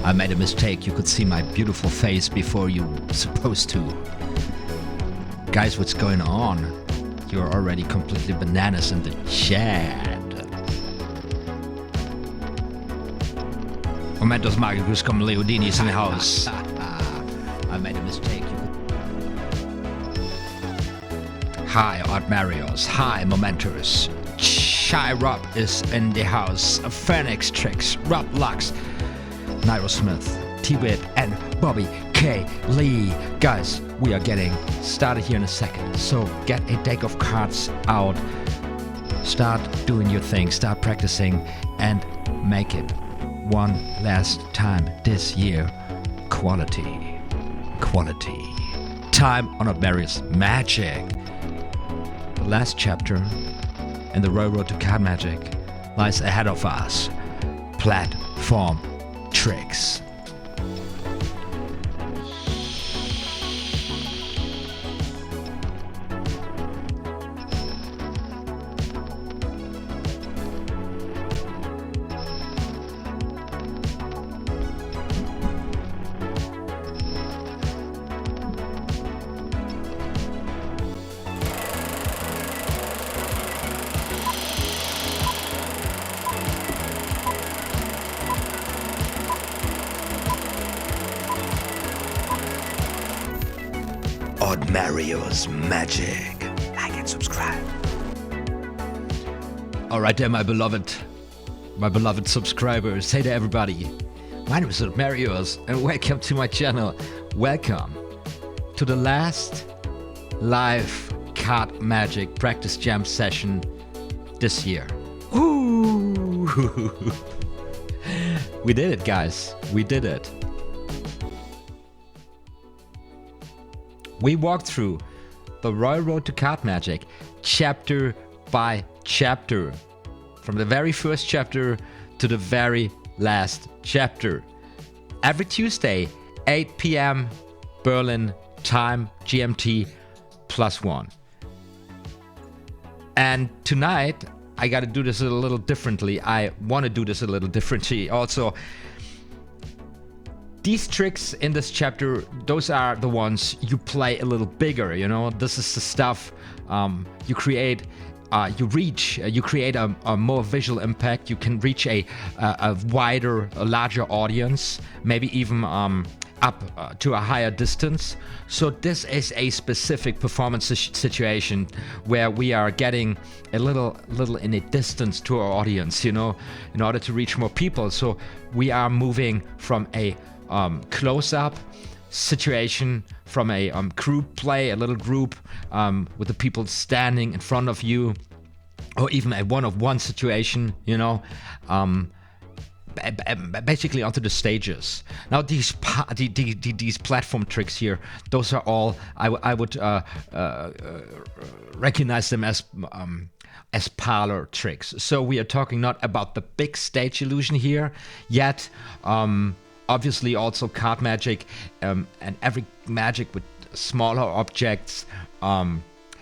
I made a mistake. You could see my beautiful face before you were supposed to. Guys, what's going on? You're already completely bananas in the chat. Momentos Magicus come Leodini's in the house. I made a mistake. Hi, OTHMARIUS. Hi, Momentos. Shy Rob is in the house. Phoenix TRiCKS, Rob Lux, Nairo Smith, T-Wit, and Bobby K. Lee. Guys, we are getting started here in a second. So get a deck of cards out. Start doing your thing. Start practicing and make it one last time this year. Quality. Quality. Time on OTHMARIUS Magic. The last chapter in the royal road to card magic lies ahead of us. Platform TRiCKS. OTHMARIUS Magic. Like and subscribe. Alright there, my beloved subscribers. Hey there, everybody. My name is OTHMARIUS and welcome to my channel. Welcome to the last live card magic practice jam session this year. Woo! We did it, guys. We did it. We walked through the royal road to card magic chapter by chapter, from the very first chapter to the very last chapter. Every Tuesday, 8 p.m. Berlin time, GMT +1. And tonight, I gotta do this a little differently. I wanna do this a little differently also. These tricks in this chapter, those are the ones you play a little bigger, you know? This is the stuff you create, you create a more visual impact. You can reach a wider, a larger audience, maybe even up to a higher distance. So this is a specific performance situation where we are getting a little in a distance to our audience, you know, in order to reach more people. So we are moving from a close-up situation, from a group play, a little group with the people standing in front of you, or even a one-of-one situation, you know, basically onto the stages. Now these platform tricks here, those are all I would recognize them as parlor tricks. So we are talking not about the big stage illusion here yet. Obviously also card magic and every magic with smaller objects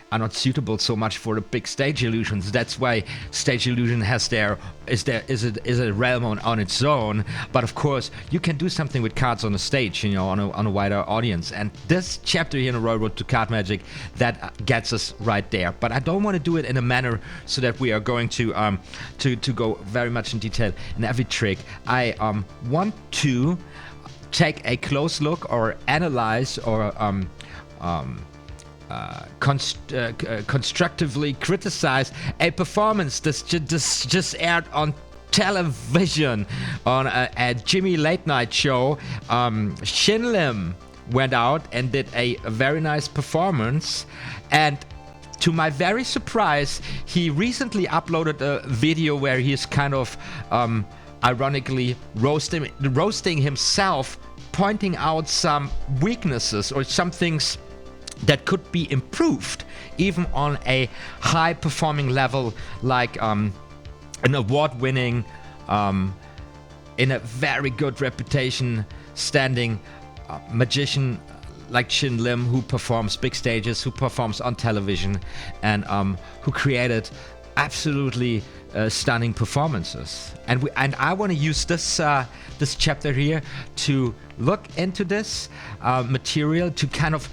are not suitable so much for the big stage illusions. That's why stage illusion is a realm on its own. But of course, you can do something with cards on the stage, you know, on a wider audience. And this chapter here in the Royal Road to Card Magic, that gets us right there. But I don't want to do it in a manner so that we are going to go very much in detail in every trick. I want to take a close look or analyze or constructively criticize a performance that's just aired on television on a Jimmy Late Night show. Shin Lim went out and did a very nice performance, and to my very surprise, he recently uploaded a video where he's kind of ironically roasting himself, pointing out some weaknesses or some things that could be improved even on a high performing level, like an award-winning, in a very good reputation standing magician like Shin Lim, who performs big stages, who performs on television, and who created absolutely stunning performances. And I want to use this chapter here to look into this material to kind of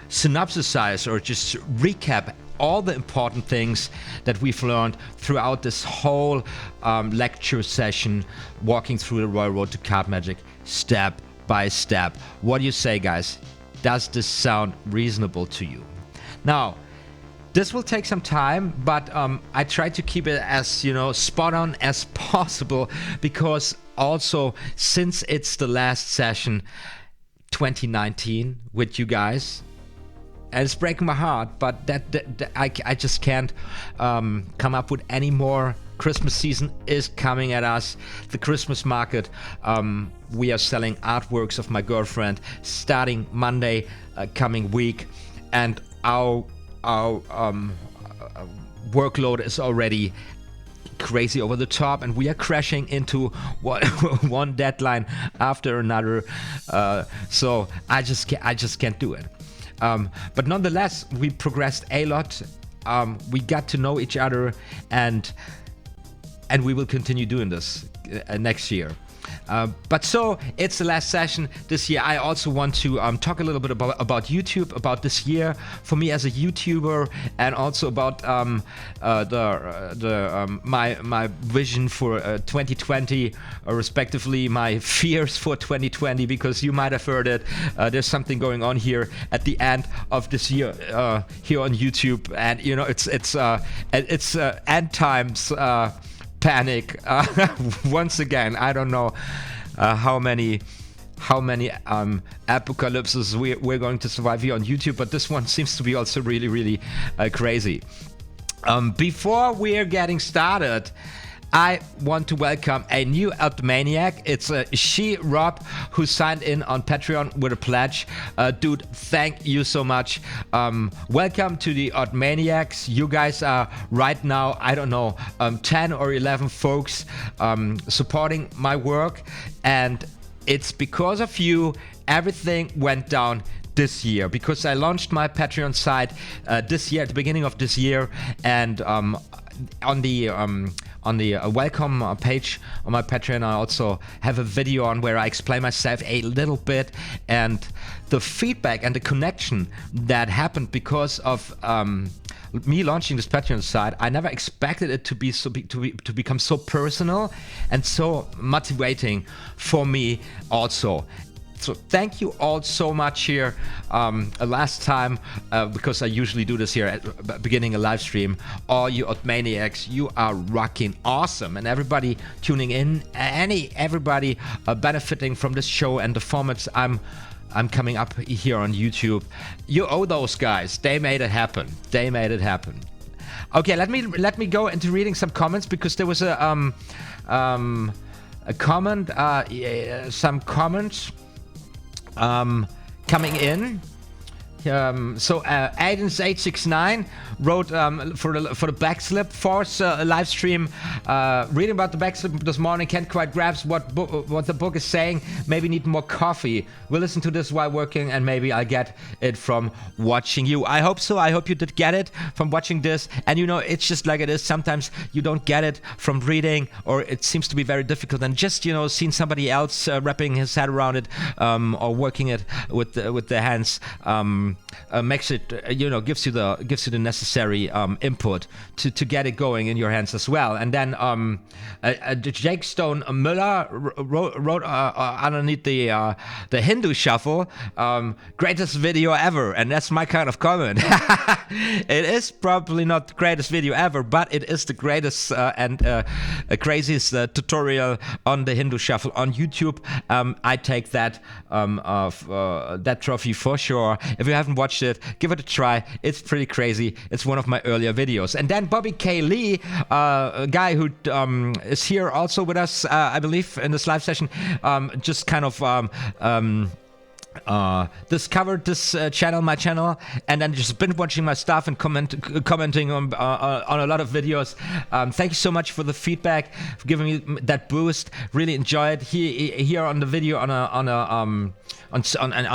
synopsisize or just recap all the important things that we've learned throughout this whole lecture session, walking through the Royal Road to Card Magic step by step. What do you say, guys? Does this sound reasonable to you? Now, this will take some time, but I try to keep it as, you know, spot on as possible, because also, since it's the last session 2019 with you guys, and it's breaking my heart, but I just can't come up with any more. Christmas season is coming at us. The Christmas market, we are selling artworks of my girlfriend starting Monday coming week, and our workload is already crazy over the top, and we are crashing into one deadline after another. So I just can't do it. But nonetheless, we progressed a lot. We got to know each other, and we will continue doing this next year. But so it's the last session this year. I also want to talk a little bit about YouTube, about this year for me as a YouTuber, and also about my vision for 2020, respectively my fears for 2020, because you might have heard it. There's something going on here at the end of this year here on YouTube, and you know it's end times. Panic once again. I don't know how many apocalypses we're going to survive here on YouTube, but this one seems to be also really crazy. Before we're getting started, I want to welcome a new Altmaniac. It's Rob, who signed in on Patreon with a pledge. Dude, thank you so much. Welcome to the Altmaniacs. You guys are right now, I don't know, 10 or 11 folks supporting my work, and it's because of you everything went down this year, because I launched my Patreon site this year, at the beginning of this year, and on the welcome page on my Patreon, I also have a video on where I explain myself a little bit, and the feedback and the connection that happened because of me launching this Patreon site. I never expected it to be to become so personal and so motivating for me also. So thank you all so much here. Last time, because I usually do this here at beginning a live stream, all you Altmaniacs, you are rocking awesome, and everybody tuning in, everybody benefiting from this show and the formats I'm coming up here on YouTube. You owe those guys. They made it happen. They made it happen. Okay, let me go into reading some comments, because there was a comment, some comments coming in. So Aidens869 wrote for the backslip force live stream, reading about the backslip this morning, can't quite grasp what the book is saying, maybe need more coffee. We'll listen to this while working, and maybe I'll get it from watching you. I hope so. I hope you did get it from watching this, and you know, it's just like it is. Sometimes you don't get it from reading, or it seems to be very difficult, and just, you know, seeing somebody else wrapping his head around it, or working it with the hands, makes it, you know, gives you the necessary input to get it going in your hands as well. And then Jake Stone Müller wrote underneath the Hindu shuffle, greatest video ever, and that's my kind of comment. It is probably not the greatest video ever, but it is the greatest and craziest tutorial on the Hindu shuffle on YouTube. I take that that trophy for sure. If you haven't watched it, give it a try. It's pretty crazy. It's one of my earlier videos. And then Bobby K. Lee, a guy who is here also with us, I believe, in this live session, just kind of discovered this channel, my channel, and then just been watching my stuff and commenting on a lot of videos. Thank you so much for the feedback, for giving me that boost. Really enjoy it. Here on the video on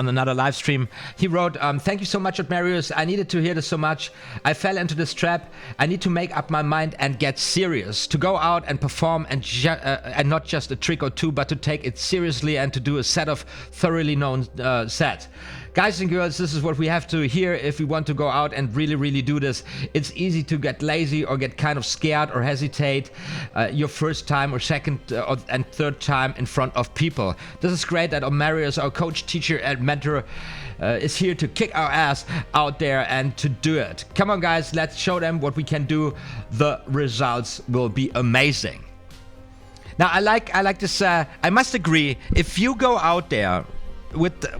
another live stream, he wrote, "Thank you so much, OTHMARIUS. I needed to hear this so much. I fell into this trap. I need to make up my mind and get serious, to go out and perform, and not just a trick or two, but to take it seriously and to do a set of thoroughly known set. Guys and girls, this is what we have to hear if we want to go out and really do this. It's easy to get lazy or get kind of scared or hesitate your first time or second and third time in front of people. This is great that OTHMARIUS, our coach, teacher, and mentor, is here to kick our ass out there and to do it. Come on, guys, let's show them what we can do. The results will be amazing." Now, I like this. I must agree. If you go out there with a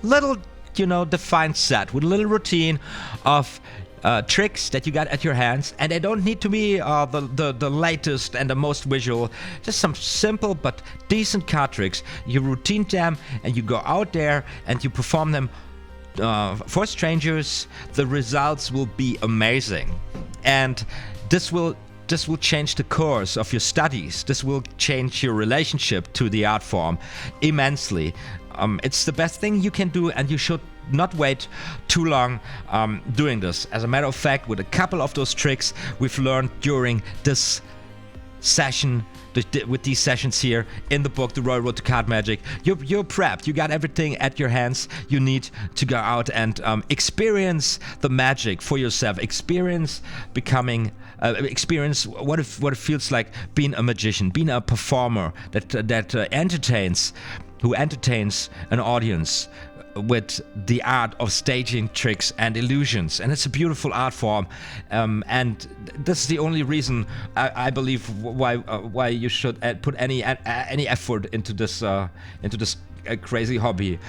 little, defined set, with a little routine of tricks that you got at your hands, and they don't need to be the latest and the most visual, just some simple but decent card tricks. You routine them and you go out there and you perform them for strangers. The results will be amazing, and this will change the course of your studies. This will change your relationship to the art form immensely. It's the best thing you can do, and you should not wait too long doing this. As a matter of fact, with a couple of those tricks we've learned during this session, with these sessions here in the book, The Royal Road to Card Magic, you're prepped. You got everything at your hands. You need to go out and experience the magic for yourself. Experience what it feels like being a magician, being a performer that entertains an audience with the art of staging tricks and illusions. And it's a beautiful art form, and this is the only reason I believe why you should put any effort into this crazy hobby,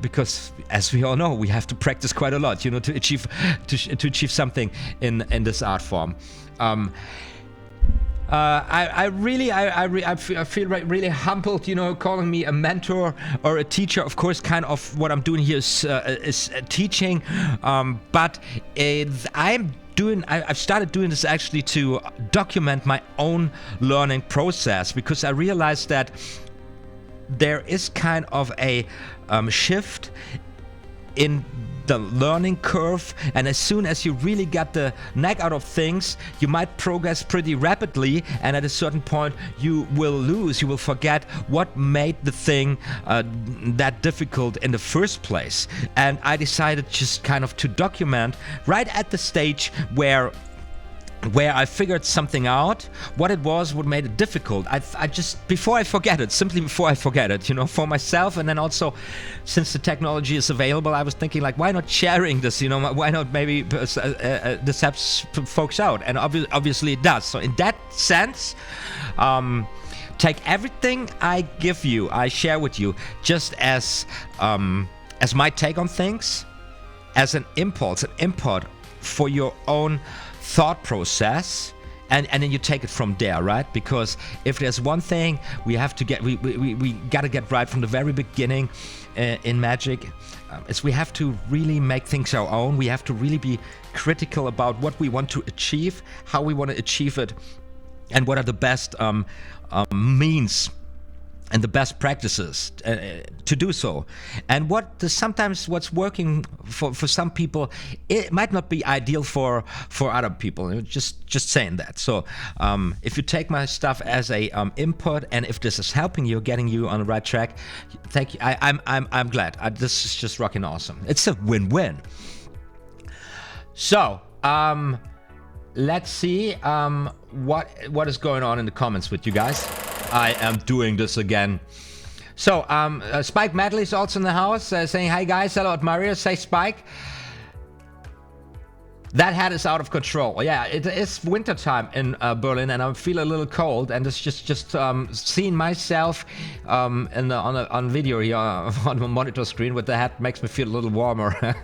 because as we all know, we have to practice quite a lot, to achieve something in this art form. I feel really humbled, calling me a mentor or a teacher. Of course, kind of what I'm doing here is teaching, but I've started doing this actually to document my own learning process, because I realized that there is kind of a shift in the learning curve, and as soon as you really got the knack out of things, you might progress pretty rapidly, and at a certain point you will forget what made the thing that difficult in the first place. And I decided just kind of to document right at the stage where I figured something out, what it was, what made it difficult. I just, before I forget it, for myself. And then also, since the technology is available, I was thinking, like, why not sharing this, why not maybe this helps folks out? And obviously it does. So in that sense, take everything I share with you, just as my take on things, as an impulse, an input for your own thought process, and then you take it from there, right? Because if there's one thing we have to get, we got to get right from the very beginning in magic, is we have to really make things our own. We have to really be critical about what we want to achieve, how we want to achieve it, and what are the best means and the best practices to do so. And sometimes what's working for some people, it might not be ideal for other people. Just saying that. So if you take my stuff as a input, and if this is helping you, getting you on the right track, thank you. I'm glad. This is just rocking awesome. It's a win-win. So let's see what is going on in the comments with you guys. I am doing this again. So, Spike Medley is also in the house, saying, "Hi guys, hello OTHMARIUS." Say Spike. That hat is out of control. Yeah, it is wintertime in Berlin, and I feel a little cold. And it's just seeing myself on video here on the monitor screen with the hat makes me feel a little warmer.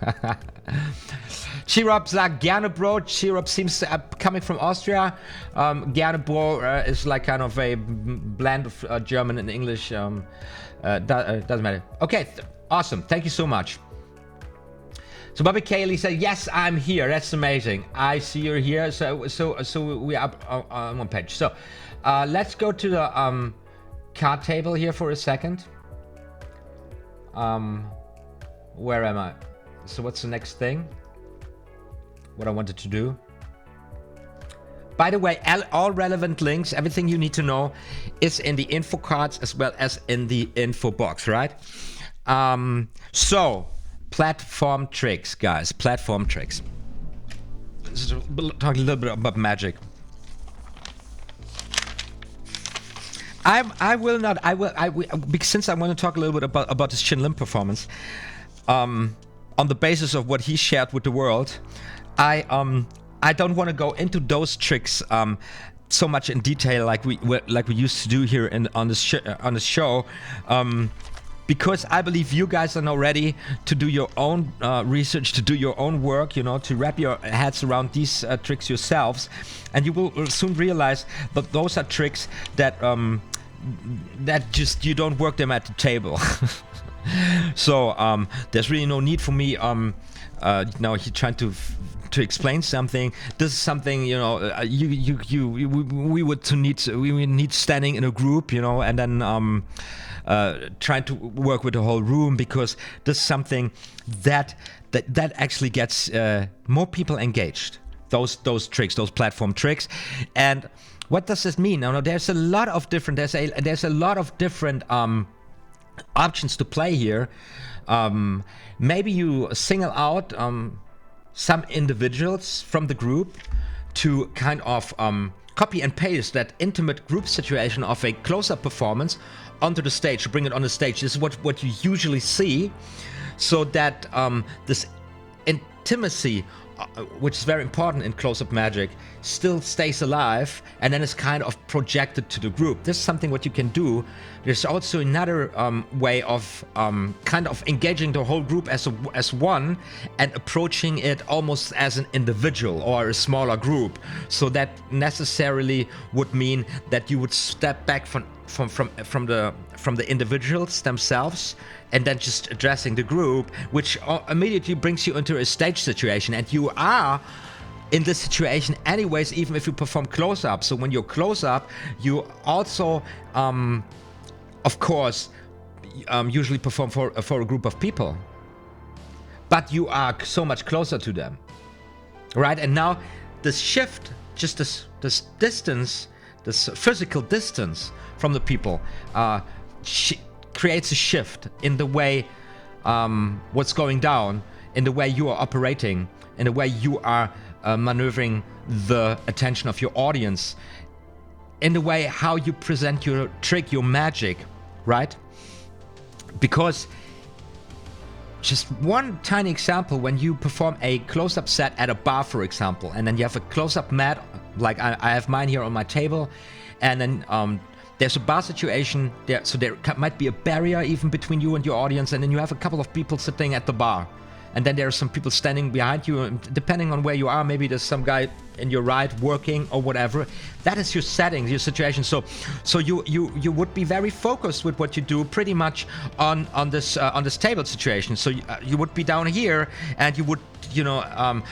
Chirop sagt gerne Bro. Chirop seems coming from Austria. Gerne Bro is like kind of a blend of German and English. Doesn't matter. Okay, awesome. Thank you so much. So Bobby Cayley said, yes, I'm here. That's amazing. I see you're here. So we're up on one page. So let's go to the card table here for a second. Where am I? So what's the next thing? What I wanted to do. By the way, all relevant links, everything you need to know is in the info cards as well as in the info box, right? So, platform tricks, guys, platform tricks. Let's talk a little bit about magic. Since I want to talk a little bit about this Shin Lim performance, on the basis of what he shared with the world, I don't want to go into those tricks so much in detail like we used to do here on this show, because I believe you guys are now ready to do your own research, to do your own work, you know, to wrap your heads around these tricks yourselves, and you will soon realize that those are tricks that that just you don't work them at the table. So there's really no need for me now he trying to explain something. This is something, you know, we would need standing in a group, you know, and then trying to work with the whole room, because this is something that actually gets more people engaged. Those tricks, those platform tricks. And what does this mean? Now, there's a lot of different options to play here. Maybe you single out some individuals from the group to kind of copy and paste that intimate group situation of a close-up performance onto the stage, to bring it on the stage. This is what you usually see, so that this intimacy, which is very important in close-up magic, still stays alive, and then is kind of projected to the group. This is something what you can do. There's also another way of kind of engaging the whole group as one, and approaching it almost as an individual or a smaller group. So that necessarily would mean that you would step back from the individuals themselves, and then just addressing the group, which immediately brings you into a stage situation, and you are in this situation anyways, even if you perform close-up. So when you're close-up, you also of course usually perform for a group of people, but you are so much closer to them, right? And now this shift, just this distance, this physical distance from the people, creates a shift in the way what's going down, in the way you are operating, in the way you are maneuvering the attention of your audience, in the way how you present your trick, your magic, right? Because just one tiny example, when you perform a close-up set at a bar, for example, and then you have a close-up mat, like I have mine here on my table, and then there's a bar situation there, so there might be a barrier even between you and your audience, and then you have a couple of people sitting at the bar, and then there are some people standing behind you, and depending on where you are, maybe there's some guy in your right working or whatever. That is your setting, your situation. So you would be very focused with what you do, pretty much on this table situation. So you would be down here, and you would, you know,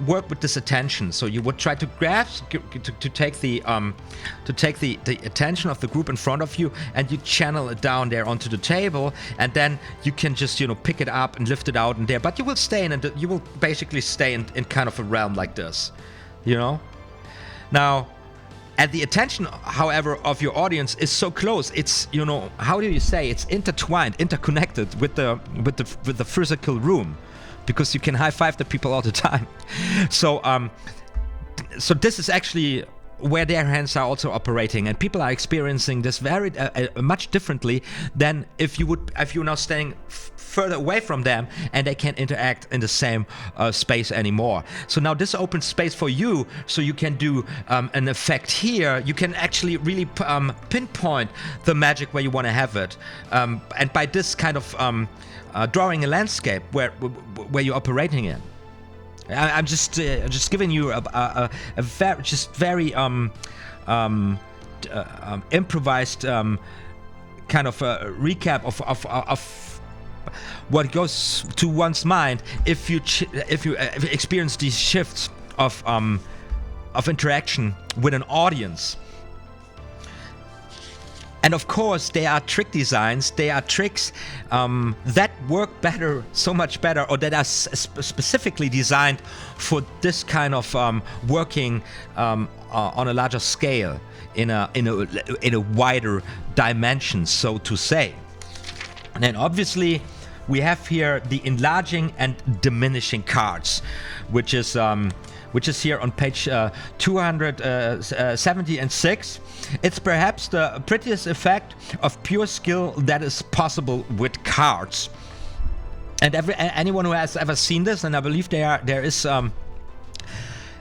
work with this attention. So you would try to grasp, to take the attention of the group in front of you, and you channel it down there onto the table, and then you can just, you know, pick it up and lift it out in there. But you will stay you will basically stay in kind of a realm like this, you know. Now, and the attention, however, of your audience is so close. It's, you know, how do you say? It's intertwined, interconnected with the physical room, because you can high-five the people all the time. So so this is actually where their hands are also operating, and people are experiencing this very much differently than if you're now staying further away from them and they can't interact in the same space anymore. So now this opens space for you, so you can do an effect here. You can actually really pinpoint the magic where you want to have it, and by this kind of drawing a landscape where you're operating in. I'm just giving you a very improvised kind of a recap of what goes to one's mind if you experience these shifts of interaction with an audience. And of course, they are trick designs, they are tricks that work better, so much better, or that are specifically designed for this kind of working on a larger scale, in a wider dimension, so to say. And then obviously, we have here the enlarging and diminishing cards, which is here on page 276. It's perhaps the prettiest effect of pure skill that is possible with cards. And anyone who has ever seen this, and I believe there is a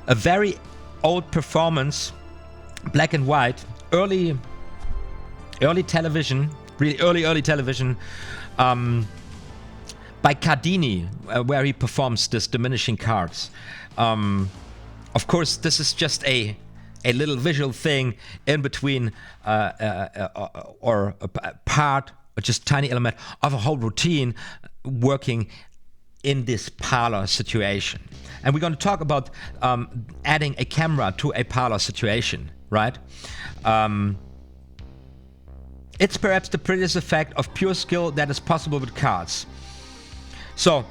very old performance, black and white, early television, really early television, by Cardini, where he performs this diminishing cards. Of course, this is just a little visual thing in between, or a part, or just tiny element of a whole routine working in this parlor situation. And we're going to talk about adding a camera to a parlor situation, right? It's perhaps the prettiest effect of pure skill that is possible with cards. So,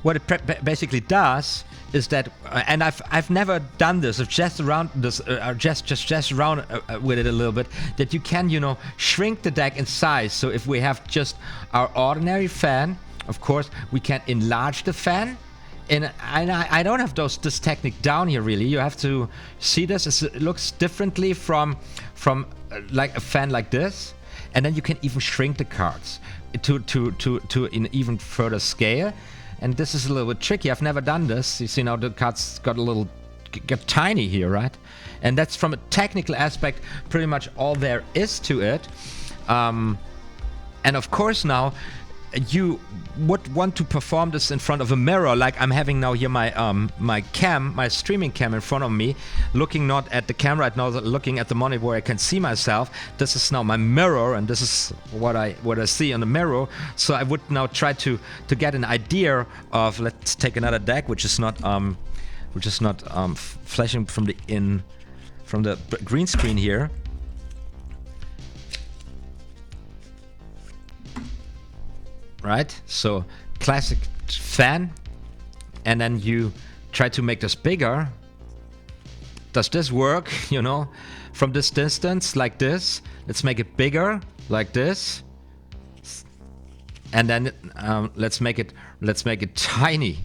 what it basically does is that, and I've never done this. I've just around this, just around with it a little bit. That you can, shrink the deck in size. So if we have just our ordinary fan, of course, we can enlarge the fan. And I don't have this technique down here really. You have to see this. It looks differently from like a fan like this, and then you can even shrink the cards to an even further scale. And this is a little bit tricky. I've never done this. You see now the cards got tiny here, right? And that's from a technical aspect pretty much all there is to it. And of course now you would want to perform this in front of a mirror, like I'm having now here my my streaming cam in front of me, looking not at the camera right now, looking at the monitor where I can see myself. This is now my mirror, and this is what I see on the mirror. So I would now try to get an idea of, let's take another deck, which is not flashing from the green screen here. Right, so classic fan, and then you try to make this bigger. Does this work? From this distance, like this. Let's make it bigger, like this, and then let's make it tiny.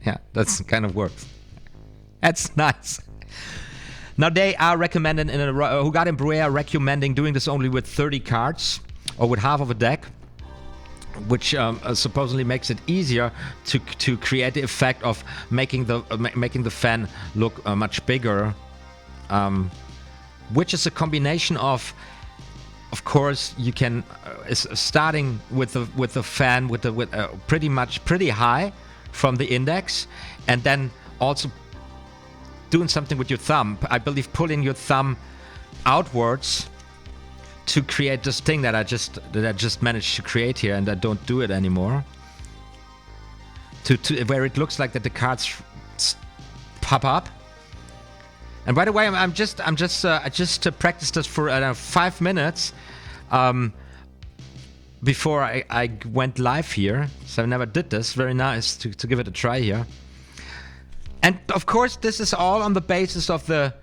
Yeah, that's kind of works. That's nice. Now they are recommending who got in ROyAL recommending doing this only with 30 cards or with half of a deck, which supposedly makes it easier to create the effect of making the fan look much bigger, which is a combination of course you can starting with the fan with pretty high from the index, and then also doing something with your thumb. I believe pulling your thumb outwards to create this thing that I just managed to create here, and I don't do it anymore. To where it looks like that the cards pop up. And by the way, I just practiced this for 5 minutes before I went live here. So I never did this. Very nice to give it a try here. And of course, this is all on the basis of the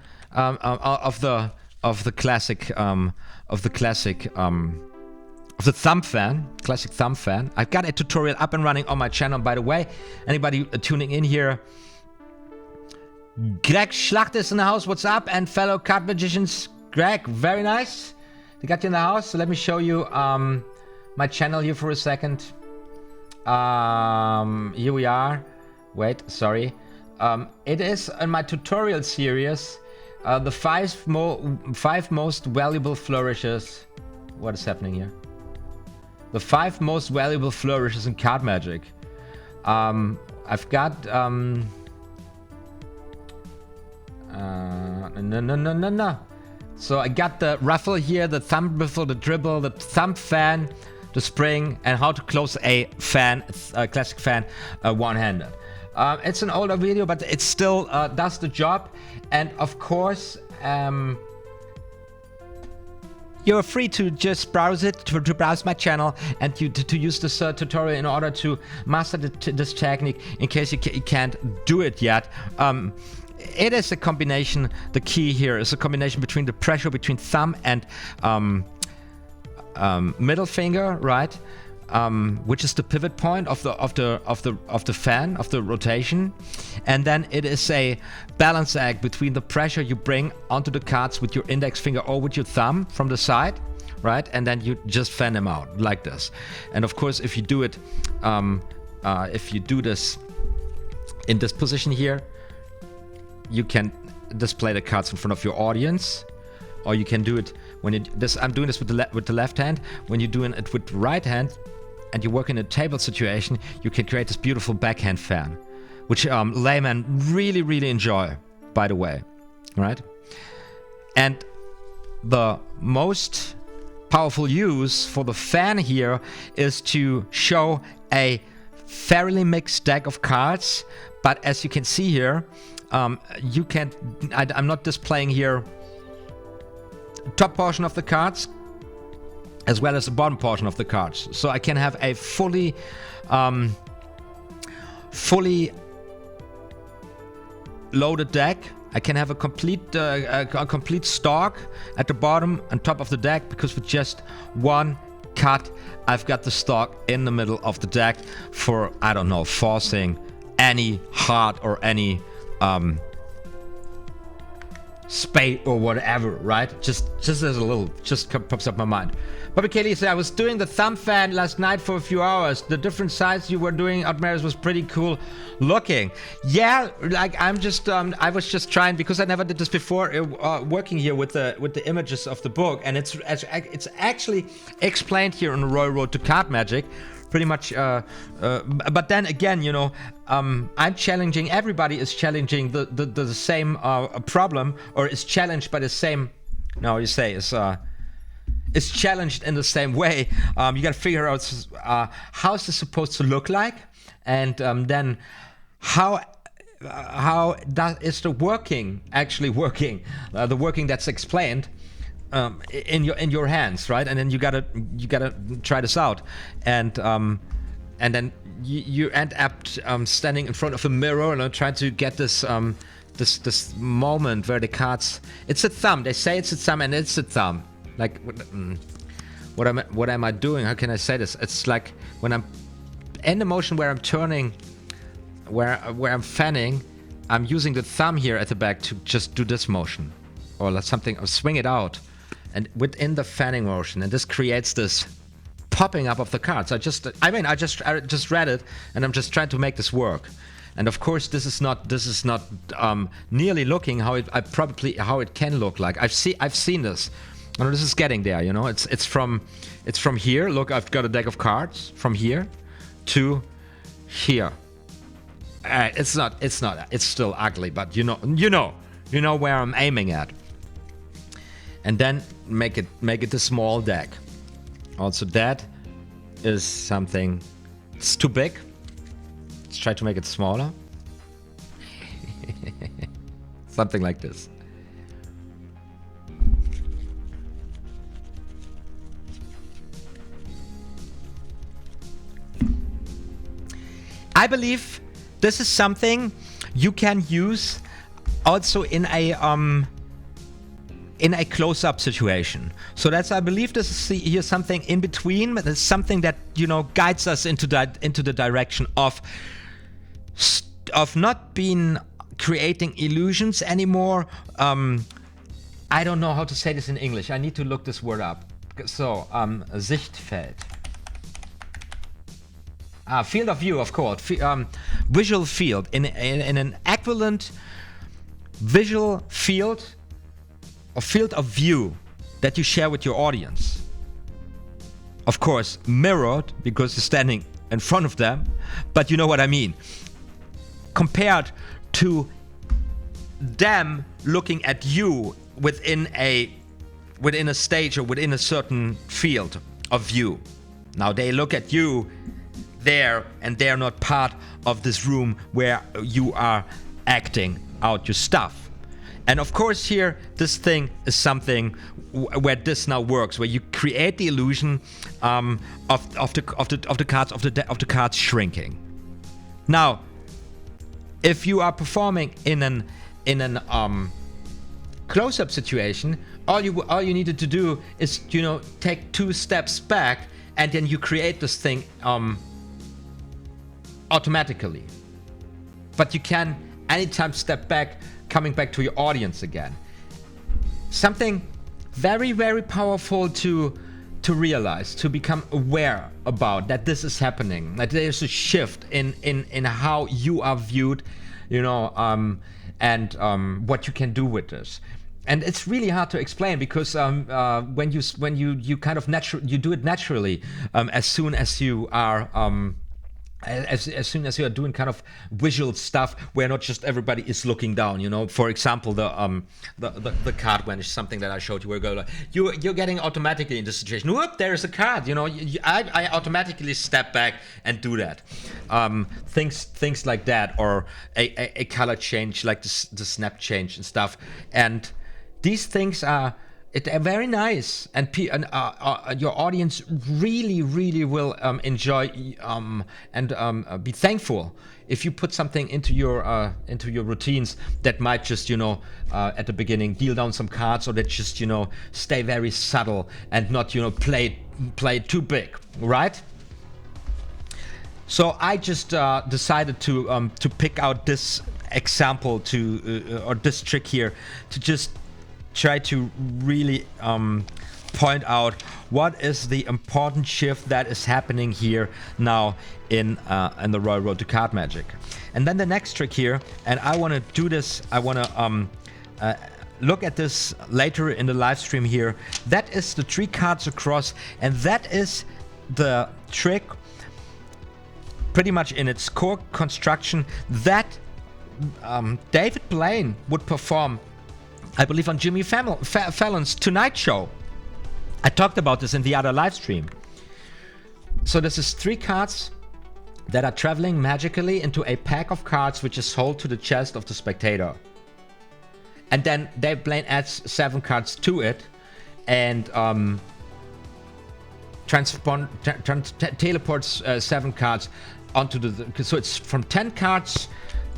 classic thumb fan, classic thumb fan. I've got a tutorial up and running on my channel, by the way. Anybody tuning in here, Greg Schlacht is in the house. What's up? And fellow card magicians, Greg, very nice. They got you in the house. So let me show you my channel here for a second. Here we are. Wait, sorry. It is in my tutorial series. The five most valuable flourishes. What is happening here? The 5 most valuable flourishes in card magic. I've got no. So I got the ruffle here, the thumb riffle, the dribble, the thumb fan, the spring, and how to close a fan, a classic fan, one-handed. It's an older video, but it still does the job. And of course, you're free to just browse it, to browse my channel, and to use this tutorial in order to master this technique in case you can't do it yet. It is a combination, the key here is a combination between the pressure between thumb and middle finger, right? Which is the pivot point of the fan, of the rotation, and then it is a balance act between the pressure you bring onto the cards with your index finger or with your thumb from the side, right? And then you just fan them out like this. And of course, if you do it, if you do this in this position here, you can display the cards in front of your audience, or you can do it when you I'm doing this with the left hand. When you're doing it with the right hand, and you work in a table situation, you can create this beautiful backhand fan, which laymen really enjoy, by the way, right? And the most powerful use for the fan here is to show a fairly mixed deck of cards, but as you can see here, you can't. I'm not displaying here top portion of the cards as well as the bottom portion of the cards, so I can have a fully loaded deck. I can have a complete stock at the bottom and top of the deck, because with just one cut I've got the stock in the middle of the deck for, I don't know, forcing any heart or any spade or whatever, right? Just as a little, just pops up my mind. Bobby Kelly said, I was doing the thumb fan last night for a few hours. The different sides you were doing, OTHMARIUS, was pretty cool looking. Yeah, like I was just trying, because I never did this before, working here with the images of the book, and it's actually explained here on the Royal Road to Card Magic. Pretty much, but then again, you know, I'm challenging, everybody is challenging the same problem, or is challenged by the same, no, you say, is challenged in the same way. You gotta figure out how is this supposed to look like, and then how is the working actually working, the working that's explained in your hands, right? And then you gotta try this out, and then you end up standing in front of a mirror and trying to get this this moment where the cards, it's a thumb. They say it's a thumb, and it's a thumb. Like what am I doing? How can I say this? It's like when I'm in the motion where I'm turning, where I'm fanning, I'm using the thumb here at the back to just do this motion, or like something, or swing it out. And within the fanning motion, and this creates this popping up of the cards. I just read it, and I'm just trying to make this work. And of course, this is not nearly looking how it can look like. I've seen this. Oh, this is getting there, you know. It's from here. Look, I've got a deck of cards from here to here. It's still ugly, but you know where I'm aiming at. And then make it a small deck. Also, that is something. It's too big. Let's try to make it smaller. Something like this. I believe this is something you can use also in a close-up situation. So I believe this is here something in between, but it's something that, you know, guides us into the direction of not being creating illusions anymore. I don't know how to say this in English. I need to look this word up. So Sichtfeld. Field of view, of course. Visual field. In an equivalent visual field, or field of view that you share with your audience. Of course, mirrored, because you're standing in front of them, but you know what I mean. compared to them looking at you within a stage or within a certain field of view. Now they look at you there, and they're not part of this room where you are acting out your stuff. And of course here, this thing is something where this now works, where you create the illusion of the cards shrinking. Now, if you are performing in an close-up situation, all you needed to do is, you know, take 2 steps back, and then you create this thing automatically. But you can anytime step back, coming back to your audience again. Something very, very powerful to realize, to become aware about, that this is happening, that there's a shift in how you are viewed, you know, and what you can do with this. And it's really hard to explain, because when you kind of you do it naturally, as soon as you are as soon as you are doing kind of visual stuff where not just everybody is looking down, you know. For example, the card vanish, something that I showed you, where go like, you're getting automatically in this situation. Whoop, there's a card, you know. I automatically step back and do that. Things like that, or a color change, like the snap change and stuff. And these things are very nice, and your audience really will enjoy and be thankful if you put something into your routines that might just, you know, at the beginning deal down some cards, or that just, you know, stay very subtle and not, you know, play too big, right? So I just decided to pick out this example or this trick here to just try to really point out what is the important shift that is happening here now in the Royal Road to Card Magic. And then the next trick here, and I want to do this, I want to look at this later in the live stream here. That is the 3 cards across, and that is the trick pretty much in its core construction that David Blaine would perform, I believe, on Jimmy Fallon's Tonight Show. I talked about this in the other live stream. So this is 3 cards that are traveling magically into a pack of cards which is sold to the chest of the spectator. And then Dave Blaine adds 7 cards to it and teleports 7 cards onto the... So it's from 10 cards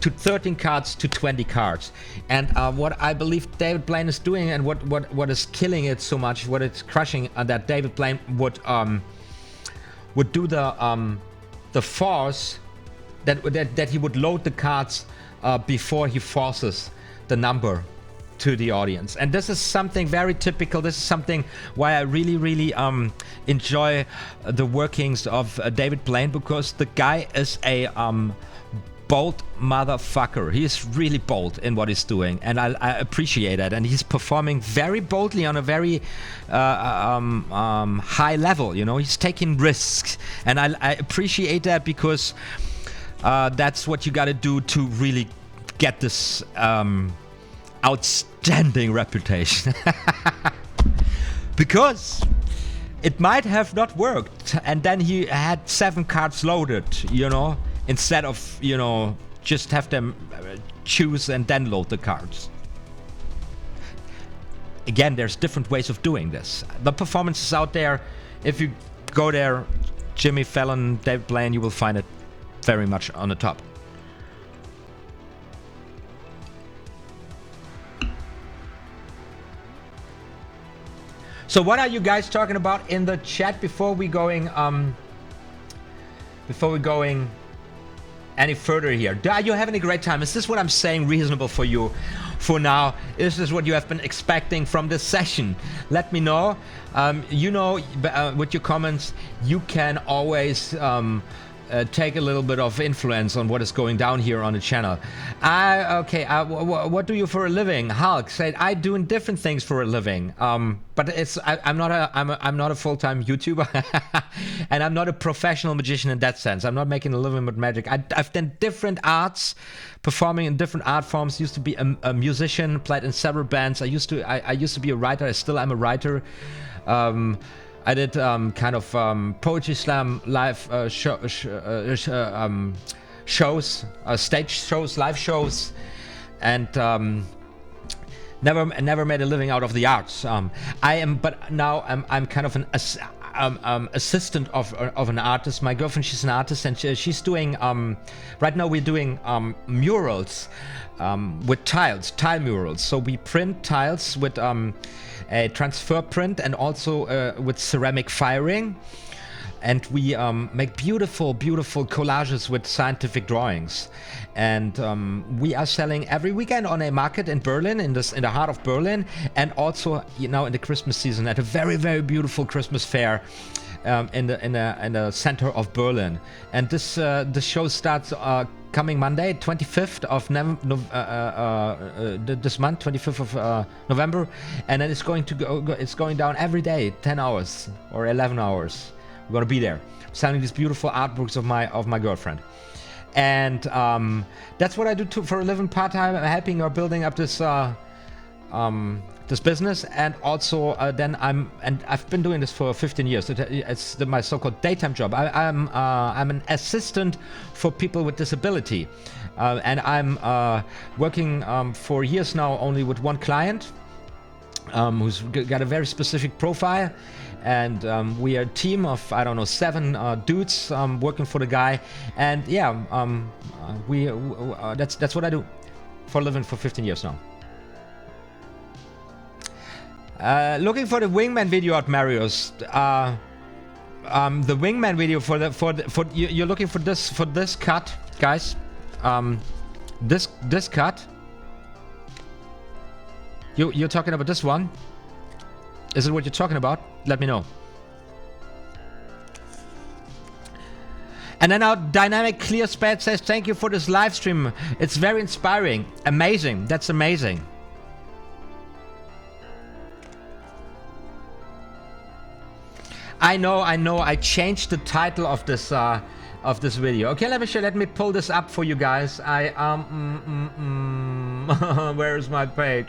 to 13 cards to 20 cards. And what I believe David Blaine is doing, and what is killing it so much, what it's crushing, that David Blaine would do the force that he would load the cards before he forces the number to the audience. And this is something very typical. This is something why I really enjoy the workings of David Blaine, because the guy is a bold motherfucker. He is really bold in what he's doing, and I appreciate that. And he's performing very boldly on a very high level. You know, he's taking risks, and I appreciate that, because that's what you got to do to really get this outstanding reputation. Because it might have not worked, and then he had 7 cards loaded, you know, instead of, you know, just have them choose and then load the cards. Again, there's different ways of doing this. The performance is out there. If you go there, Jimmy Fallon, David Blaine, you will find it very much on the top. So what are you guys talking about in the chat before we going any further here? Are you having a great time? Is this what I'm saying reasonable for you for now? Is this what you have been expecting from this session? Let me know. You know, with your comments, you can always take a little bit of influence on what is going down here on the channel. What do you for a living? Hulk said, I doing different things for a living. But I'm not a full-time YouTuber, and I'm not a professional magician in that sense. I'm not making a living with magic. I've done different arts, performing in different art forms. Used to be a musician, played in several bands. I used to be a writer. I still am a writer. I did kind of poetry slam live shows, stage shows, live shows, and never made a living out of the arts. But now I'm kind of an assistant of an artist. My girlfriend, she's an artist, and she's doing right now we're doing murals with tile murals. So we print tiles with a transfer print and also with ceramic firing, and we make beautiful collages with scientific drawings, and we are selling every weekend on a market in Berlin, in the heart of Berlin, and also in the Christmas season at a very beautiful Christmas fair in the center of Berlin. And this show starts coming Monday, 25th of this month, 25th of November, and then it's going down every day, 10 hours or 11 hours. We're gonna be there selling these beautiful artworks of my girlfriend, and that's what I do for a living, part-time. I'm helping her building up this this business, and also then I've been doing this for 15 years. It's my so-called daytime job. I'm an assistant for people with disability, and I'm working for years now only with one client who's got a very specific profile, and we are a team of, I don't know, 7 dudes working for the guy, and yeah, that's what I do for a living for 15 years now. Looking for the wingman video at Marius. The wingman video for you're looking for this cut, guys. This cut. You're talking about this one. Is it what you're talking about? Let me know. And then our dynamic clear spad says, thank you for this live stream. It's very inspiring. Amazing. That's amazing. I know. I changed the title of this video. Okay, let me pull this up for you guys. Where is my page?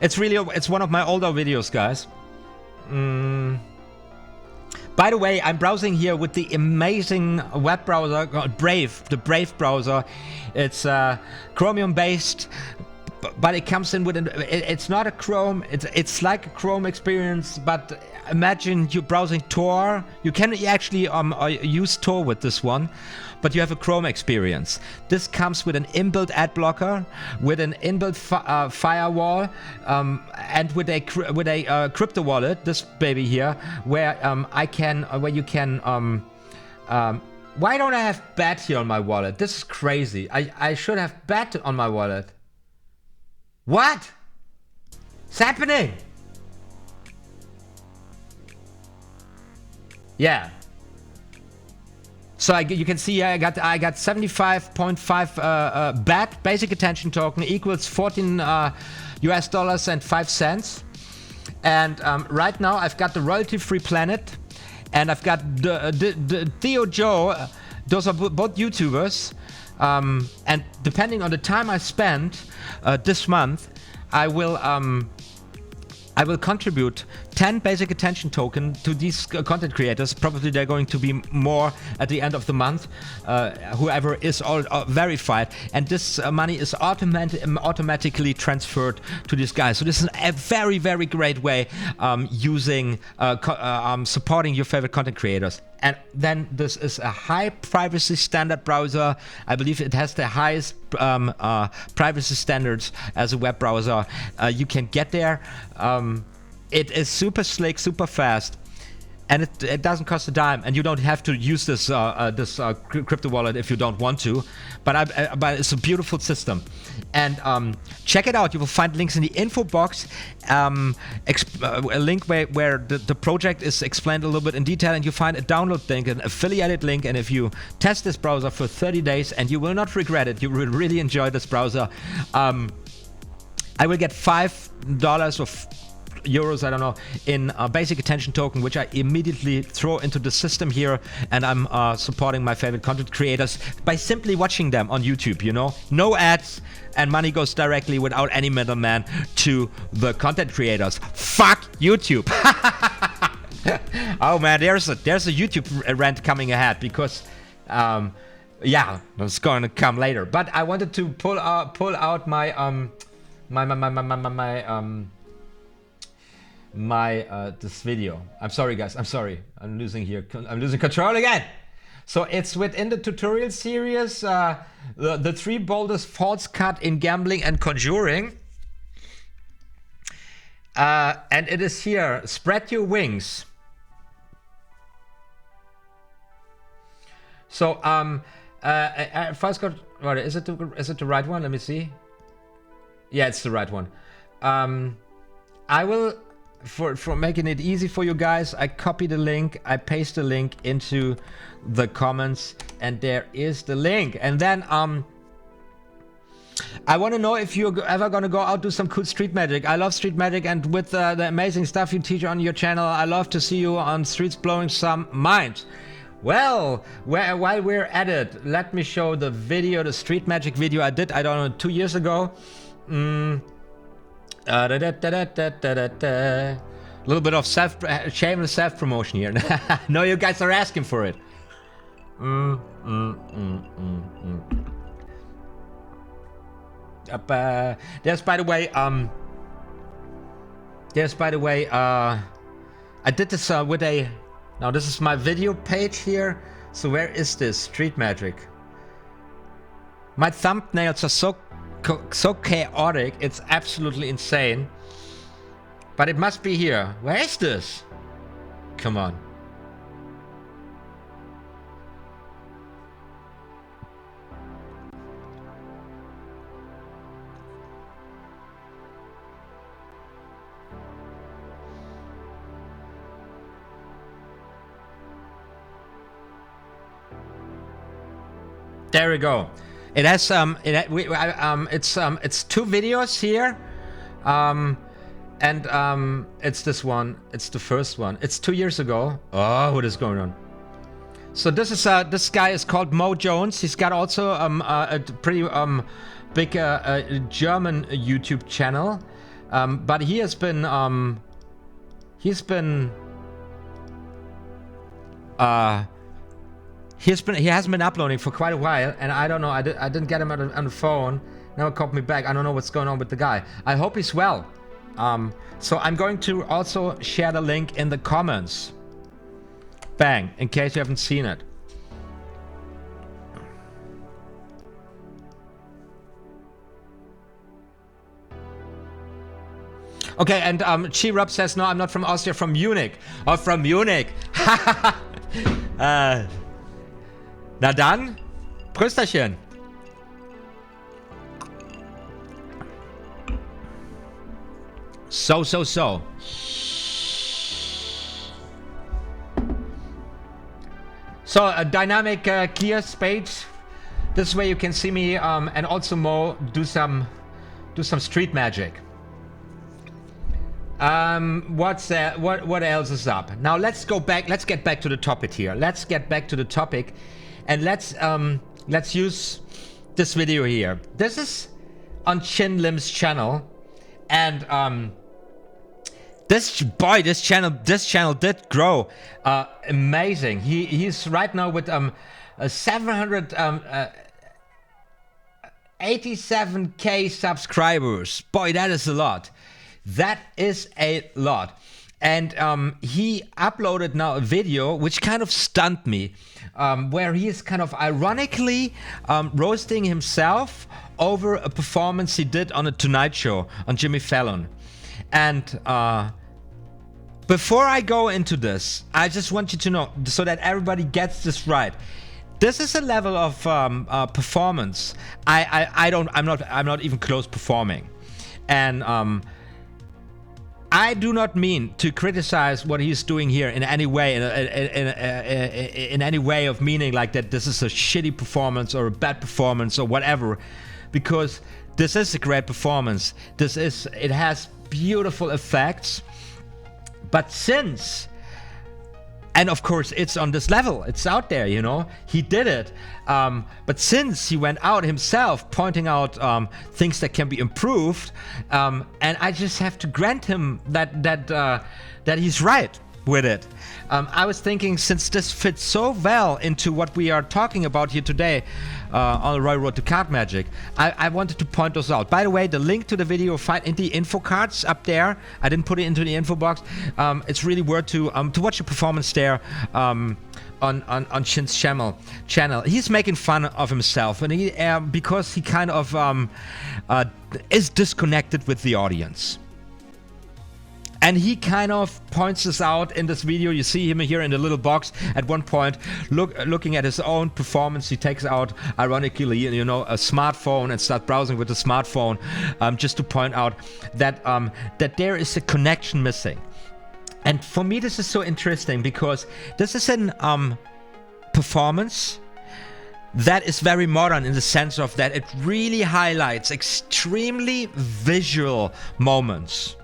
It's one of my older videos, guys. By the way, I'm browsing here with the amazing web browser Brave, the Brave browser. It's Chromium based, but it comes in with it's not a Chrome. It's like a Chrome experience, but imagine you're browsing Tor. You can actually use Tor with this one, but you have a Chrome experience. This comes with an inbuilt ad blocker, with an inbuilt firewall, and with a crypto wallet. This baby here, where you can. Why don't I have BAT here on my wallet? This is crazy. I should have BAT on my wallet. What? What's happening? Yeah. So you can see I got 75.5 BAT, basic attention token, equals 14 US dollars and 5 cents. And right now I've got the royalty-free planet, and I've got the Theo Joe. Those are both YouTubers. And depending on the time I spend this month, I will contribute 10 basic attention token to these content creators. Probably they're going to be more at the end of the month, whoever is all verified, and this money is automatically transferred to these guys. So this is a very great way using supporting your favorite content creators. And then this is a high privacy standard browser. I believe it has the highest privacy standards as a web browser you can get there. It is super slick, super fast. and it doesn't cost a dime, and you don't have to use this crypto wallet if you don't want to. But it's a beautiful system, and check it out. You will find links in the info box, a link where the project is explained a little bit in detail, and you find a download link, an affiliated link, and if you test this browser for 30 days, and you will not regret it, you will really enjoy this browser. I will get $5 or euros, I don't know, in basic attention token, which I immediately throw into the system here, and I'm supporting my favorite content creators by simply watching them on YouTube, you know, no ads, and money goes directly without any middleman to the content creators. Fuck YouTube. Oh man, there's a YouTube rant coming ahead, because yeah, it's going to come later, but I wanted to pull out this video. I'm sorry guys, I'm sorry, I'm losing control again. So it's within the tutorial series, the 3 boldest false cut in gambling and conjuring, and it is here. Spread your wings. So I first got, what is it the right one? Let me see. Yeah, it's the right one. I will, for making it easy for you guys, I copy the link, I paste the link into the comments, and there is the link. And then I want to know if you're ever gonna go out do some cool street magic. I love street magic, and with the amazing stuff you teach on your channel, I love to see you on streets blowing some minds. Well, while we're at it, let me show the video, the street magic video I did, I don't know, 2 years ago. A little bit of shameless self-promotion here. No, you guys are asking for it. There's by the way, I did this with a, now this is my video page here. So where is this street magic? My thumbnails are so chaotic, it's absolutely insane. But it must be here. Where is this? Come on. There we go. It has it's 2 videos here, and it's this one. It's the first one. It's 2 years ago. Oh, what is going on? So this is this guy is called Mo Jones. He's got also a pretty big German YouTube channel, but he has been he hasn't been uploading for quite a while, and I don't know, I didn't get him on the phone. Now it called me back. I don't know what's going on with the guy. I hope he's well. So I'm going to also share the link in the comments. Bang, in case you haven't seen it. Okay, and Chi-Rub says, no, I'm not from Austria, from Munich. Oh, from Munich. Na dann, Prösterchen. So. So a dynamic clear space. This way you can see me and also Mo do some street magic. What's what else is up? Now let's go back. Let's get back to the topic here. Let's get back to the topic, and let's use this video here. This is on Chin Lim's channel, and this channel did grow amazing. He's right now with 787k subscribers. Boy, that is a lot. That is a lot. And he uploaded now a video which kind of stunned me, where he is kind of ironically roasting himself over a performance he did on a Tonight Show on Jimmy Fallon. And Before I go into this, I just want you to know, so that everybody gets this right. This is a level of performance. I'm not even close performing, and I do not mean to criticize what he's doing here in any way, in any way of meaning like that this is a shitty performance or a bad performance or whatever, because this is a great performance. It has beautiful effects, but since, and of course it's on this level, it's out there, you know, he did it, but since he went out himself pointing out things that can be improved, and I just have to grant him that he's right with it. I was thinking, since this fits so well into what we are talking about here today on the Royal Road to Card Magic, I wanted to point those out. By the way, the link to the video find in the info cards up there. I didn't put it into the info box. It's really worth to watch a performance there on Shin's channel. He's making fun of himself, and he because he kind of is disconnected with the audience. And he kind of points this out in this video. You see him here in the little box at one point, looking at his own performance. He takes out, ironically, you know, a smartphone and starts browsing with the smartphone, just to point out that that there is a connection missing. And for me, this is so interesting because this is an performance that is very modern in the sense of that it really highlights extremely visual moments.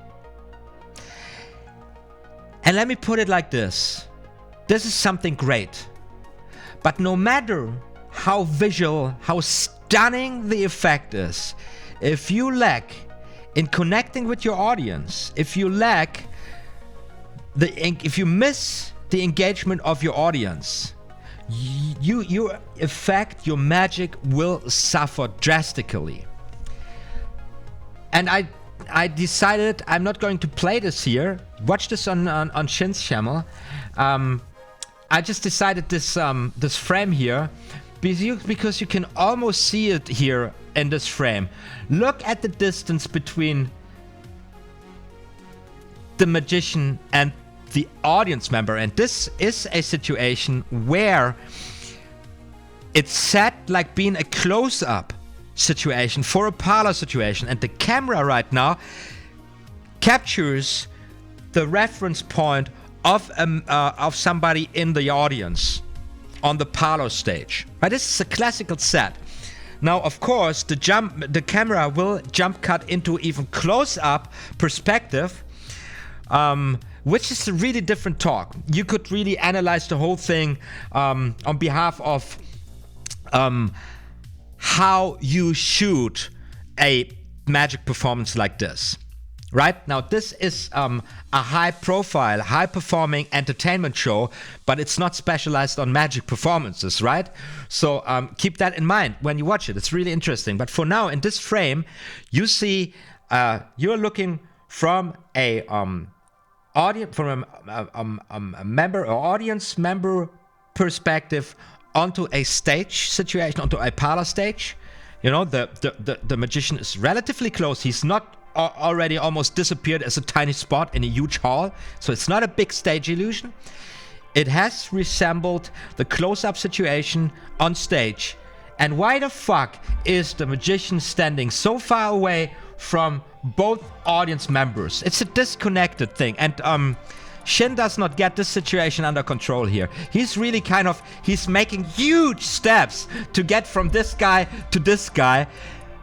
And let me put it like this. This is something great. But no matter how visual, how stunning the effect is, if you lack in connecting with your audience, if you miss the engagement of your audience, your effect, your magic will suffer drastically. And I decided I'm not going to play this here. Watch this on Shin's channel. I just decided this frame here because you can almost see it here in this frame. Look at the distance between the magician and the audience member, and this is a situation where it's set like being a close-up situation for a parlor situation, and the camera right now captures the reference point of somebody in the audience on the parlor stage. Right, this is a classical set. Now, of course, the camera will jump cut into even close-up perspective, which is a really different talk. You could really analyze the whole thing on behalf of how you shoot a magic performance like this. Right? Now, this is a high-profile, high-performing entertainment show, but it's not specialized on magic performances, right? So keep that in mind when you watch it. It's really interesting. But for now, in this frame, you see you're looking from a audience, from a member or audience member perspective onto a stage situation, onto a parlor stage. You know, the magician is relatively close. He's not already almost disappeared as a tiny spot in a huge hall, so it's not a big stage illusion. It has resembled the close-up situation on stage. And why the fuck is the magician standing so far away from both audience members? It's a disconnected thing, and Shin does not get this situation under control here. He's really he's making huge steps to get from this guy to this guy,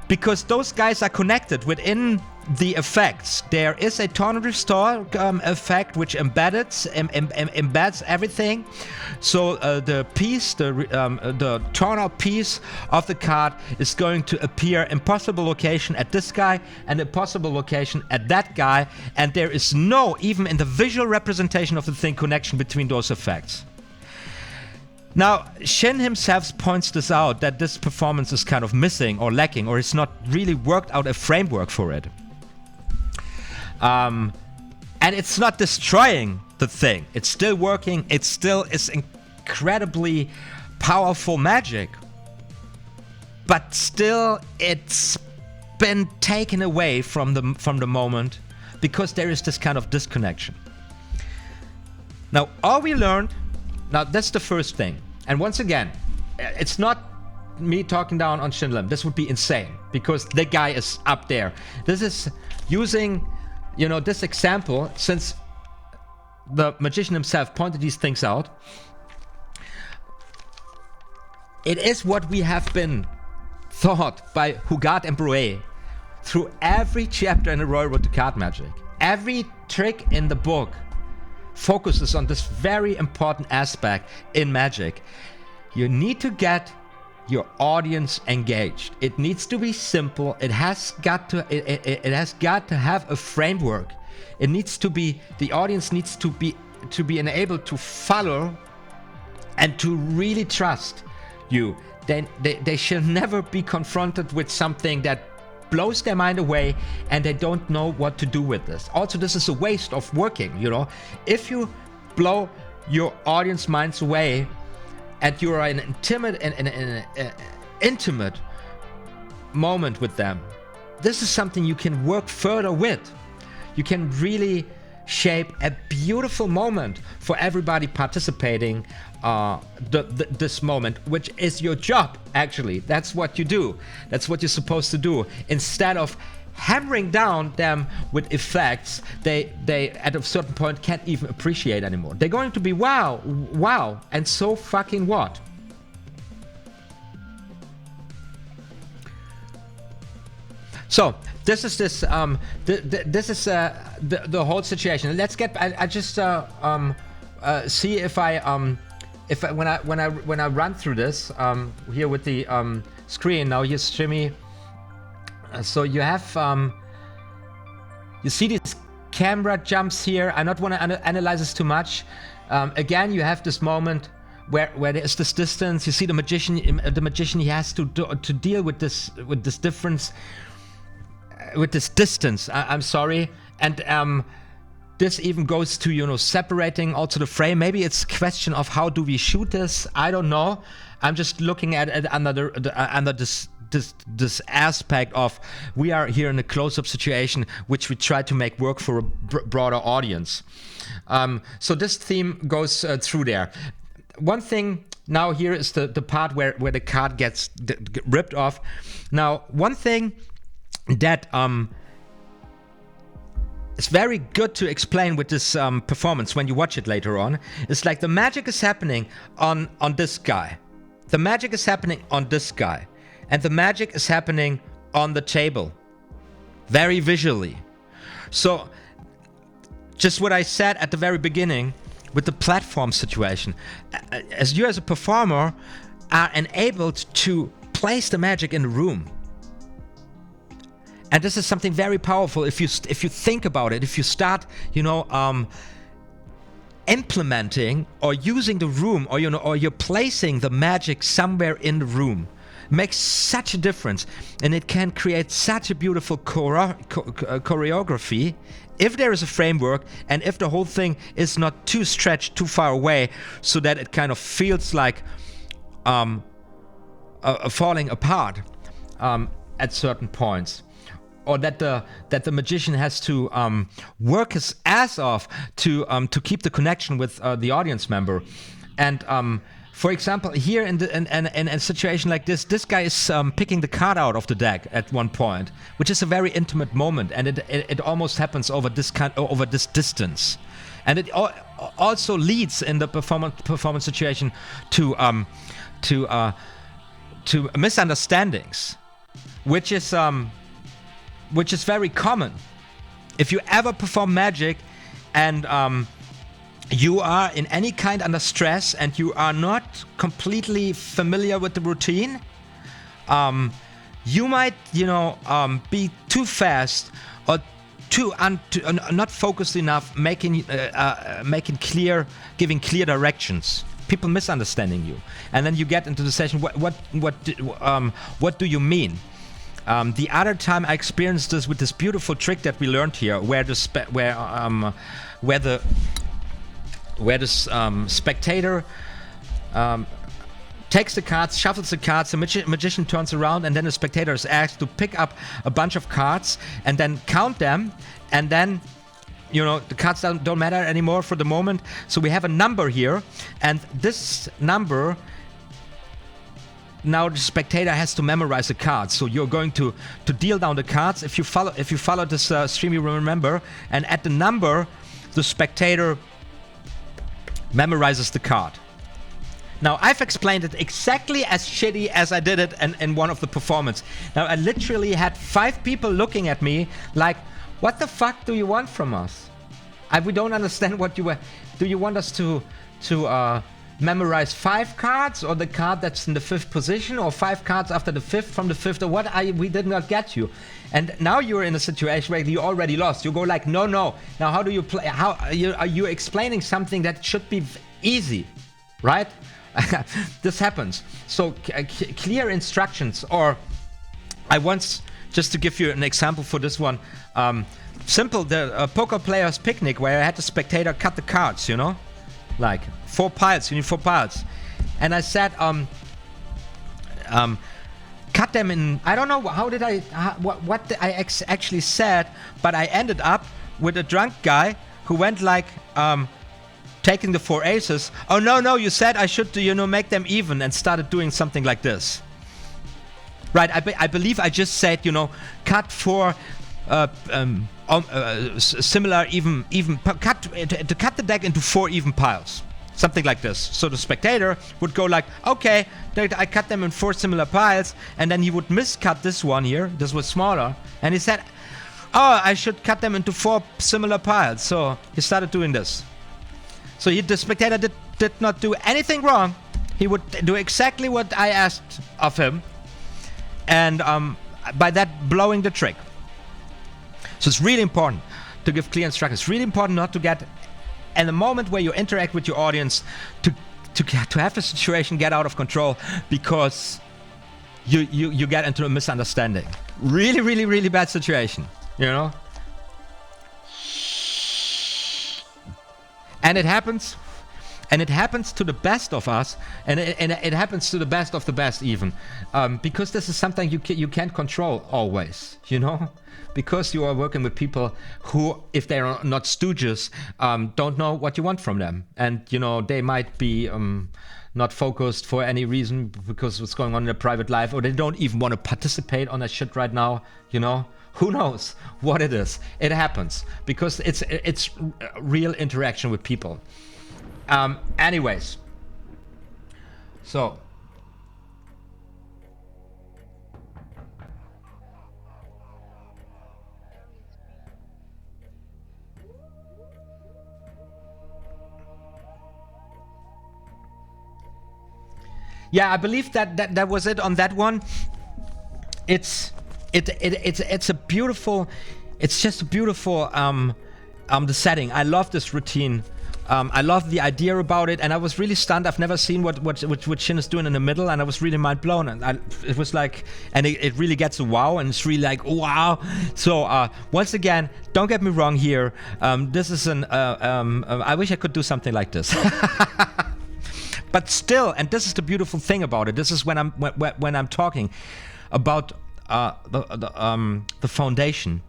because those guys are connected within the effects. There is a tone restore effect which embeds everything. So the piece, the torn out piece of the card is going to appear in possible location at this guy and a possible location at that guy, and there is no, even in the visual representation of the thing, connection between those effects. Now, Shin himself points this out, that this performance is kind of missing or lacking, or it's not really worked out a framework for it. And it's not destroying the thing. It's still working. It still is incredibly powerful magic. But still, it's been taken away from the moment because there is this kind of disconnection. Now, all we learned, now that's the first thing. And once again, it's not me talking down on Shin-Lim. This would be insane because the guy is up there. This is using, you know, this example, since the magician himself pointed these things out. It is what we have been taught by Hogarth and Breuer through every chapter in the Royal Road to Card Magic. Every trick in the book focuses on this very important aspect in magic. You need to get your audience engaged. It needs to be simple. It has got to have a framework. It needs to be, the audience needs to be enabled to follow and to really trust you. Then they should never be confronted with something that blows their mind away and they don't know what to do with this. Also, this is a waste of working, you know. If you blow your audience minds away and you're in an intimate moment with them, this is something you can work further with. You can really shape a beautiful moment for everybody participating this moment, which is your job, actually. That's what you do. That's what you're supposed to do. Instead of hammering down them with effects they at a certain point can't even appreciate anymore. They're going to be wow, and so fucking what? So this is this is the whole situation. Let's get. I just see if when I run through this here with the screen now. Here's Jimmy. So you have you see these camera jumps here. I don't want to analyze this too much. Again, you have this moment where there is this distance. You see the magician. He has to deal with this difference. With this distance, I'm sorry, and this even goes to, you know, separating also the frame. Maybe it's a question of how do we shoot this. I don't know. I'm just looking at it under this aspect of we are here in a close-up situation, which we try to make work for a broader audience. So this theme goes through there. One thing now here is the part where the card gets ripped off. Now, one thing that it's very good to explain with this performance when you watch it later on. It's like the magic is happening on this guy. The magic is happening on this guy. And the magic is happening on the table. Very visually. So, just what I said at the very beginning with the platform situation. As you as a performer are enabled to place the magic in the room. And this is something very powerful if you think about it. If you start, you know, implementing or using the room, or or you're placing the magic somewhere in the room, it makes such a difference, and it can create such a beautiful choreography if there is a framework and if the whole thing is not too stretched, too far away, so that it kind of feels like falling apart at certain points. Or that the magician has to work his ass off to keep the connection with the audience member, and for example, here in a situation like this guy is picking the card out of the deck at one point, which is a very intimate moment, and it almost happens over this distance, and it also leads in the performance situation to misunderstandings, which is very common. If you ever perform magic and you are in any kind under stress and you are not completely familiar with the routine, you might, you know, be too fast or not focused enough, giving clear directions. People misunderstanding you, and then you get into the session. What do you mean? The other time I experienced this with this beautiful trick that we learned here, where the spectator takes the cards, shuffles the cards, the magician turns around, and then the spectator is asked to pick up a bunch of cards and then count them, and then you know, the cards don't matter anymore for the moment. So we have a number here, and this number, now the spectator has to memorize the cards. So you're going to deal down the cards. If you follow this stream, you will remember. And at the number, the spectator memorizes the card. Now, I've explained it exactly as shitty as I did it in one of the performances. Now, I literally had 5 people looking at me like, what the fuck do you want from us? We don't understand what you were... Do you want us to memorize 5 cards, or the card that's in the 5th position, or 5 cards after the 5th from the 5th, or what? We did not get you. And now you're in a situation where you already lost. You go like, no. Now, how do you play? How are you explaining something that should be easy, right? This happens. So clear instructions, or I once, just to give you an example for this one, simple, the poker player's picnic, where I had the spectator cut the cards, you know, like 4 piles, you need 4 piles. And I said, cut them in, I don't know, what I actually said, but I ended up with a drunk guy who went like, taking the 4 aces. Oh no, you said I should, you know, make them even, and started doing something like this. Right, I believe I just said, you know, cut 4 similar even cut the deck into 4 even piles. Something like this. So the spectator would go like, okay, I cut them in 4 similar piles, and then he would miscut this one here. This was smaller, and he said, oh, I should cut them into 4 similar piles. So he started doing this. So the spectator did not do anything wrong. He would do exactly what I asked of him, and by that blowing the trick. So it's really important to give clear instructions. It's really important not to get, in the moment where you interact with your audience, to have the situation get out of control, because you get into a misunderstanding. Really bad situation, you know. And it happens to the best of us, and it happens to the best of the best even, because this is something you can't control always, you know, because you are working with people who, if they are not stooges, don't know what you want from them, and you know, they might be not focused for any reason because what's going on in their private life, or they don't even want to participate on that shit right now, you know. Who knows what it is? It happens because it's real interaction with people. Anyways, so yeah, I believe that was it on that one. It's a beautiful, it's just a beautiful the setting. I love this routine. I love the idea about it, and I was really stunned. I've never seen what Shin is doing in the middle, and I was really mind blown. And it was like, and it really gets a wow, and it's really like wow. So once again, don't get me wrong here. This is I wish I could do something like this. But still, and this is the beautiful thing about it. This is when I'm talking about the foundation.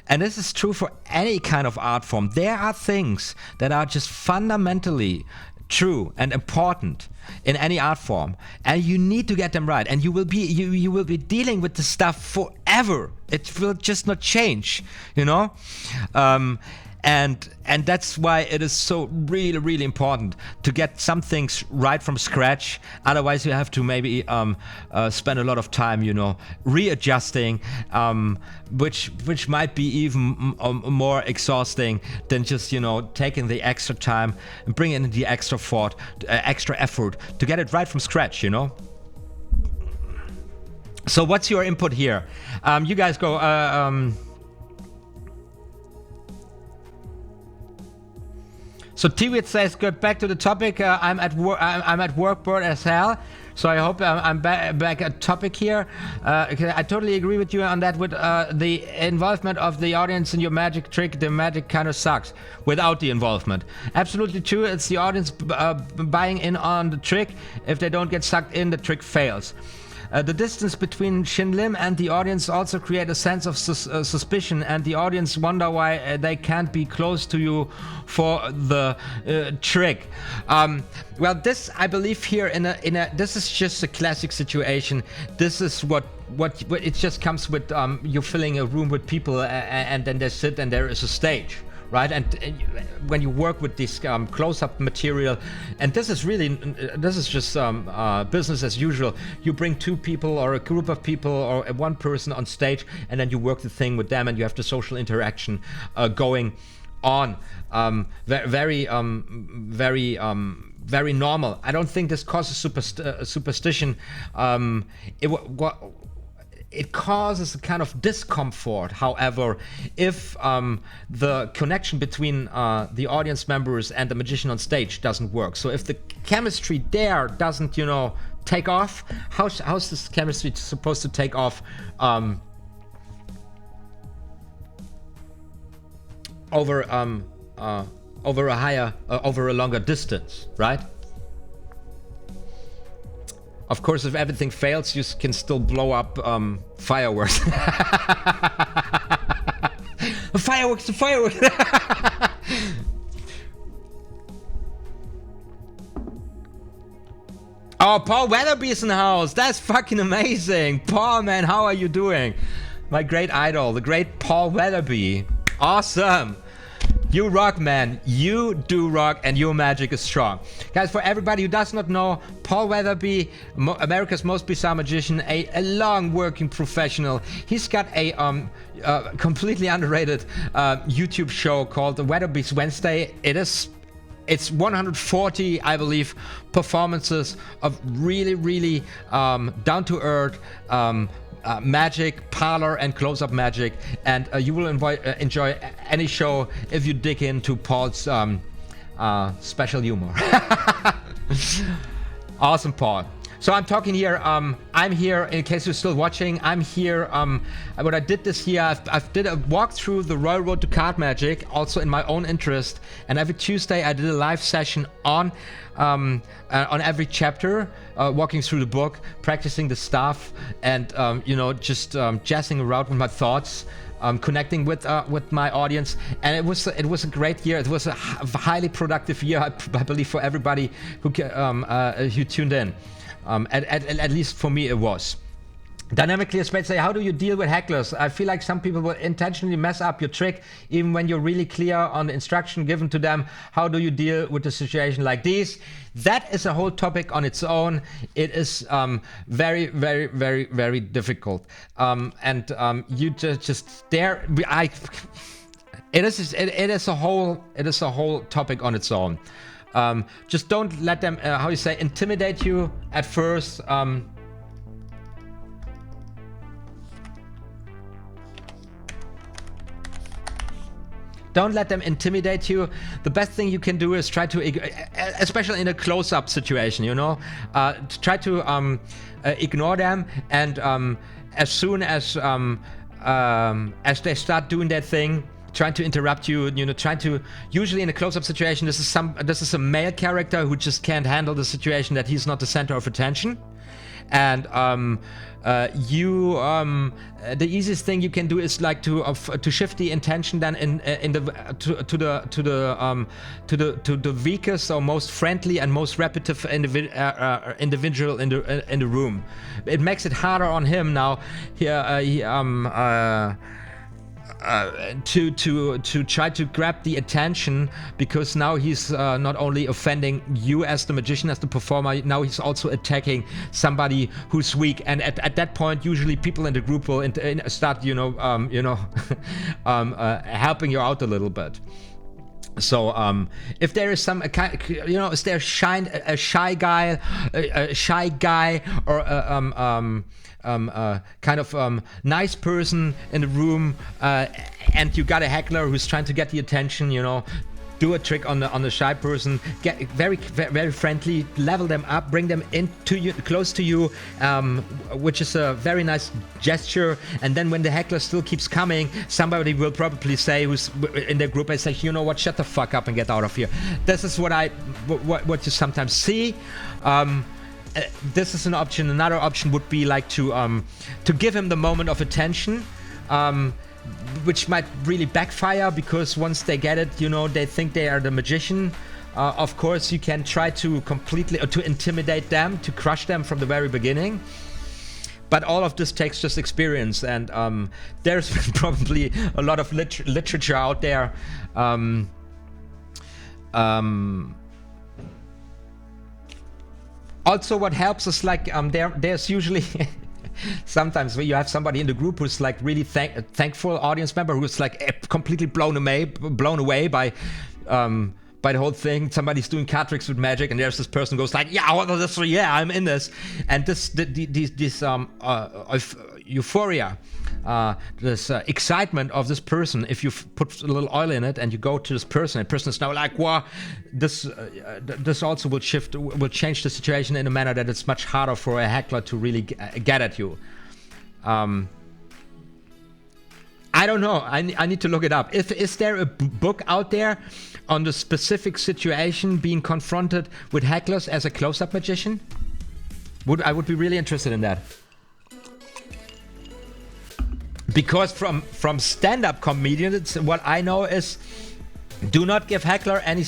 And this is true for any kind of art form. There are things that are just fundamentally true and important in any art form, and you need to get them right. And you will be dealing with this stuff forever. It will just not change, you know. And that's why it is so really important to get some things right from scratch. Otherwise, you have to maybe spend a lot of time, you know, readjusting, which might be even more exhausting than just, you know, taking the extra time and bringing in the extra effort to get it right from scratch, you know. So what's your input here? You guys go. So T-Wit says, "Get back to the topic. I'm at work, bored as hell. So I hope I'm back at topic here. I totally agree with you on that. With the involvement of the audience in your magic trick, the magic kind of sucks without the involvement. Absolutely true. It's the audience buying in on the trick. If they don't get sucked in, the trick fails. The distance between Shin Lim and the audience also create a sense of suspicion, and the audience wonder why they can't be close to you for the trick. Well, this, I believe, here in a this is just a classic situation. This is what it just comes with. You're filling a room with people, and then they sit, and there is a stage. Right, and when you work with this close-up material, and this is really, this is just business as usual. You bring two people or a group of people or one person on stage, and then you work the thing with them, and you have the social interaction going on. Very normal. I don't think this causes superstition. It causes a kind of discomfort, however, if the connection between the audience members and the magician on stage doesn't work. So if the chemistry there doesn't, you know, take off, how's this chemistry supposed to take off over a longer distance, right? Of course, if everything fails, you can still blow up fireworks. Fireworks, the fireworks! Oh, Paul Weatherby is in the house. That's fucking amazing. Paul, man, how are you doing? My great idol, the great Paul Weatherby. Awesome. You rock, man. You do rock, and your magic is strong. Guys, for everybody who does not know, Paul Weatherby, America's most bizarre magician, a long working professional. He's got a completely underrated YouTube show called The Weatherby's Wednesday. It's 140, I believe, performances of really down to earth magic, parlor, and close-up magic, and you will enjoy any show if you dig into Paul's special humor. Awesome, Paul. So I'm talking here, I'm here, in case you're still watching, I'm here, what I did this year, I did a walk through the Royal Road to Card Magic, also in my own interest, and every Tuesday I did a live session on every chapter, walking through the book, practicing the stuff, and you know, just jazzing around with my thoughts, connecting with my audience, and it was a great year. It was a highly productive year, I believe, for everybody who tuned in. At least for me, it was. Dynamically, as say, how do you deal with hecklers? I feel like some people will intentionally mess up your trick, even when you're really clear on the instruction given to them. How do you deal with a situation like this? That is a whole topic on its own. It is very difficult. You just there. It is a whole topic on its own. Just don't let them, how you say, intimidate you at first. Don't let them intimidate you. The best thing you can do is try to, especially in a close-up situation, you know, try to ignore them, and as soon as they start doing their thing, trying to interrupt you, you know, usually in a close-up situation, this is a male character who just can't handle the situation that he's not the center of attention. And the easiest thing you can do is like to shift the intention then to the weakest or most friendly and most repetitive individual in the room. It makes it harder on him now. To try to grab the attention, because now he's not only offending you as the magician, as the performer, now he's also attacking somebody who's weak, and at that point usually people in the group will start helping you out a little bit. So if there is some is there a shy guy or kind of nice person in the room, and you got a heckler who's trying to get the attention, you know, do a trick on the shy person, get very friendly, level them up, bring them into you, close to you, which is a very nice gesture. And then when the heckler still keeps coming, somebody will probably say, who's in their group, I say, you know what, shut the fuck up and get out of here. This is what you sometimes see. this is an option. Another option would be like to give him the moment of attention, which might really backfire, because once they get it, you know, they think they are the magician. Of course, you can try to completely to intimidate them, to crush them from the very beginning. But all of this takes just experience, and there's probably a lot of literature out there. Also, what helps is like there's usually sometimes when you have somebody in the group who's like really thankful audience member who's like completely blown away by the whole thing. Somebody's doing card tricks with magic, and there's this person goes like, yeah, I'm in this, and this euphoria, this excitement of this person. If you put a little oil in it and you go to this person, and the person is now like, wow, this also will change the situation in a manner that it's much harder for a heckler to really get at you. I don't know. I need to look it up. Is there a book out there on the specific situation being confronted with hecklers as a close-up magician? I would be really interested in that. Because from stand-up comedians, what I know is, do not give heckler any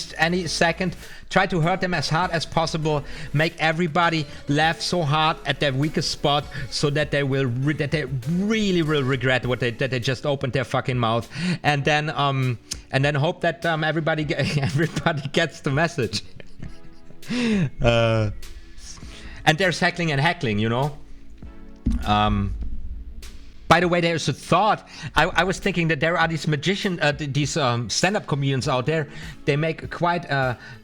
second. Try to hurt them as hard as possible. Make everybody laugh so hard at their weakest spot, so that they really will regret that they just opened their fucking mouth. And then hope that everybody gets the message. And there's heckling and heckling, you know. By the way, there's a thought. I was thinking that there are these stand-up comedians out there. They make quite,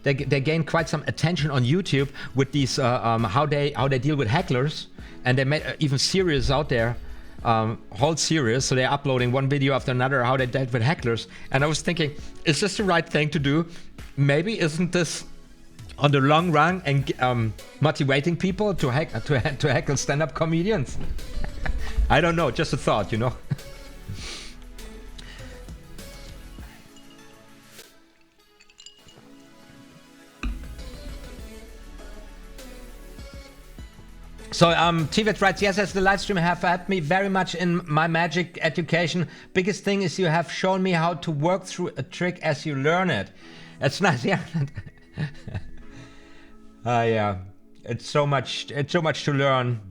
they gain quite some attention on YouTube with these how they deal with hecklers, and they make even series out there, whole series. So they're uploading one video after another how they dealt with hecklers. And I was thinking, is this the right thing to do? Maybe isn't this on the long run and motivating people to heckle stand-up comedians? I don't know, just a thought, you know. So TVET writes, yes, as the live stream have helped me very much in my magic education. Biggest thing is you have shown me how to work through a trick as you learn it. That's nice, yeah. Yeah, it's so much to learn.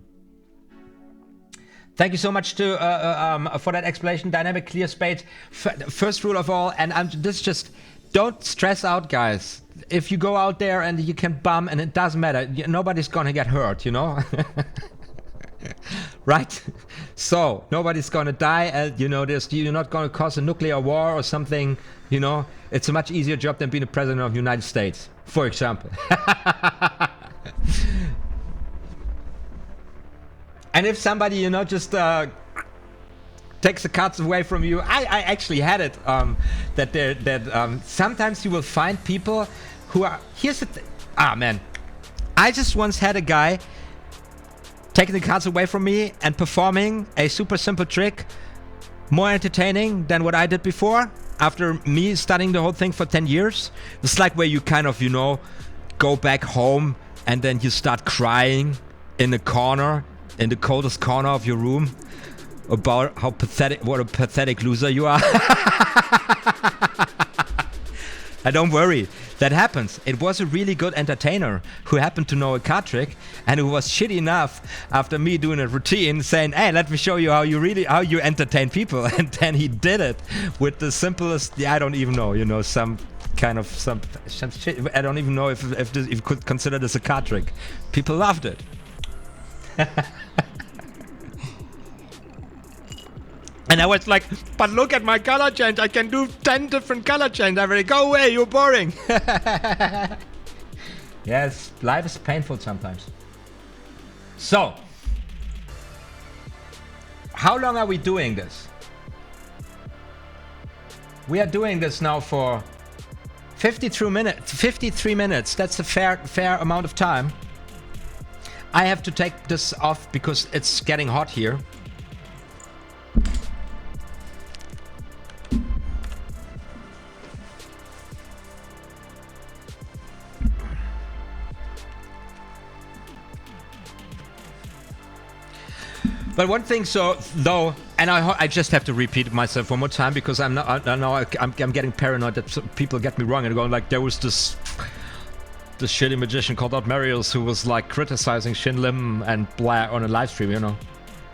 Thank you so much for that explanation, Dynamic Clear Spades. First rule of all, and this just, don't stress out, guys. If you go out there and you can bum, and it doesn't matter, nobody's gonna get hurt, you know? Right? So, nobody's gonna die, and you know, you're not gonna cause a nuclear war or something, you know? It's a much easier job than being the president of the United States, for example. And if somebody, you know, just takes the cards away from you, I actually had it, that sometimes you will find people who are, here's the thing, man, I just once had a guy taking the cards away from me and performing a super simple trick, more entertaining than what I did before, after me studying the whole thing for 10 years. It's like where you kind of, you know, go back home and then you start crying in the corner, in the coldest corner of your room, about how pathetic, what a pathetic loser you are. And don't worry, that happens. It was a really good entertainer who happened to know a card trick, and who was shitty enough after me doing a routine saying, hey, let me show you how you entertain people. And then he did it with the simplest, I don't even know, you know, some shit. I don't even know if you could consider this a card trick. People loved it. And I was like, but look at my color change. I can do 10 different color changes. Everybody, go away, you're boring. Yes, life is painful sometimes. So, how long are we doing this? We are doing this now for 53 minutes. That's a fair amount of time. I have to take this off because it's getting hot here. But one thing, so though, and I just have to repeat myself one more time because I'm getting paranoid that people get me wrong and going like, there was this shitty magician called OTHMARIUS who was like criticizing Shin Lim and blah on a live stream, you know.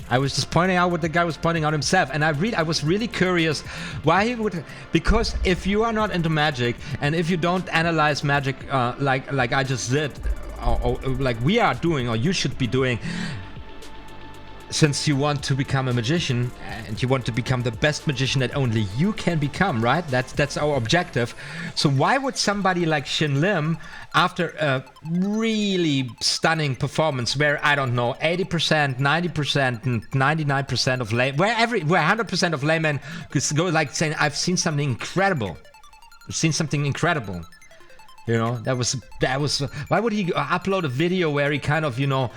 I was just pointing out what the guy was pointing out himself, and I was really curious why he would, because if you are not into magic and if you don't analyze magic like I just did, or like we are doing, or you should be doing, since you want to become a magician and you want to become the best magician that only you can become, right? That's our objective. So why would somebody like Shin Lim, after a really stunning performance where, I don't know, 80%, 90%, and 99% of where 100% of laymen could go like saying, I've seen something incredible. I've seen something incredible. You know, that was why would he upload a video where he kind of, you know,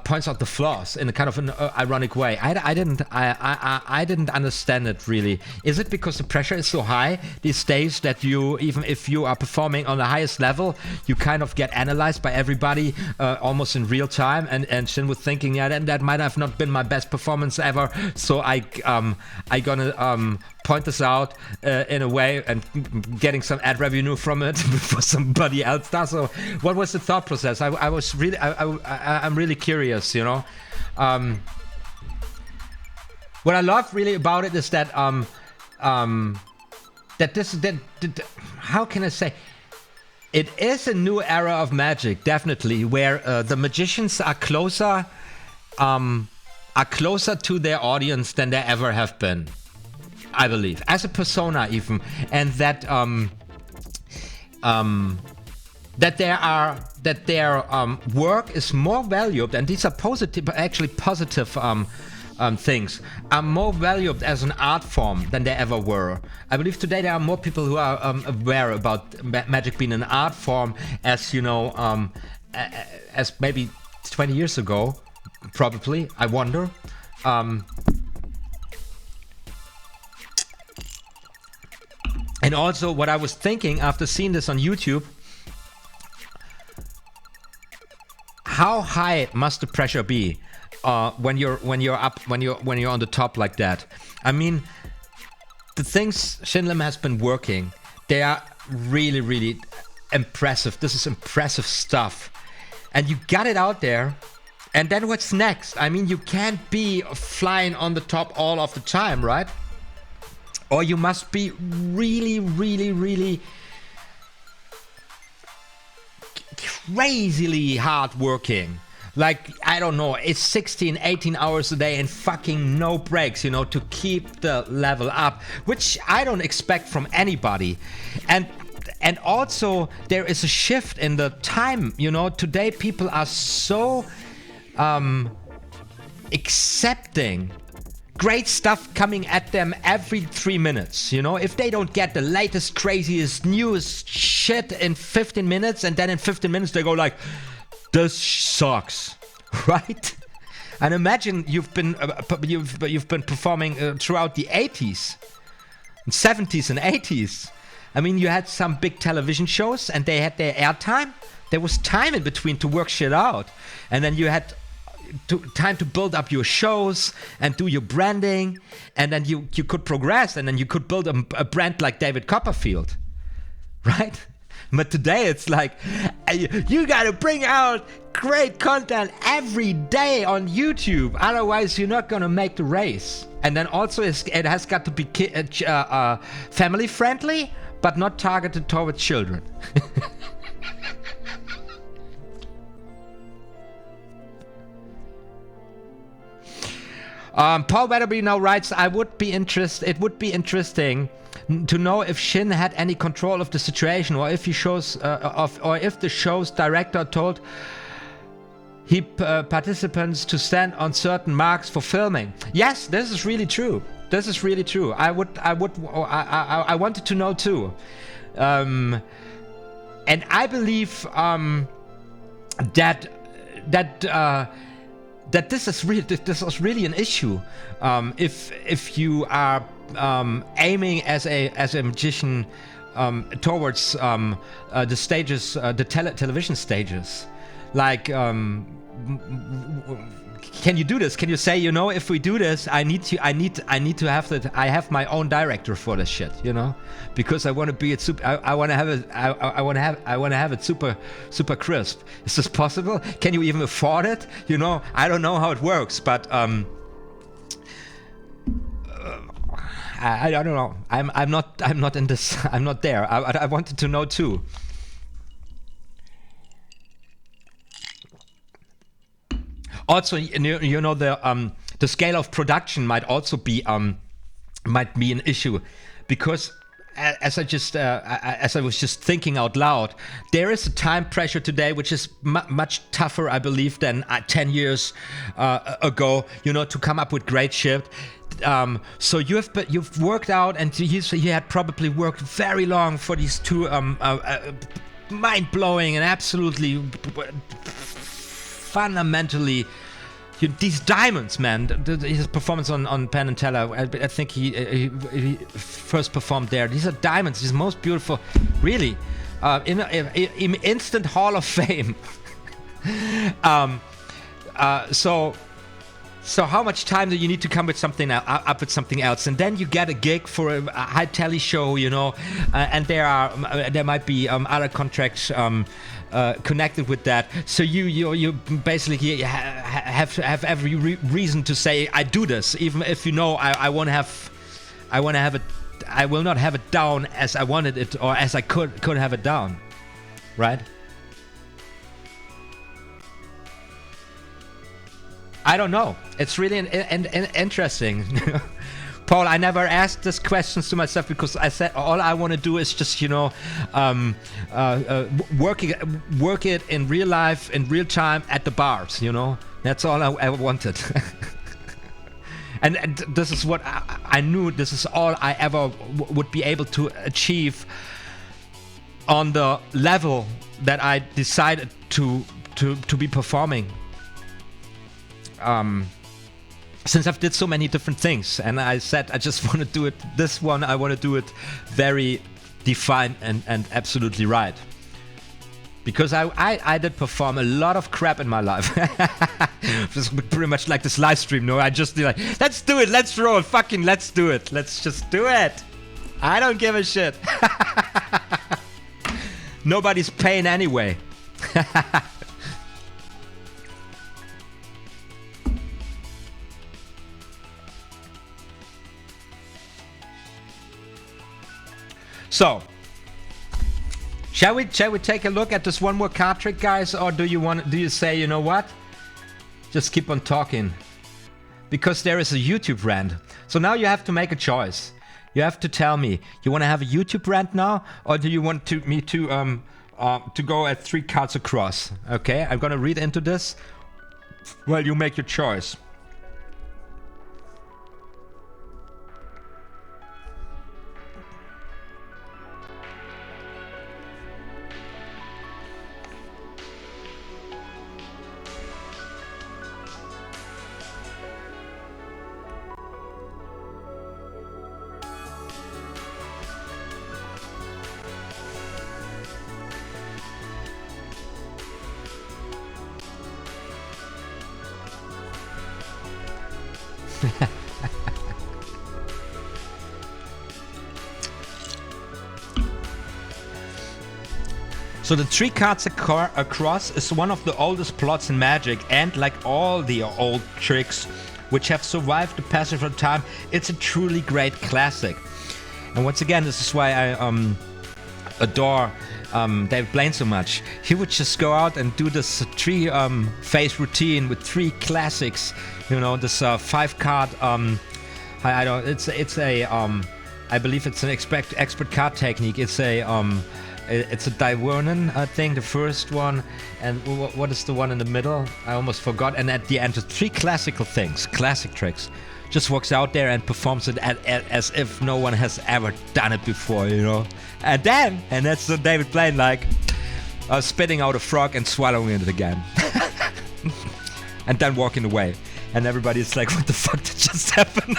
points out the flaws in a kind of an ironic way? I didn't understand it really. Is it because the pressure is so high these days that you, even if you are performing on the highest level, you kind of get analyzed by everybody almost in real time, and Shin was thinking, yeah, that might have not been my best performance ever, so I gonna point this out in a way and getting some ad revenue from it before somebody else does. So what was the thought process? I'm really curious, you know. What I love really about it is that how can I say, it is a new era of magic, definitely, where the magicians are closer to their audience than they ever have been, I believe, as a persona even, and that their work is more valued, and these are positive, actually positive things, are more valued as an art form than they ever were. I believe today there are more people who are aware about magic being an art form, as you know, as maybe 20 years ago, probably. I wonder. And also, what I was thinking after seeing this on YouTube, how high must the pressure be when you're on the top like that? I mean, the things Shin Lim has been working, they are really, really impressive. This is impressive stuff, and you got it out there. And then what's next? I mean, you can't be flying on the top all of the time, right? Or you must be really, really, really crazily hard working. Like, I don't know, it's 16, 18 hours a day and fucking no breaks, you know, to keep the level up, which I don't expect from anybody. And also, there is a shift in the time, you know. Today people are so accepting great stuff coming at them every 3 minutes, you know. If they don't get the latest, craziest, newest shit in 15 minutes, and then in 15 minutes they go like, this sucks, right? And imagine you've been performing throughout the 80s, 70s and 80s. I mean, you had some big television shows and they had their airtime. There was time in between to work shit out, and then you had time to build up your shows and do your branding, and then you could progress, and then you could build a brand like David Copperfield, right? But today it's like, you gotta bring out great content every day on YouTube, otherwise you're not gonna make the race. And then also it has got to be family friendly, but not targeted towards children. Paul Weatherby now writes, it would be interesting to know if Shin had any control of the situation, or if the show's director told participants to stand on certain marks for filming. Yes, this is really true. This is really true. I wanted to know too, and I believe that this is really an issue. If you are aiming as a magician towards the stages, the television stages, like, can you do this? Can you say, you know, if we do this, I need to have that. I have my own director for this shit, you know, because I want to be it super. I want to have it. I want to have it super crisp. Is this possible? Can you even afford it? You know, I don't know how it works, but I don't know. I'm not in this. I'm not there. I wanted to know too. Also, you know, the scale of production might also be an issue, because as I was just thinking out loud, there is a time pressure today which is much tougher, I believe, than 10 years ago. You know, to come up with great shit. So you've worked out, and you had probably worked very long for these two mind-blowing and absolutely fundamentally, these diamonds, man. His performance on Penn and Teller, I think he first performed there. These are diamonds, these most beautiful, really, in instant Hall of Fame. So how much time do you need to come with something up with something else, and then you get a gig for a high telly show, you know, and there might be other contracts connected with that. So you basically have every reason to say, I do this, even if you know I want to have it. I will not have it down as I wanted it, or as I could have it down, right? I don't know. It's really interesting. Paul, I never asked these questions to myself, because I said all I want to do is just, you know, work it in real life, in real time at the bars, you know. That's all I ever wanted. and this is what I knew. This is all I ever would be able to achieve on the level that I decided to be performing. Since I've did so many different things, and I said I just want to do it, this one I want to do it very defined and absolutely right, because I did perform a lot of crap in my life. Just pretty much like this live stream, no, I just like, let's do it, let's roll, fucking let's do it, let's just do it, I don't give a shit. Nobody's paying anyway. So, shall we take a look at this one more card trick, guys, or do you say, you know what? Just keep on talking, because there is a YouTube rant. So now you have to make a choice. You have to tell me, you want to have a YouTube rant now, or do you want me to go at 3 cards across? Okay, I'm gonna read into this. Well, you make your choice. So the 3 cards across is one of the oldest plots in Magic, and like all the old tricks which have survived the passage of time, it's a truly great classic. And once again, this is why I adore David Blaine so much. He would just go out and do this 3 phase routine with 3 classics. You know, this 5 card. I don't. It's a. I believe it's an expert card technique. It's a Divernon thing, the first one, and what is the one in the middle? I almost forgot. And at the end, the 3 classical things, classic tricks. Just walks out there and performs it as if no one has ever done it before, you know. And that's the David Blaine, like spitting out a frog and swallowing it again, and then walking away. And everybody's like, "What the fuck did just happen?"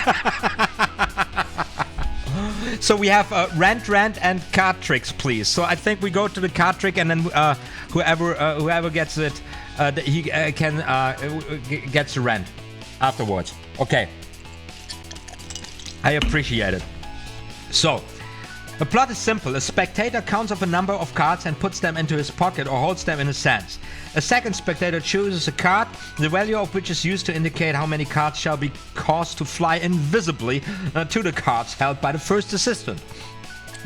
So we have rant, and card tricks, please. So I think we go to the card trick, and then whoever gets it he can gets the rent afterwards. Okay, I appreciate it. So, the plot is simple. A spectator counts up a number of cards and puts them into his pocket or holds them in his hands. A second spectator chooses a card, the value of which is used to indicate how many cards shall be caused to fly invisibly to the cards held by the first assistant.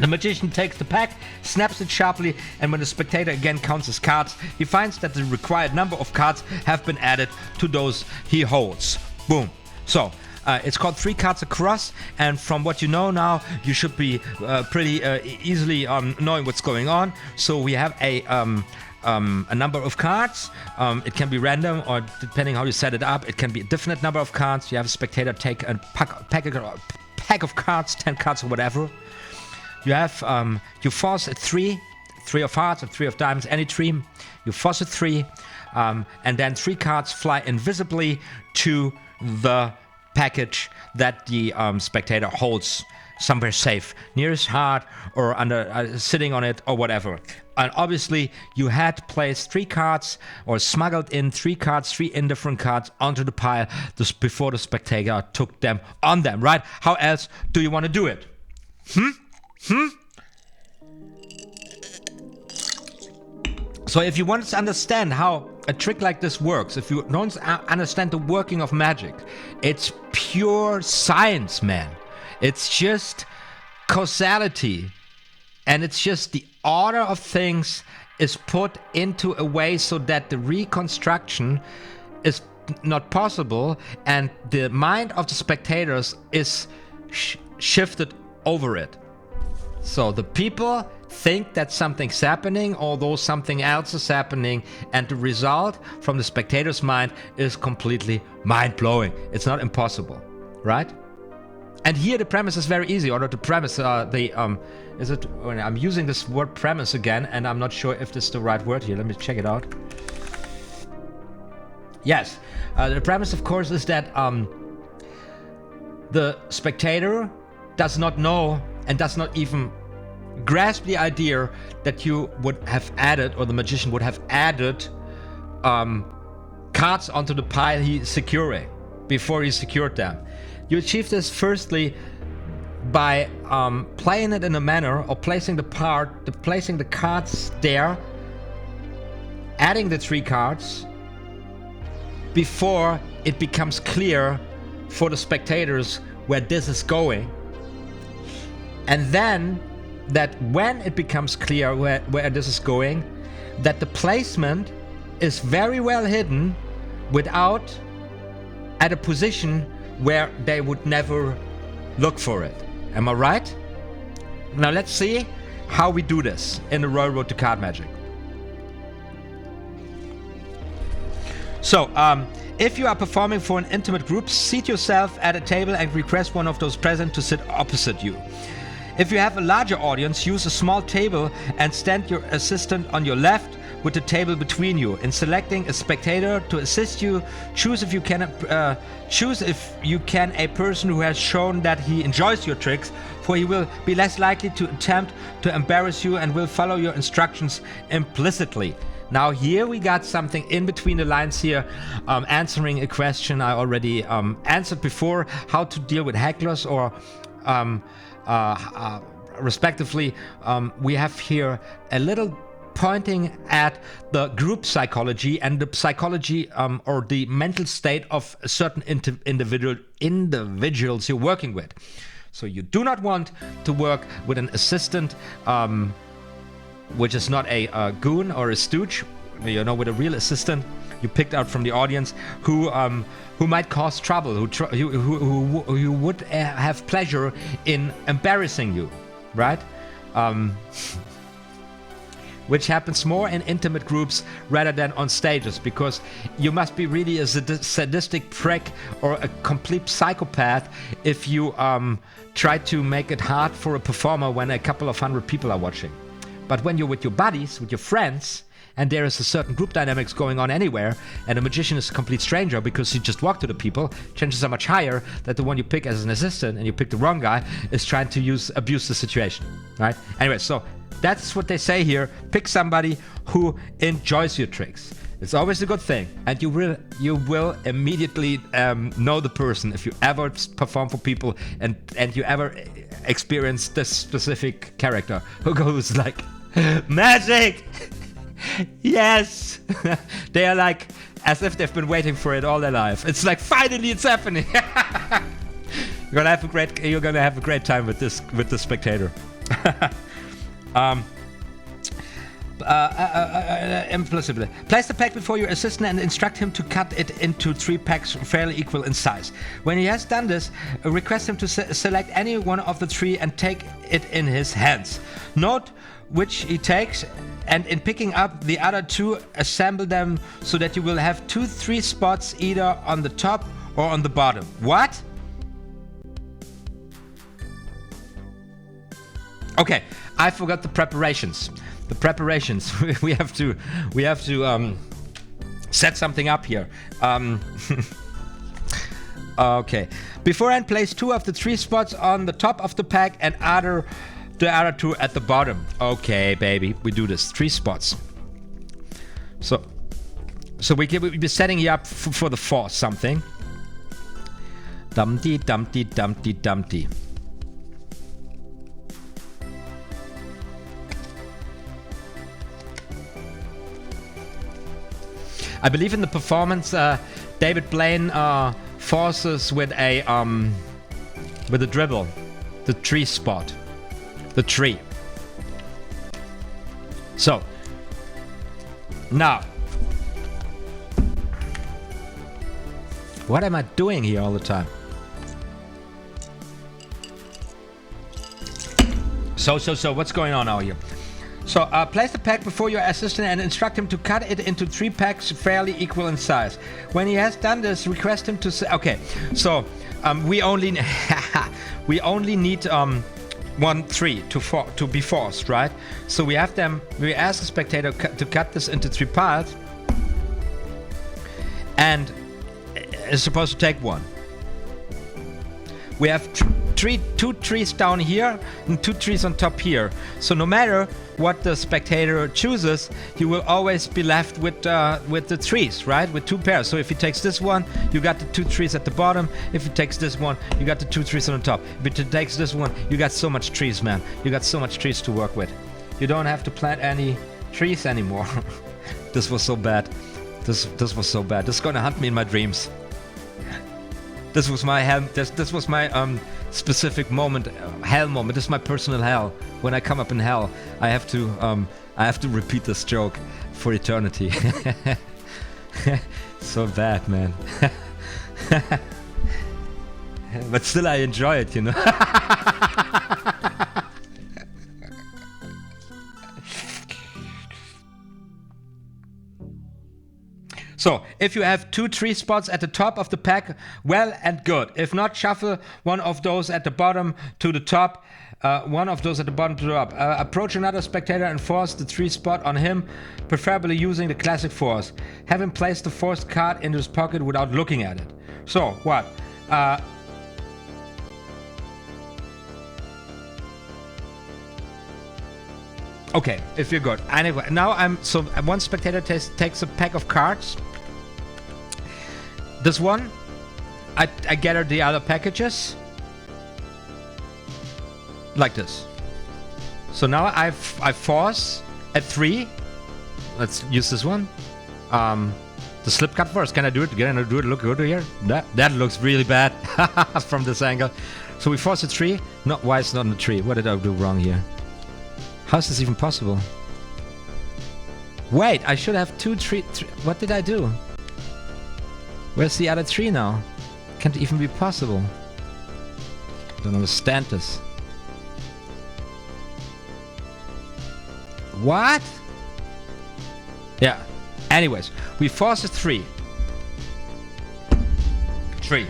The magician takes the pack, snaps it sharply, and when the spectator again counts his cards, he finds that the required number of cards have been added to those he holds. Boom. So, it's called 3 cards across, and from what you know now, you should be pretty easily knowing what's going on. So we have a number of cards. It can be random, or depending how you set it up, it can be a definite number of cards. You have a spectator take a pack of cards, 10 cards or whatever. You have you force a 3 of hearts or 3 of diamonds, any 3. You force a 3, and then 3 cards fly invisibly to the package that the spectator holds somewhere safe, near his heart or under sitting on it or whatever. And obviously you had placed 3 cards or smuggled in 3 cards, 3 indifferent cards onto the pile just before the spectator took them on them, right? How else do you want to do it? So if you want to understand how a trick like this works, if you don't understand the working of magic, it's pure science, man. It's just causality, and it's just the order of things is put into a way so that the reconstruction is not possible, and the mind of the spectators is shifted over it. So the people think that something's happening, although something else is happening, and the result from the spectator's mind is completely mind-blowing. It's not impossible, right? And here the premise is very easy, or the premise, is it, I'm using this word premise again, and I'm not sure if this is the right word here. Let me check it out. Yes, the premise, of course, is that the spectator does not know and does not even grasp the idea that you would have added, or the magician would have added, cards onto the pile he's securing before he secured them. You achieve this firstly by playing it in a manner, or placing the cards there, adding the 3 cards before it becomes clear for the spectators where this is going. And then that when it becomes clear where this is going, that the placement is very well hidden without at a position where they would never look for it. Am I right? Now let's see how we do this in the Royal Road to Card Magic. So, if you are performing for an intimate group, seat yourself at a table and request one of those present to sit opposite you. If you have a larger audience, use a small table and stand your assistant on your left with the table between you. In selecting a spectator to assist you, choose if you can a person who has shown that he enjoys your tricks, for he will be less likely to attempt to embarrass you and will follow your instructions implicitly. Now here we got something in between the lines here, answering a question I already answered before, how to deal with hecklers, or respectively. We have here a little pointing at the group psychology and the psychology or the mental state of certain individuals you're working with. So you do not want to work with an assistant which is not a goon or a stooge, you know, with a real assistant you picked out from the audience who might cause trouble, who would have pleasure in embarrassing you, right? Which happens more in intimate groups rather than on stages, because you must be really a sadistic prick or a complete psychopath if you try to make it hard for a performer when a couple of 100 people are watching. But when you're with your buddies, with your friends, and there is a certain group dynamics going on anywhere, and a magician is a complete stranger because he just walked to the people, chances are much higher that the one you pick as an assistant, and you pick the wrong guy, is trying to abuse the situation, right? Anyway, so that's what they say here. Pick somebody who enjoys your tricks. It's always a good thing, and you will immediately know the person if you ever perform for people and you ever experience this specific character who goes like, magic, yes. They are like as if they've been waiting for it all their life. It's like finally it's happening. You're gonna have a great time with this spectator. Implicitly. Place the pack before your assistant and instruct him to cut it into 3 packs fairly equal in size. When he has done this, request him to select any one of the 3 and take it in his hands. Note which he takes, and in picking up the other 2, assemble them so that you will have 2-3 spots either on the top or on the bottom. What? Okay, I forgot the preparations. we have to set something up here. Okay. Beforehand, place 2 of the 3 spots on the top of the pack and the other 2 at the bottom. Okay, baby, we do this. 3 spots. So we'll be setting you up for the force something. Dumpty, dumpty, dumpty, dumpty. I believe in the performance. David Blaine forces with a dribble, the tree spot, the tree. So now, what am I doing here all the time? So what's going on out here? So place the pack before your assistant and instruct him to cut it into 3 packs fairly equal in size. When he has done this, request him to say, okay, so we only need 1-3 to be forced, right? So we ask the spectator to cut this into 3 piles, and is supposed to take 1. We have 2 trees down here and 2 trees on top here. So no matter what the spectator chooses, he will always be left with the trees, right? With 2 pairs. So if he takes this one, you got the 2 trees at the bottom. If he takes this one, you got the 2 trees on the top. If he takes this one, you got so much trees, man. You got so much trees to work with. You don't have to plant any trees anymore. This was so bad. This was so bad. This is gonna hunt me in my dreams. This was my hell. This was my specific moment, hell moment. This is my personal hell. When I come up in hell, I have to repeat this joke for eternity. So bad, man. But still, I enjoy it, you know. So, if you have 2 tree spots at the top of the pack, well and good. If not, shuffle one of those at the bottom to the top, approach another spectator and force the 3 spot on him, preferably using the classic force. Have him place the forced card into his pocket without looking at it. So, what? Okay, if you're good. Anyway, now one spectator takes a pack of cards. This one, I gather the other packages. Like this. So now I force at 3. Let's use this one. The slip cut first. Can I do it? Can I do it? Look good here. That looks really bad from this angle. So we force a 3. No, why it's not in the tree? What did I do wrong here? How is this even possible? Wait, I should have 2 3. What did I do? Where's the other 3 now? Can't even be possible. I don't understand this. What? Yeah. Anyways, we force a 3. 3.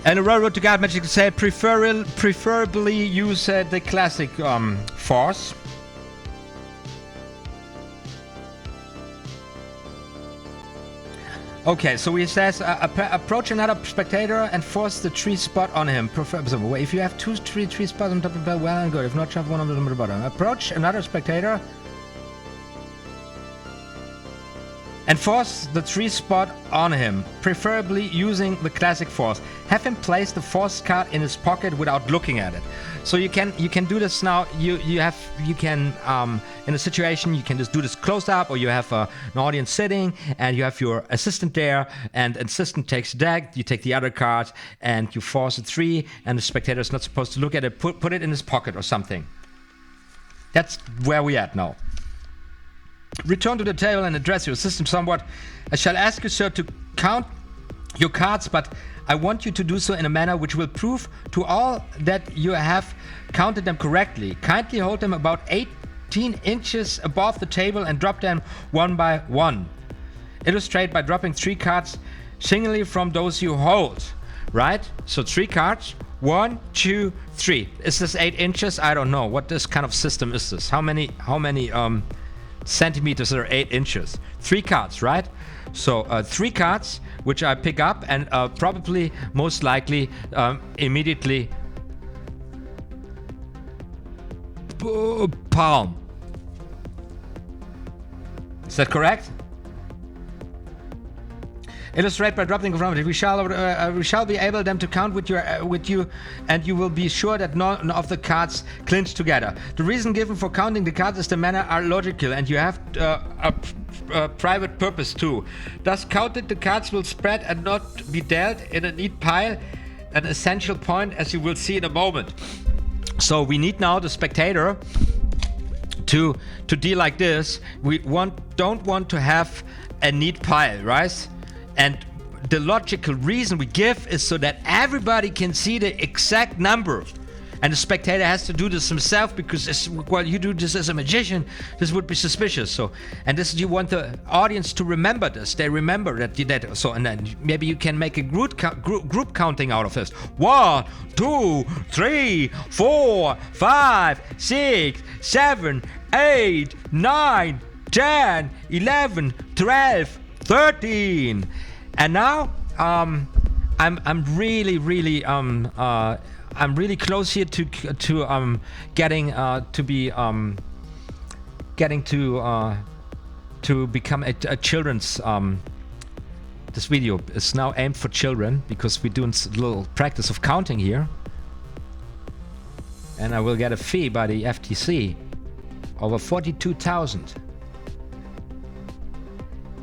And the railroad to guard magic said preferably use the classic force. Okay, so he says, approach another spectator and force the tree spot on him. If you have two tree spots on top of the bell, well and good. If not, shove one on the bottom. Approach another spectator and force the tree spot on him, preferably using the classic force. Have him place the force card in his pocket without looking at it. So you can do this now. You can in a situation you can just do this close up, or you have an audience sitting and you have your assistant there, and assistant takes the deck, you take the other card and you force a 3, and the spectator is not supposed to look at it. Put it in his pocket or something. That's where we at now. Return to the table and address your assistant somewhat. I shall ask you, sir, to count your cards, but I want you to do so in a manner which will prove to all that you have counted them correctly. Kindly hold them about 18 inches above the table and drop them one by one. Illustrate by dropping 3 cards singly from those you hold. Right? So 3 cards. 1, 2, 3. Is this 8 inches? I don't know. What this kind of system is this? How many centimeters are 8 inches? 3 cards, right? So 3 cards, which I pick up and probably, most likely, immediately palm. Is that correct? Illustrate by dropping from it. We shall be able then to count with you, and you will be sure that none of the cards clinch together. The reason given for counting the cards is the manner are logical, and you have a private purpose too. Thus counted, the cards will spread and not be dealt in a neat pile, an essential point, as you will see in a moment. So we need now the spectator to deal like this. We don't want to have a neat pile, right? And the logical reason we give is so that everybody can see the exact number. And the spectator has to do this himself, because while you do this as a magician, this would be suspicious. So, and this, you want the audience to remember this. They remember that. So, and then maybe you can make a group counting out of this. 1, 2, 3, 4, 5, 6, 7, 8, 9, 10, 11, 12, 13. And now I'm really close here to become a children's this video is now aimed for children, because we're doing a little practice of counting here, and I will get a fee by the FTC over 42,000.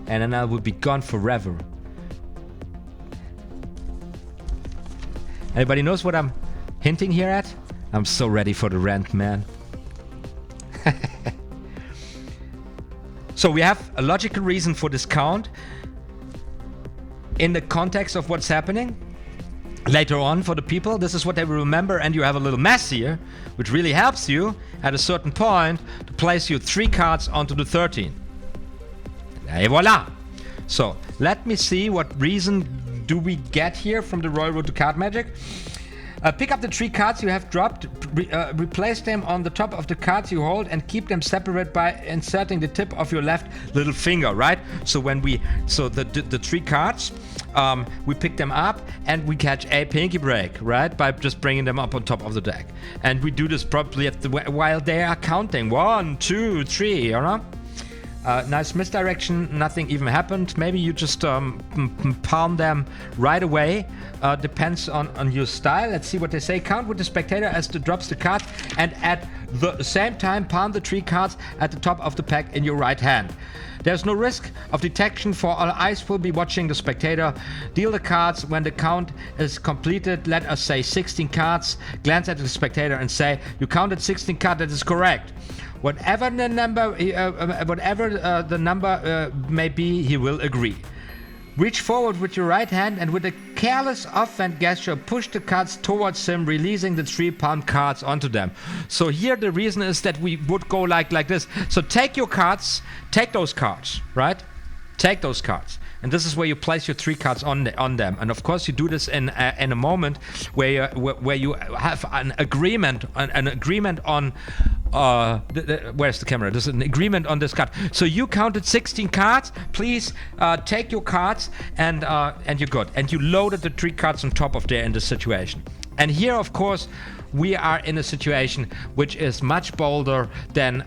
And then I will be gone forever. Anybody knows what I'm hinting here at? I'm so ready for the rant, man. So we have a logical reason for this count in the context of what's happening. Later on, for the people, this is what they will remember, and you have a little mess here, which really helps you at a certain point to place your 3 cards onto the 13. Et voila! So let me see what reason do we get here from the Royal Road to Card Magic. Pick up the 3 cards you have dropped, replace them on the top of the cards you hold, and keep them separate by inserting the tip of your left little finger, right? So when the 3 cards, we pick them up and we catch a pinky break, right? By just bringing them up on top of the deck. And we do this probably while they are counting. 1, 2, 3, you know? Nice misdirection, nothing even happened. Maybe you just palm them right away. Depends on your style. Let's see what they say. Count with the spectator as the drops the card, and at the same time palm the 3 cards at the top of the pack in your right hand. There's no risk of detection, for all eyes will be watching the spectator. Deal the cards when the count is completed. Let us say 16 cards. Glance at the spectator and say, you counted 16 cards, that is correct. Whatever the number may be, he will agree. Reach forward with your right hand and with a careless offhand gesture push the cards towards him, releasing the 3 palm cards onto them. So here the reason is that we would go like this. So take your cards, take those cards, right? Take those cards. And this is where you place your 3 cards on them. And of course you do this in a moment where you have an agreement on where's the camera? There's an agreement on this card. So you counted 16 cards. Please take your cards and you're good. And you loaded the 3 cards on top of there in this situation. And here, of course, we are in a situation which is much bolder than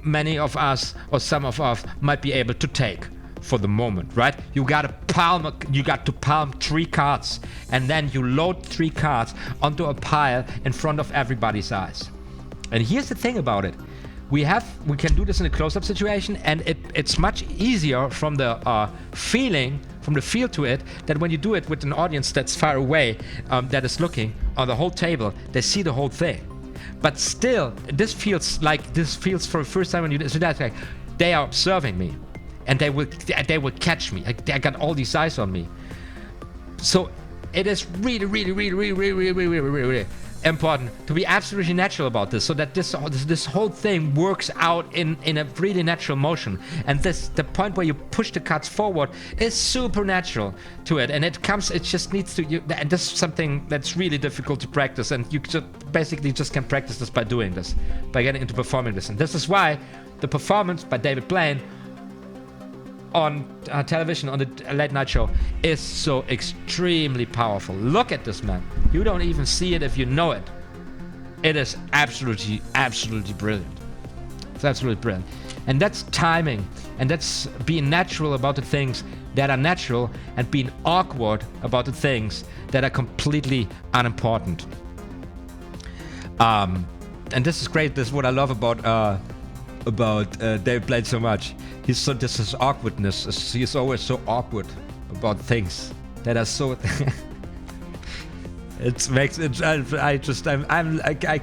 many of us or some of us might be able to take for the moment, right? You got to palm 3 cards, and then you load 3 cards onto a pile in front of everybody's eyes. And here's the thing about it. We can do this in a close-up situation, and it's much easier from the feel to it, that when you do it with an audience that's far away, that is looking on the whole table, they see the whole thing. But still, this feels for the first time when you do that, like they are observing me, and they will catch me. I got all these eyes on me. So it is really important to be absolutely natural about this, so that this whole thing works out in a really natural motion. And the point where you push the cards forward is super natural to it, and it just needs to. And this is something that's really difficult to practice, and you basically just can practice this by doing this, by getting into performing this. And this is why the performance by David Blaine on television, on the late night show, is so extremely powerful. Look at this, man. You don't even see it if you know it. It is absolutely brilliant. It's absolutely brilliant. And that's timing, and that's being natural about the things that are natural, and being awkward about the things that are completely unimportant. And this is great. This is what I love about David Blaine so much. This is awkwardness. He's always so awkward about things that are so. It makes it. I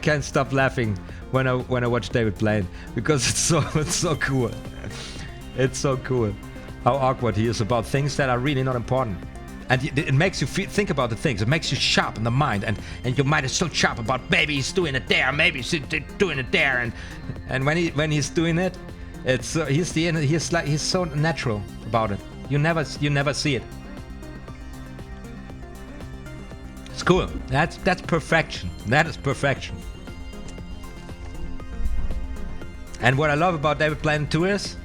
can't stop laughing when I watch David Blaine, because it's so cool. It's so cool how awkward he is about things that are really not important. And it makes you think about the things. It makes you sharp in the mind, and your mind is so sharp about maybe he's doing it there, maybe he's doing it there, and when he's doing it, it's he's so natural about it. You never see it. It's cool. That's perfection. That is perfection. And what I love about David Blaine too is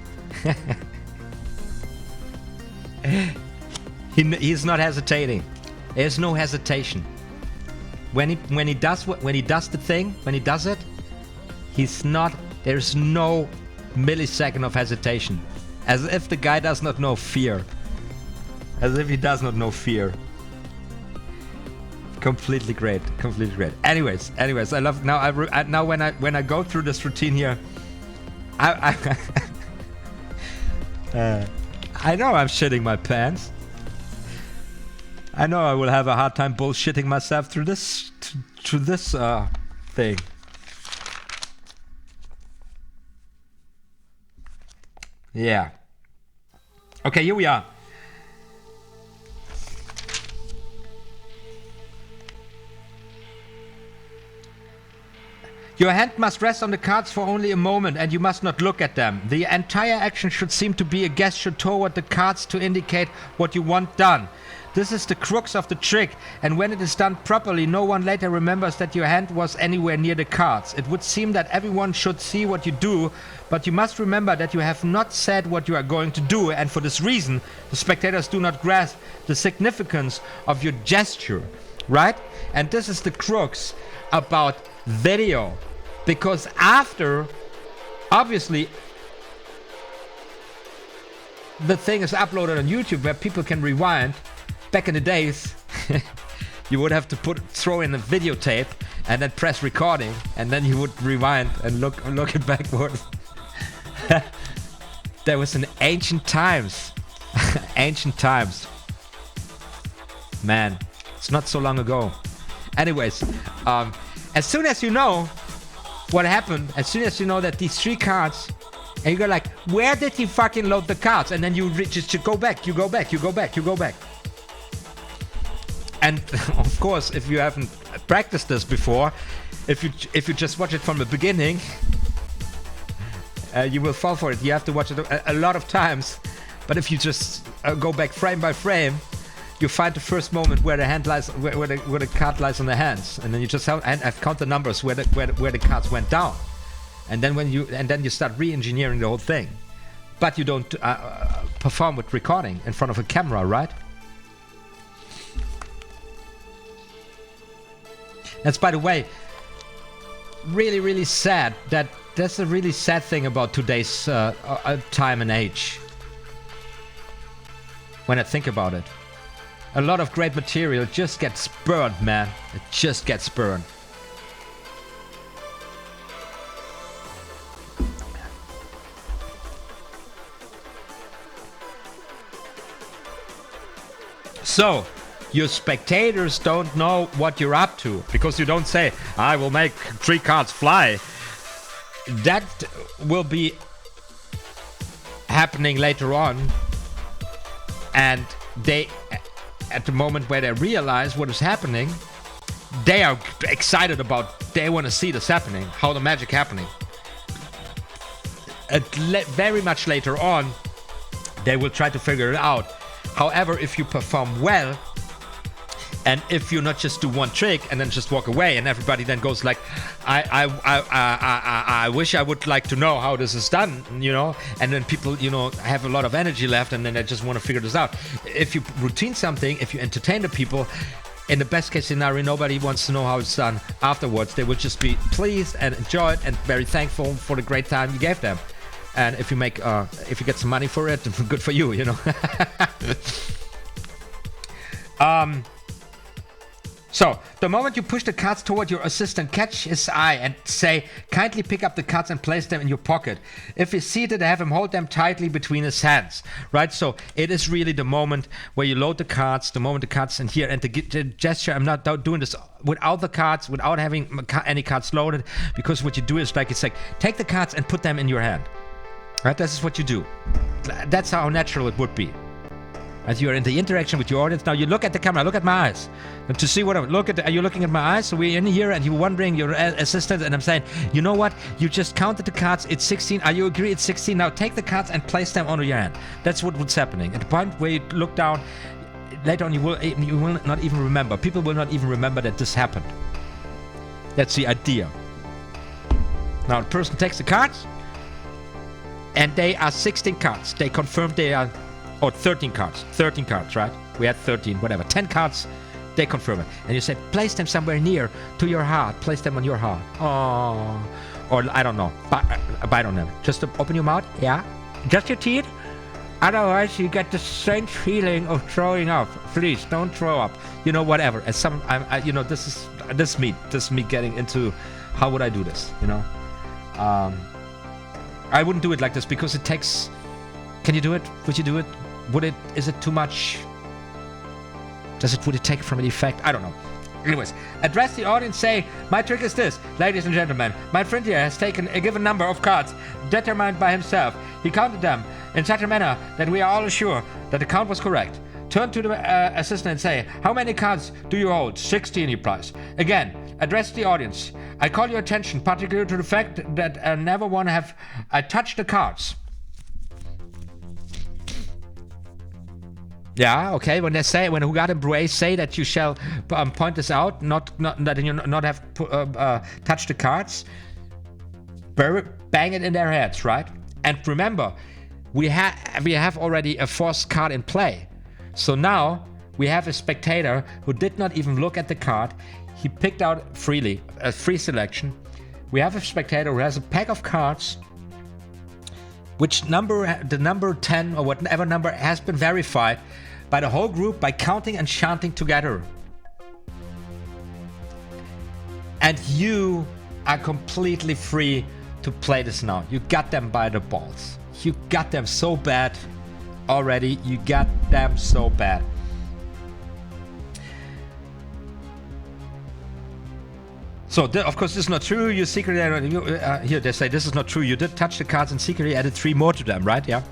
he's not hesitating. There's no hesitation. When he does the thing, when he does it, there's no millisecond of hesitation. As if the guy does not know fear. As if he does not know fear. Completely great. Anyways, I love now when I go through this routine here, I know I'm shitting my pants. I know I will have a hard time bullshitting myself through this thing. Yeah. Okay, here we are. Your hand must rest on the cards for only a moment, and you must not look at them. The entire action should seem to be a gesture toward the cards to indicate what you want done. This is the crux of the trick, and when it is done properly, no one later remembers that your hand was anywhere near the cards. It would seem that everyone should see what you do, but you must remember that you have not said what you are going to do, and for this reason, the spectators do not grasp the significance of your gesture, right? And this is the crux about video, because after, obviously, the thing is uploaded on YouTube where people can rewind. Back in the days, you would have to throw in a videotape and then press recording, and then you would rewind and look it backwards. That was in ancient times. Ancient times. Man, it's not so long ago. Anyways, as soon as you know what happened, as soon as you know that these 3 cards, and you go like, where did he fucking load the cards? And then you just go back, you go back. And of course, if you haven't practiced this before, if you just watch it from the beginning, you will fall for it. You have to watch it a lot of times. But if you just go back frame by frame, you find the first moment where the hand lies, where the card lies on the hands, and then you just count the numbers where the cards went down. and then you start re-engineering the whole thing, but you don't perform with recording in front of a camera, right? That's, by the way, really, really sad. That's a really sad thing about today's time and age. When I think about it, a lot of great material just gets burned, man. It just gets burned. So, your spectators don't know what you're up to, because you don't say, I will make 3 cards fly. That will be happening later on, and they, at the moment where they realize what is happening, they are excited about, they want to see this happening, how the magic happening. Very much later on, they will try to figure it out. However, if you perform well, and if you not just do one trick and then just walk away, and everybody then goes like, I wish I would like to know how this is done, you know, and then people, you know, have a lot of energy left, and then they just want to figure this out. If you routine something, if you entertain the people, in the best case scenario, nobody wants to know how it's done afterwards. They will just be pleased and enjoy it and very thankful for the great time you gave them. And if you make, if you get some money for it, good for you, you know. So, the moment you push the cards toward your assistant, catch his eye and say, kindly pick up the cards and place them in your pocket. If he's seated, have him hold them tightly between his hands, right? So, it is really the moment where you load the cards, the moment the cards in here, and the gesture, I'm not doing this without the cards, without having any cards loaded, because what you do is like, it's like, take the cards and put them in your hand, right? This is what you do. That's how natural it would be. As you're in the interaction with your audience, now you look at the camera, look at my eyes, and to see what I'm look at. Are you looking at my eyes? So we're in here, and you're wondering, your assistant, and I'm saying, you know what? You just counted the cards. It's 16. Are you agree? It's 16. Now take the cards and place them on your hand. That's what's happening. At the point where you look down, later on, you will not even remember. People will not even remember that this happened. That's the idea. Now the person takes the cards, and they are 16 cards. They confirm they are. Or 13 cards, right? We had 13, whatever. 10 cards, they confirm it. And you say, place them somewhere near to your heart. Place them on your heart. Oh. Or I don't know. Bite on them. Just to open your mouth. Yeah. Just your teeth. Otherwise, you get the strange feeling of throwing up. Please, don't throw up. You know, whatever. As some, you know, this is me getting into how would I do this, you know? I wouldn't do it like this because it takes... Can you do it? Would you do it? Is it too much? Would it take from an effect? I don't know. Anyways, address the audience, say, my trick is this, ladies and gentlemen. My friend here has taken a given number of cards, determined by himself. He counted them in such a manner that we are all sure that the count was correct. Turn to the assistant and say, how many cards do you hold? 16, he replies. Again, address the audience. I call your attention particularly to the fact that never one have touched the cards. Yeah, okay. When Hugat and Bruet say that you shall point this out, not that you not have touched the cards, bang it in their heads, right? And remember, we have already a forced card in play. So now we have a spectator who did not even look at the card. He picked out freely, a free selection. We have a spectator who has a pack of cards. Which number, the number 10 or whatever number has been verified by the whole group by counting and chanting together. And you are completely free to play this now. You got them by the balls. You got them so bad already. You got them so bad. So, of course, this is not true. You secretly, here they say this is not true. You did touch the cards and secretly added 3 more to them, right? Yeah.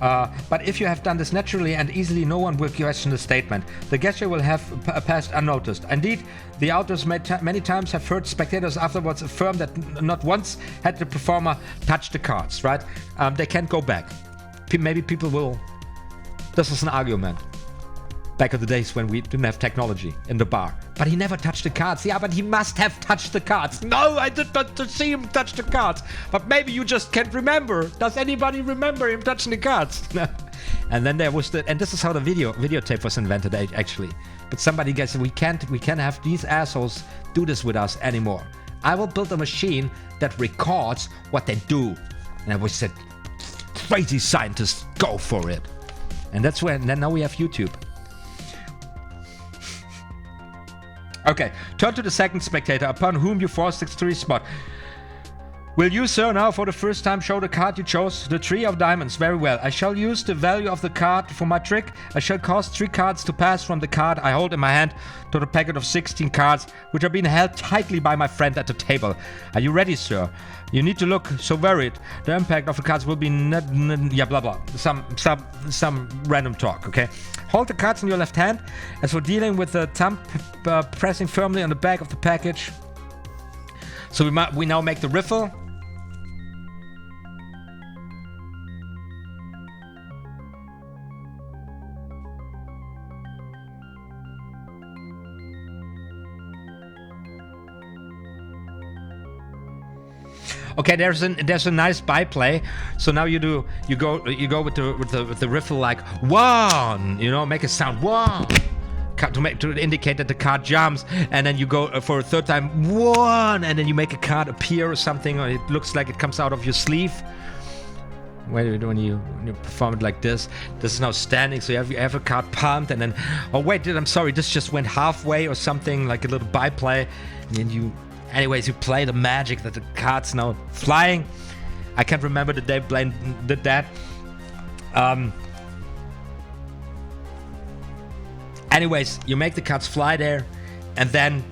But if you have done this naturally and easily, no one will question the statement. The gesture will have passed unnoticed. Indeed, the authors many times have heard spectators afterwards affirm that not once had the performer touched the cards, right? They can't go back. Maybe people will... This is an argument. back in the days when we didn't have technology in the bar. But he never touched the cards. Yeah, but he must have touched the cards. No, I did not see him touch the cards. But maybe you just can't remember. Does anybody remember him touching the cards? And then there was and this is how the videotape was invented actually. But somebody gets, we can't have these assholes do this with us anymore. I will build a machine that records what they do. And we said, crazy scientists, go for it. And that's when, then now we have YouTube. Okay, turn to the second spectator upon whom you forced its spot. Will you, sir, now for the first time show the card you chose? The 3 of diamonds. Very well. I shall use the value of the card for my trick. I shall cause 3 cards to pass from the card I hold in my hand to the packet of 16 cards, which are being held tightly by my friend at the table. Are you ready, sir? You need to look so worried. The impact of the cards will be yeah, blah blah. Some random talk. Okay. Hold the cards in your left hand. As for dealing with the thumb pressing firmly on the back of the package. So we now make the riffle. Okay, there's a nice byplay. So now you go with the riffle like 1, you know, make a sound 1. To indicate that the card jumps, and then you go for a third time 1, and then you make a card appear or something, or it looks like it comes out of your sleeve. When you perform it like this is now standing, so you have a card palmed, and then, oh wait, I'm sorry, this just went halfway or something, like a little byplay, and then anyways, you play the magic that the card's now flying. I can't remember the day Blaine did that. Anyways, you make the cards fly there, and then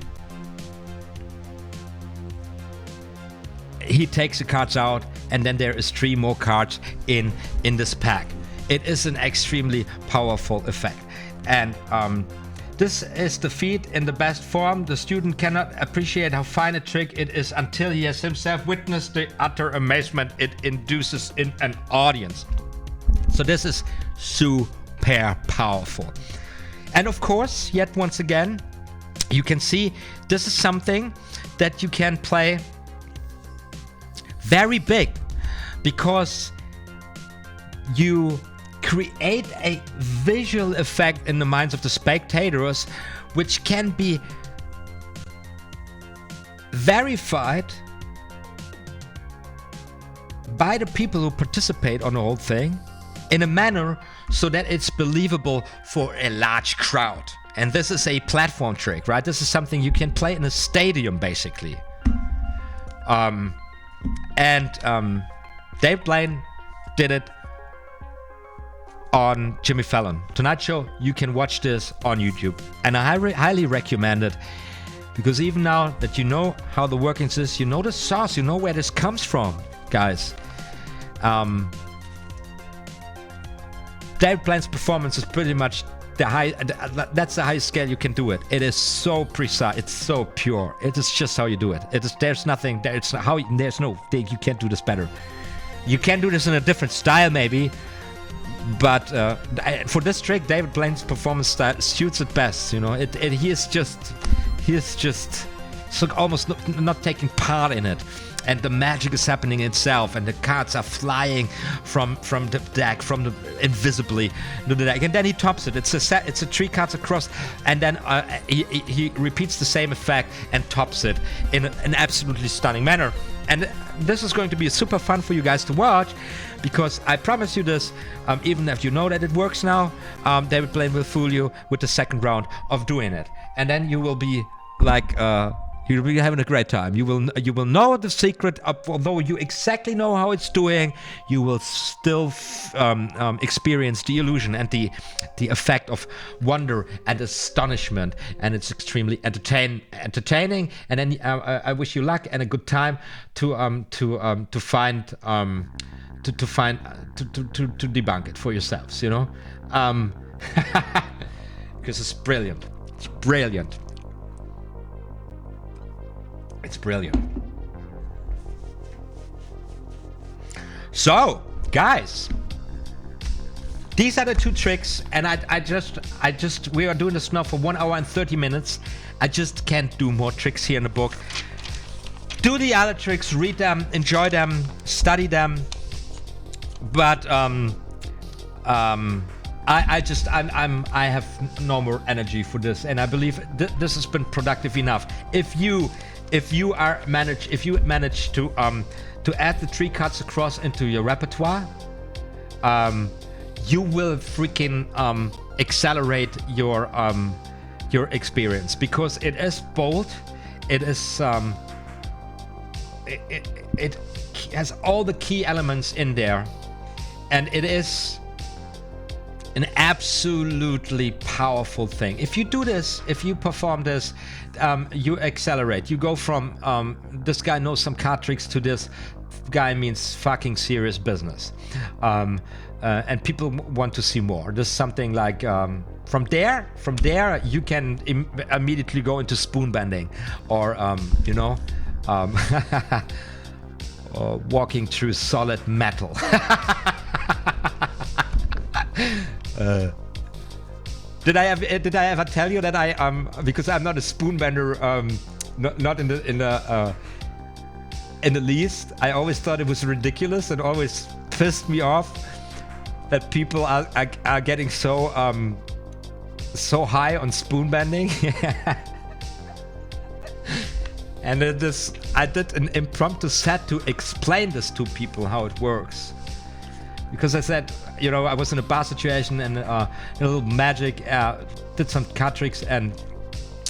he takes the cards out, and then there is 3 more cards in this pack. It is an extremely powerful effect, and this is the feat in the best form. The student cannot appreciate how fine a trick it is until he has himself witnessed the utter amazement it induces in an audience. So this is super powerful. And of course, yet once again, you can see this is something that you can play very big, because you create a visual effect in the minds of the spectators, which can be verified by the people who participate on the whole thing in a manner so that it's believable for a large crowd. And this is a platform trick, right? This is something you can play in a stadium, basically. Dave Blaine did it on Jimmy Fallon Tonight Show. You can watch this on YouTube, and I highly recommend it, because even now that you know how the workings is, you know the sauce, you know where this comes from, guys. Dave Blaine's performance is pretty much that's the highest scale you can do it. It is so precise, it's so pure. It is just how you do it. There's nothing there. You can't do this better. You can do this in a different style maybe, but for this trick, David Blaine's performance style suits it best. You know, he is just so almost not taking part in it. And the magic is happening itself, and the cards are flying from the deck, invisibly to the deck, and then he tops it. It's a 3 cards across, and then he repeats the same effect and tops it in an absolutely stunning manner. And this is going to be super fun for you guys to watch, because I promise you this, even if you know that it works now, David Blaine will fool you with the second round of doing it, and then you will be like. You'll be having a great time. You will know the secret. Although you exactly know how it's doing, you will still experience the illusion and the effect of wonder and astonishment. And it's extremely entertaining. And then I wish you luck and a good time to debunk it for yourselves. You know, because it's brilliant. It's brilliant. It's brilliant. So, guys, These are the 2 tricks, and I just, we are doing this now for 1 hour and 30 minutes. I just can't do more tricks here in the book. Do the other tricks, read them, enjoy them, study them. But I have no more energy for this, and I believe this has been productive enough. If you manage to add the 3 cards across into your repertoire, you will freaking accelerate your experience, because it is bold. It is it has all the key elements in there, and it is an absolutely powerful thing. If you do this, if you perform this, you accelerate. You go from this guy knows some card tricks to this guy means fucking serious business, and people want to see more. This is something like from there you can immediately go into spoon bending, or or walking through solid metal. Did I ever tell you that I because I'm not a spoon bender, not in the least. I always thought it was ridiculous, and always pissed me off that people are getting so high on spoon bending. And I did an impromptu set to explain this to people, how it works. Because I said, I was in a bar situation, and a little magic, did some card tricks, and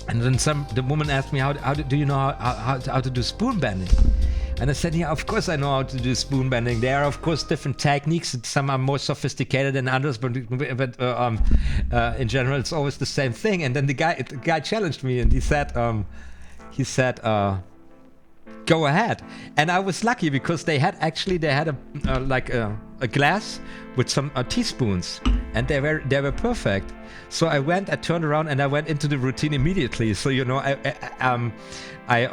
then the woman asked me, how do you know how to do spoon bending? And I said, yeah, of course I know how to do spoon bending. There are, of course, different techniques. Some are more sophisticated than others, but in general, it's always the same thing. And then the guy challenged me, and he said, go ahead. And I was lucky, because they had a glass with some teaspoons, and they were perfect. So I turned around, and I went into the routine immediately. So I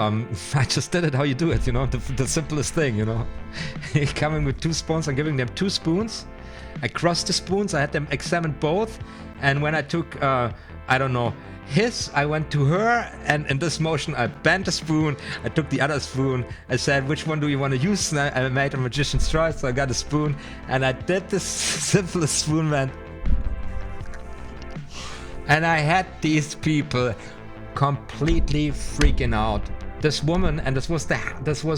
just did it how you do it, the simplest thing, coming with 2 spoons and giving them 2 spoons. I crossed the spoons, I had them examine both, and when I took I went to her, and in this motion I bent the spoon, I took the other spoon, I said, which one do you want to use? And I made a magician's choice, so I got a spoon, and I did this simplest spoon bend. And I had these people completely freaking out. This woman, and this was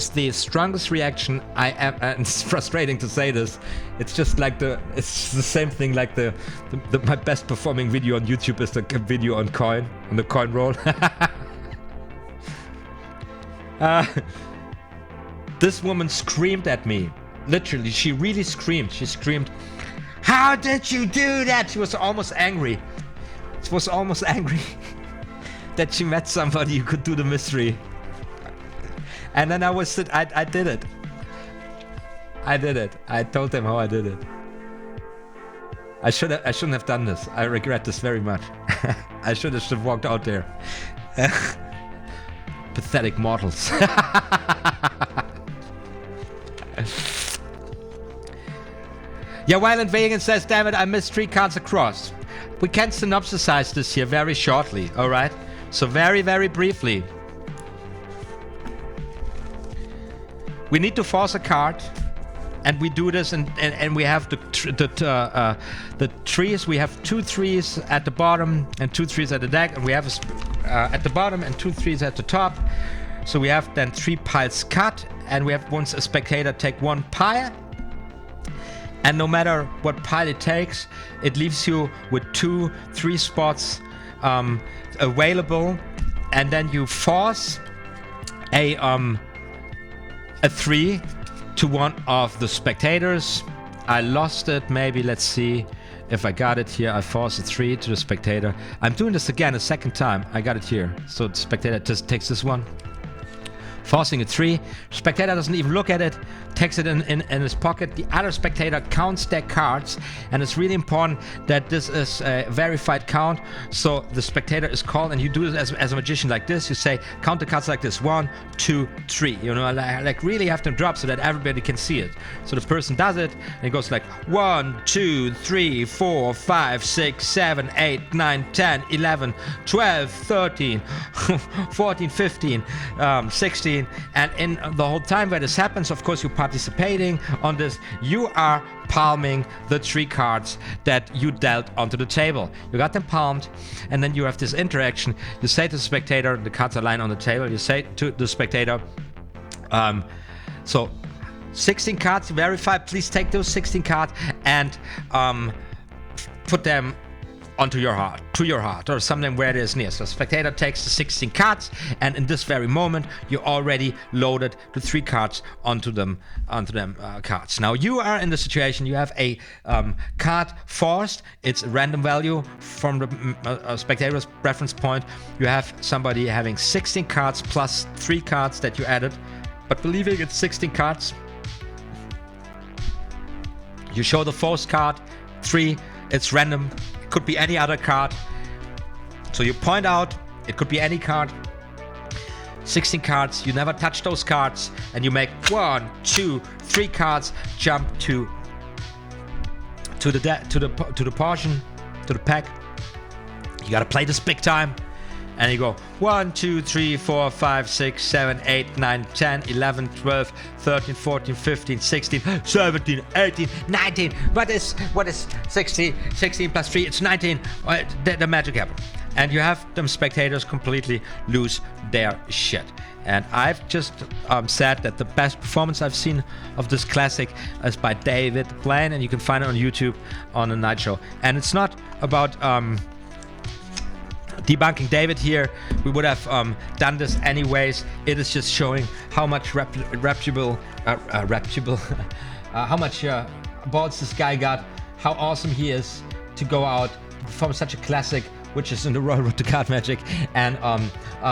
the strongest reaction and it's frustrating to say this. It's just like it's the same thing like my best performing video on YouTube is the video on the coin roll. This woman screamed at me. Literally, she really screamed. She screamed, "How did you do that?" She was almost angry. She was almost angry that she met somebody who could do the mystery. And then I did it. I told them how I did it. I shouldn't have done this. I regret this very much. I should have walked out there. Pathetic mortals. Yeah, Violent Vegan says, damn it, I missed 3 cards across. We can synopsisize this here very shortly, alright? So very, very briefly. We need to force a card, and we do this, and we have the 3s. We have 2 3s at the bottom and 2 3s at the deck, and we have at the bottom and 2 3s at the top. So we have then 3 piles cut, and we have once a spectator take 1 pile, and no matter what pile it takes, it leaves you with 2 3 spots available, and then you force a 3 to one of the spectators. I lost it, maybe, let's see if I got it here. I force a 3 to the spectator. I'm doing this again a second time. I got it here. So the spectator just takes this one. Forcing a 3. Spectator doesn't even look at it. takes it in his pocket. The other spectator counts their cards, and it's really important that this is a verified count. So the spectator is called, and you do it as a magician like this. You say, count the cards like this: 1, 2, 3. You know, like really have them drop so that everybody can see it. So the person does it, and it goes like 1, 2, 3, 4, 5, 6, 7, 8, 9, 10, 11, 12, 13, 14, 15, 16. And in the whole time where this happens, of course, you're participating on this. You are palming the 3 cards that you dealt onto the table. You got them palmed, and then you have this interaction. You say to the spectator, the cards are lying on the table. You say to the spectator, so 16 cards, verify, please take those 16 cards and put them onto your heart, to your heart, or something where it is near. So the spectator takes the 16 cards, and in this very moment, you already loaded the 3 cards onto them cards. Now you are in the situation, you have a card forced. It's a random value from the spectator's reference point. You have somebody having 16 cards plus 3 cards that you added, but believing it's 16 cards. You show the forced card, 3, it's random. Could be any other card. So you point out, it could be any card. 16 cards, you never touch those cards, and you make 1, 2, 3 cards jump to the portion, to the pack. You gotta play this big time. And you go 1, 2, 3, 4, 5, 6, 7, 8, 9, 10, 11, 12, 13, 14, 15, 16, 17, 18, 19. What is 16? 16 plus 3, it's 19. The magic happened. And you have them spectators completely lose their shit. And I've just said that the best performance I've seen of this classic is by David Blaine, and you can find it on YouTube on a night show. And it's not about debunking David here. We would have done this anyways. It is just showing how much how much balls this guy got, how awesome he is to go out from such a classic, which is in the Royal Road to Card Magic, and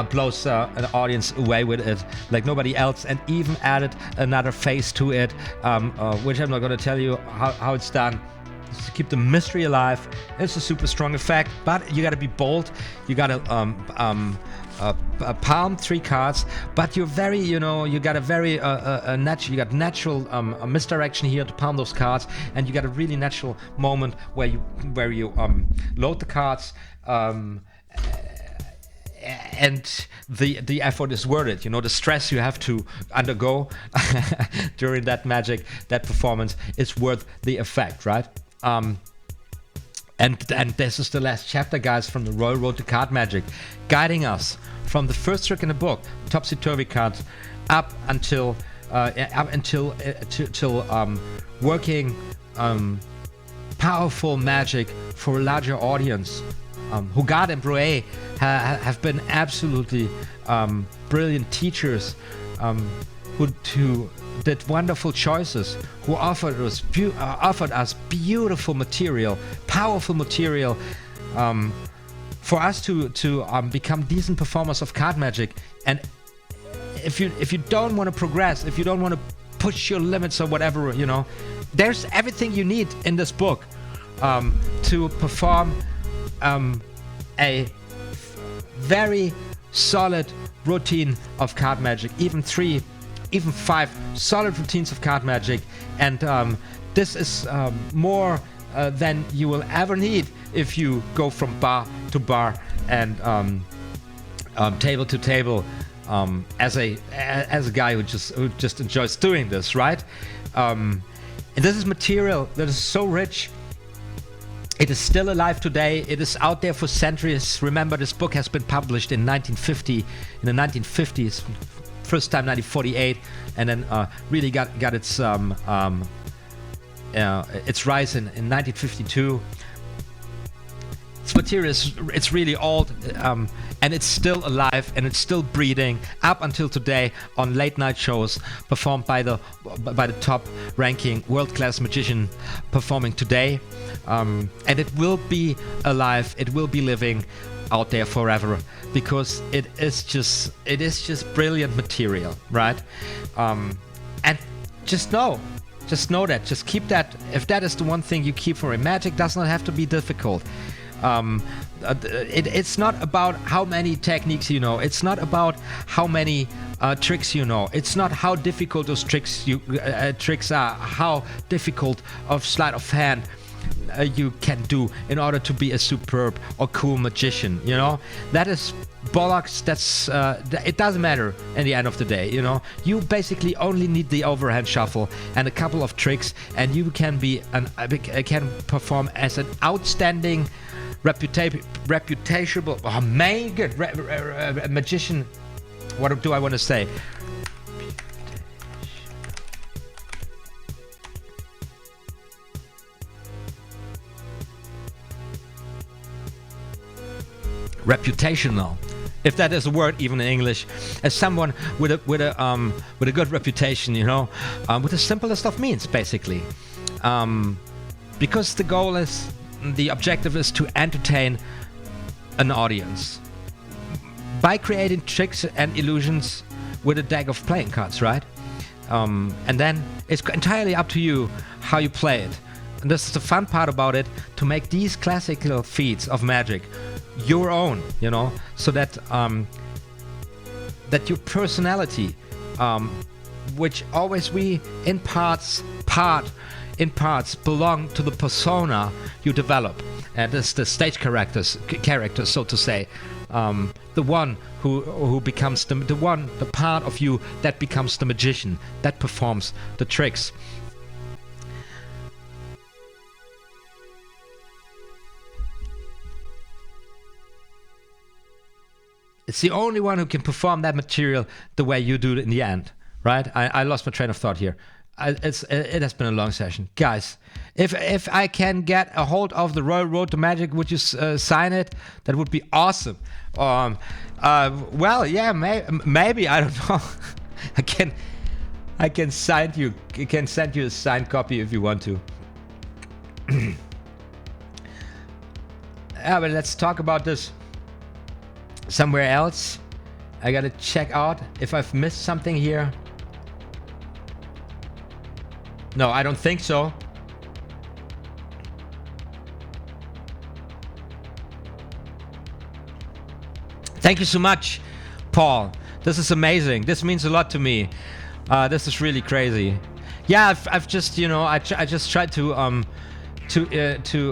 blows an audience away with it like nobody else, and even added another phase to it, which I'm not going to tell you how it's done. To keep the mystery alive. It's a super strong effect, but you gotta be bold. You gotta palm 3 cards, but you're very, you got a very natural misdirection here to palm those cards, and you got a really natural moment where you load the cards, and the effort is worth it. The stress you have to undergo during that magic, that performance, is worth the effect, right? And this is the last chapter, guys, from the Royal Road to Card Magic, guiding us from the first trick in the book, topsy-turvy cards, up until working powerful magic for a larger audience. Hugard and Broe have been absolutely brilliant teachers who did wonderful choices, who offered us beautiful material, powerful material, for us to become decent performers of card magic. And if you don't want to progress, if you don't want to push your limits or whatever, there's everything you need in this book to perform a very solid routine of card magic, even 3, even 5 solid routines of card magic. And this is more than you will ever need if you go from bar to bar and table to table, as a guy who just enjoys doing this, right? And this is material that is so rich. It is still alive today. It is out there for centuries. Remember, this book has been published in 1950, in the 1950s, first time 1948, and then really got its rise in 1952. This material it's really old, and it's still alive, and it's still breathing up until today on late night shows performed by the top ranking world-class magician performing today, and it will be alive, it will be living out there forever, because it is just brilliant material, right? And just know that. Just keep that. If that is the one thing you keep from it, magic does not have to be difficult. It's not about how many techniques you know. It's not about how many tricks you know. It's not how difficult those tricks are. How difficult of sleight of hand you can do in order to be a superb or cool magician. You know, that is bollocks. That's it doesn't matter in the end of the day. You know, you basically only need the overhand shuffle and a couple of tricks, and you can can perform as an outstanding reputable magician. What do I want to say? Reputational, if that is a word even in English, as someone with a good reputation, you know, with the simplest of means, basically, because the objective is to entertain an audience by creating tricks and illusions with a deck of playing cards, right? And then it's entirely up to you how you play it. And this is the fun part about it, to make these classical feats of magic your own, you know, so that that your personality, which always in parts belong to the persona you develop, and this the stage character, so to say, the one who becomes the part of you that becomes the magician that performs the tricks. It's the only one who can perform that material the way you do it in the end, right? I lost my train of thought here. It has been a long session, guys. If I can get a hold of the Royal Road to Magic, would you sign it? That would be awesome. Well, yeah, maybe, I don't know. I can send you a signed copy if you want to. Yeah, but let's talk about this somewhere else. I gotta check out if I've missed something here. No, I don't think so. Thank you so much, Paul. This is amazing. This means a lot to me. This is really crazy. Yeah, I've just, you know, I just tried to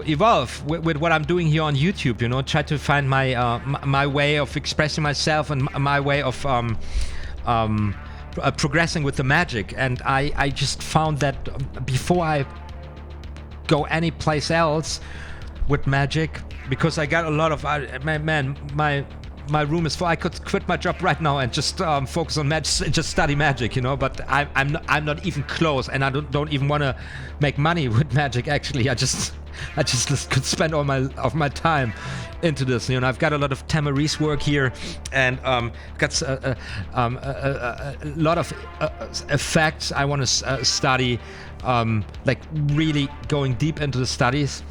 evolve with what I'm doing here on YouTube. You know, try to find my my way of expressing myself and my way of progressing with the magic. And I just found that before I go any place else with magic, because I got a lot of my room is full. I could quit my job right now and just focus on magic, just study magic, you know. But I'm not even close, and I don't even want to make money with magic. Actually, I just could spend all my time into this. You know, I've got a lot of TRiCKS work here, and got a lot of effects I want to study, like really going deep into the studies.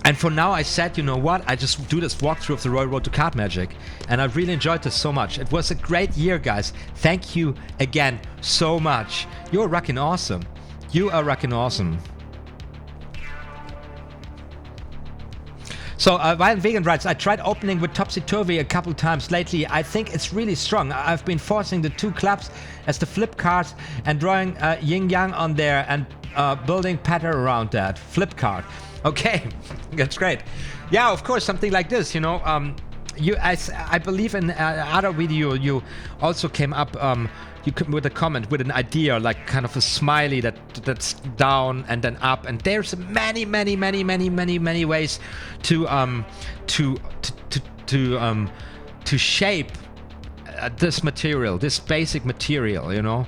And for now, I said, you know what, I just do this walkthrough of the Royal Road to Card Magic, and I really enjoyed this so much. It was a great year, guys. Thank you again so much. You're rocking awesome. You are rocking awesome. So, Violent Vegan writes, I tried opening with Topsy-Turvy a couple times lately. I think it's really strong. I've been forcing the two clubs as the flip cards and drawing yin-yang on there and building pattern around that. Flip card. Okay, that's great. Yeah, of course, something like this, you know. I believe in other video you also came up with a comment with an idea, like kind of a smiley that's down and then up, and there's many ways to shape this material, this basic material, you know.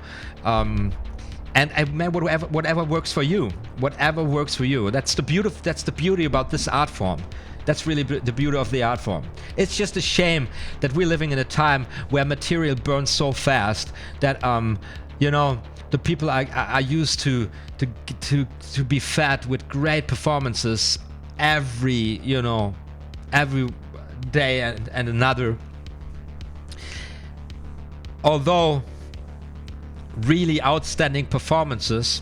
And whatever works for you, whatever works for you. That's the beauty about this art form. That's really the beauty of the art form. It's just a shame that we're living in a time where material burns so fast that you know, the people are used to be fed with great performances every day and another. Although really outstanding performances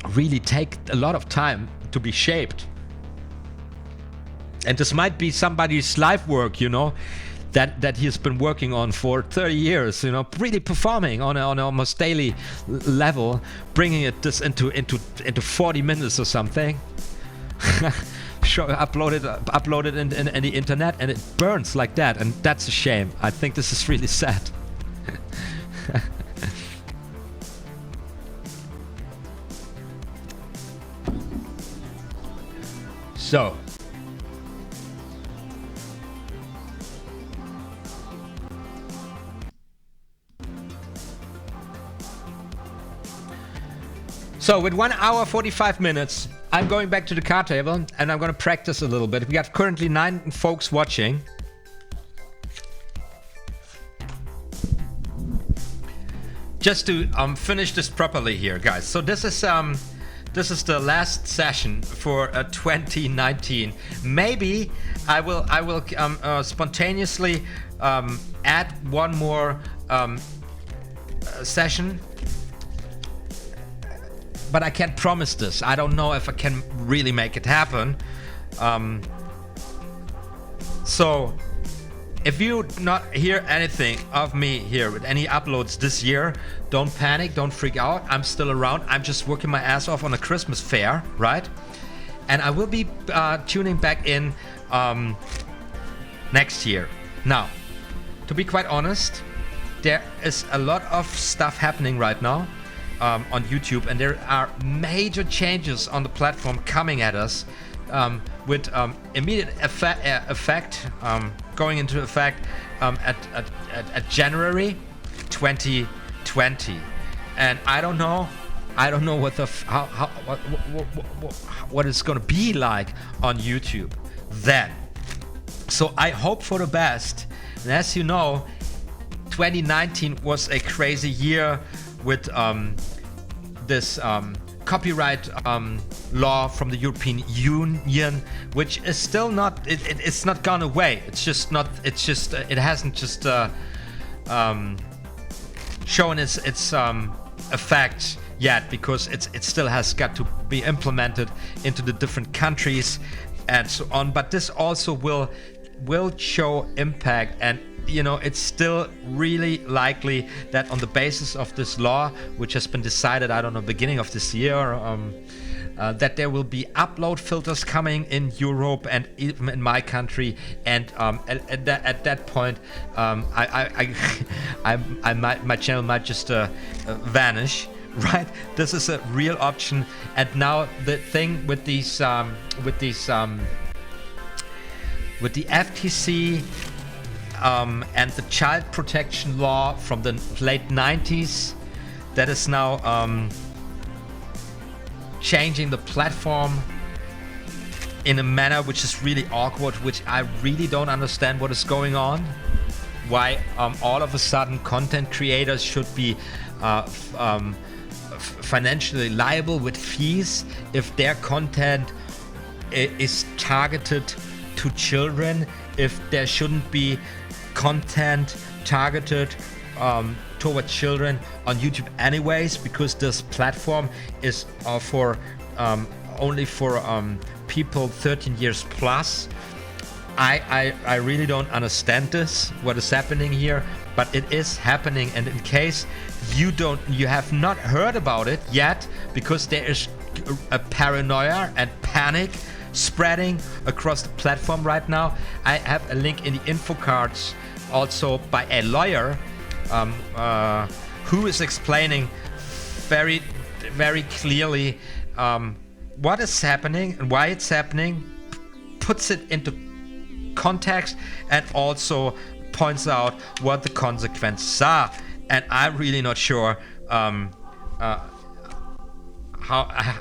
really take a lot of time to be shaped. And this might be somebody's life work, you know, that he's been working on for 30 years, you know, really performing on an almost daily level, bringing it this into 40 minutes or something. Upload it in the internet, and it burns like that, and that's a shame. I think this is really sad. So with 1 hour 45 minutes, I'm going back to the card table and I'm going to practice a little bit. We got currently 9 folks watching. Just to finish this properly here, guys. So this is the last session for 2019. Maybe I will spontaneously add one more session. But I can't promise this. I don't know if I can really make it happen. So if you not hear anything of me here with any uploads this year, don't panic, don't freak out. I'm still around. I'm just working my ass off on a Christmas fair, right? And I will be tuning back in next year. Now, to be quite honest, there is a lot of stuff happening right now on YouTube, and there are major changes on the platform coming at us with immediate effect, going into effect at January 2020. And I don't know what what it's gonna be like on YouTube then. So I hope for the best. And as you know, 2019 was a crazy year with this copyright law from the European Union, which is still not, it's not gone away. It's just not, it hasn't just shown its effect yet, because it still has got to be implemented into the different countries and so on. But this also will show impact, and you know, it's still really likely that on the basis of this law, which has been decided, I don't know, beginning of this year, that there will be upload filters coming in Europe and even in my country, and at that point, my channel might just vanish. Right, this is a real option. And now the thing with the FTC and the child protection law from the late 90s, that is now changing the platform in a manner which is really awkward, which I really don't understand what is going on. Why all of a sudden content creators should be financially liable with fees if their content is targeted to children, if there shouldn't be content targeted toward children on YouTube anyways, because this platform is for only for people 13 years plus. I really don't understand this, what is happening here, but it is happening. And in case you have not heard about it yet, because there is a paranoia and panic spreading across the platform right now, I have a link in the info cards also by a lawyer who is explaining very, very clearly what is happening and why it's happening, puts it into context, and also points out what the consequences are. And I'm really not sure how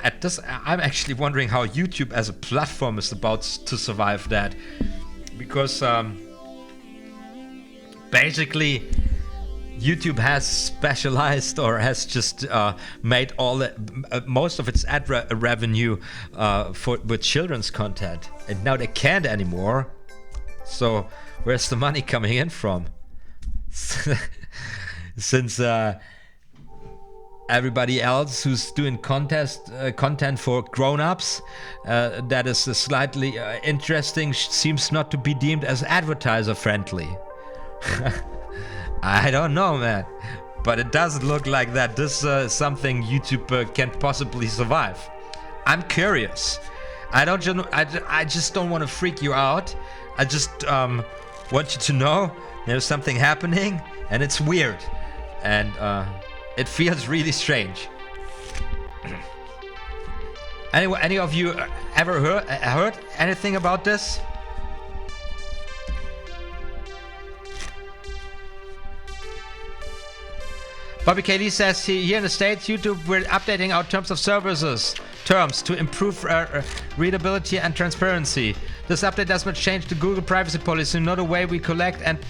at this. I'm actually wondering how YouTube as a platform is about to survive that, because basically YouTube has specialized, or has just made all the most of its ad revenue with children's content, and now they can't anymore. So where's the money coming in from? Since everybody else who's doing content for grown-ups that is slightly interesting seems not to be deemed as advertiser friendly. I don't know, man, but it doesn't look like that this is something YouTube can possibly survive. I'm curious. I just don't want to freak you out. I just want you to know there's something happening and it's weird, and it feels really strange. Anyway, any of you ever heard anything about this? Bobby Kaylee says here in the States, YouTube, we're updating our terms of services terms to improve readability and transparency. This update does not change the Google privacy policy, nor the way we collect and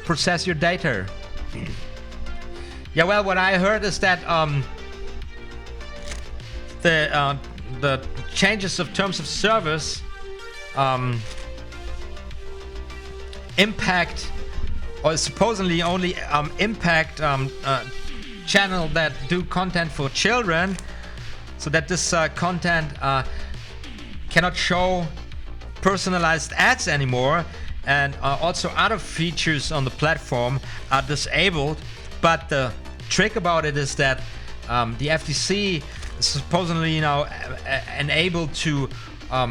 process your data. Yeah, well, what I heard is that the changes of terms of service impact, or supposedly only impact channel that do content for children, so that this content cannot show personalized ads anymore, and also other features on the platform are disabled. But the trick about it is that the FTC is supposedly now enabled to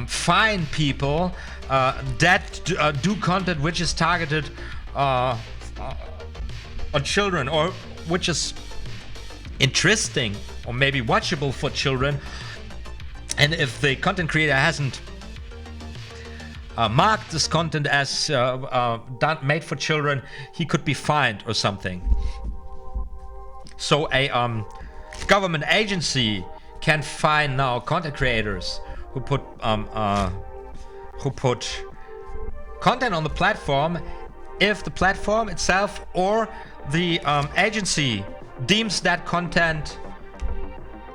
fine people that do content which is targeted on children, or which is interesting or maybe watchable for children, and if the content creator hasn't marked this content as made for children, he could be fined or something. So a government agency can fine now content creators who put content on the platform if the platform itself or the agency deems that content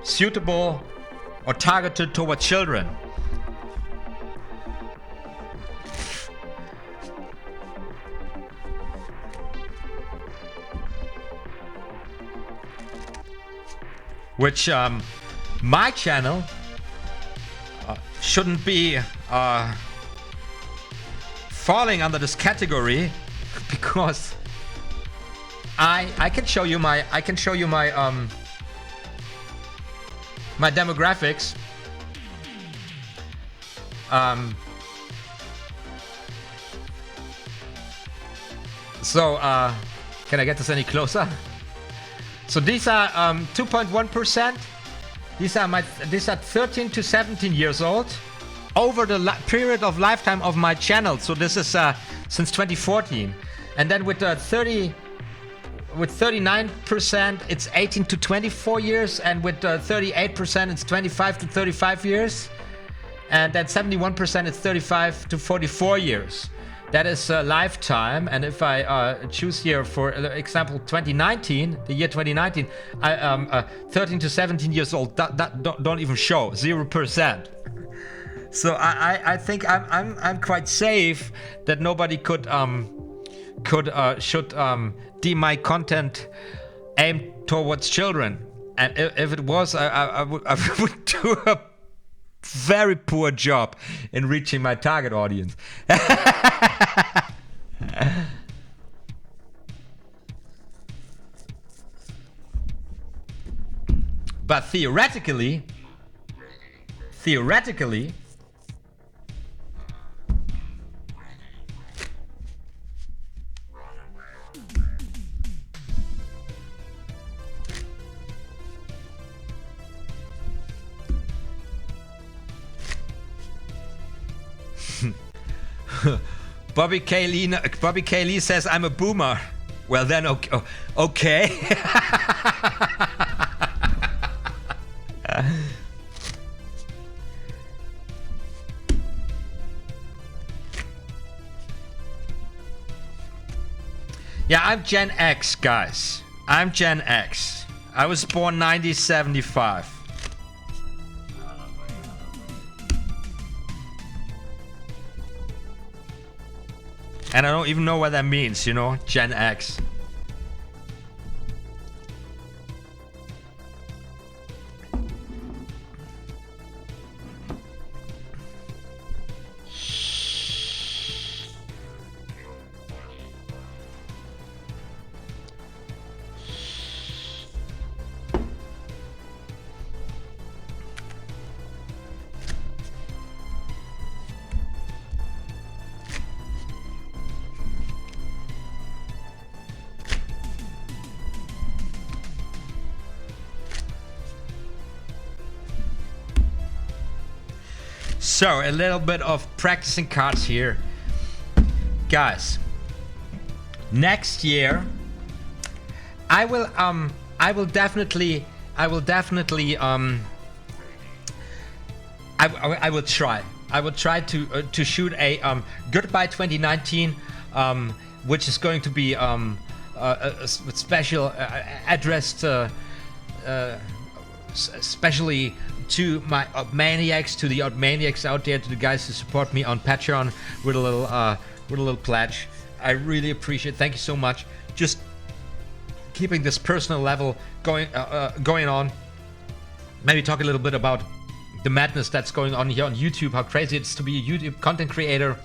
suitable or targeted toward children. Which my channel shouldn't be falling under this category, because I can show you my my demographics. So can I get this any closer? So these are 2.1%. These are 13 to 17 years old over the period of lifetime of my channel. So this is since 2014, and then with 39%, it's 18 to 24 years, and with 38%, it's 25 to 35 years, and then 71%, it's 35 to 44 years. That is a lifetime. And if I choose here, for example, 2019, the year 2019, 13 to 17 years old, don't even show, 0%. So I think I'm quite safe that nobody should deem my content aimed towards children. And if it was, I would do a very poor job in reaching my target audience. But theoretically, Bobby Kaylee says I'm a boomer. Well then, okay. Yeah, I'm Gen X, guys. I'm Gen X. I was born 1975. And I don't even know what that means, you know, Gen X. So a little bit of practicing cards here, guys. Next year, I will definitely try to shoot a goodbye 2019, which is going to be a special addressed especially to my maniacs, to the maniacs out there, to the guys who support me on Patreon with a little pledge. I really appreciate it. Thank you so much. Just keeping this personal level going on. Maybe talk a little bit about the madness that's going on here on YouTube, how crazy it's to be a YouTube content creator,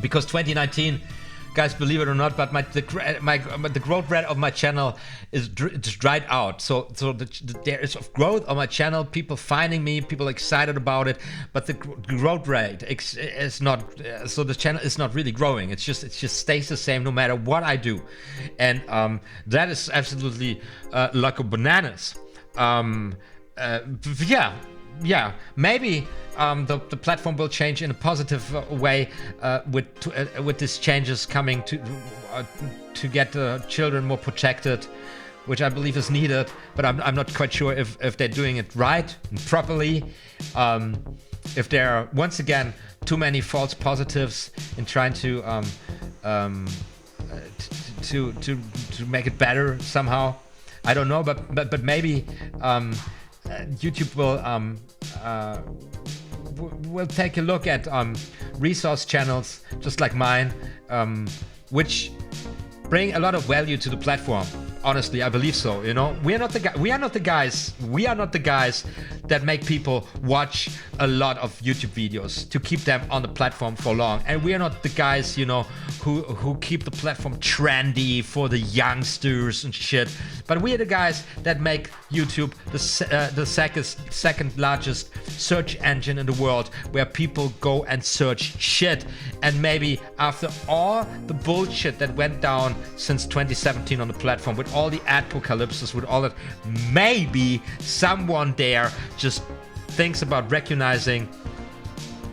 because 2019, guys, believe it or not, but the growth rate of my channel is dried out. So there is growth on my channel, people finding me, people excited about it, but the growth rate is not. So the channel is not really growing. It just stays the same no matter what I do, and that is absolutely like a bananas. Yeah, maybe the platform will change in a positive way with these changes coming to get children more protected, which I believe is needed. But I'm not quite sure if they're doing it right and properly. If there are once again too many false positives in trying to make it better somehow, I don't know. But maybe. YouTube will take a look at resource channels just like mine, which bring a lot of value to the platform. Honestly, I believe so. You know, we are not the guys that make people watch a lot of YouTube videos to keep them on the platform for long, and we are not the guys, you know, who keep the platform trendy for the youngsters and shit. But we are the guys that make YouTube the second largest search engine in the world, where people go and search shit. And maybe after all the bullshit that went down since 2017 on the platform, with all the apocalypses, with all that, maybe someone there just thinks about recognizing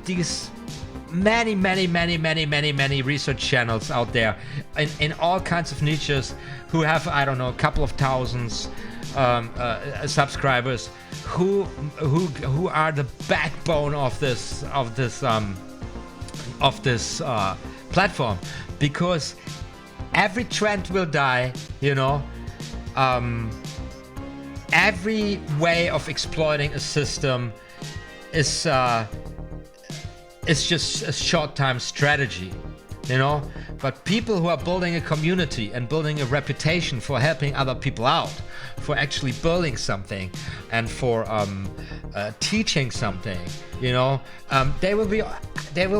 these many research channels out there in all kinds of niches who have, I don't know, a couple of thousands subscribers, who are the backbone of this platform, because every trend will die, you know. Every way of exploiting a system is just a short-time strategy, you know. But people who are building a community and building a reputation for helping other people out, for actually building something and for teaching something, you know, they will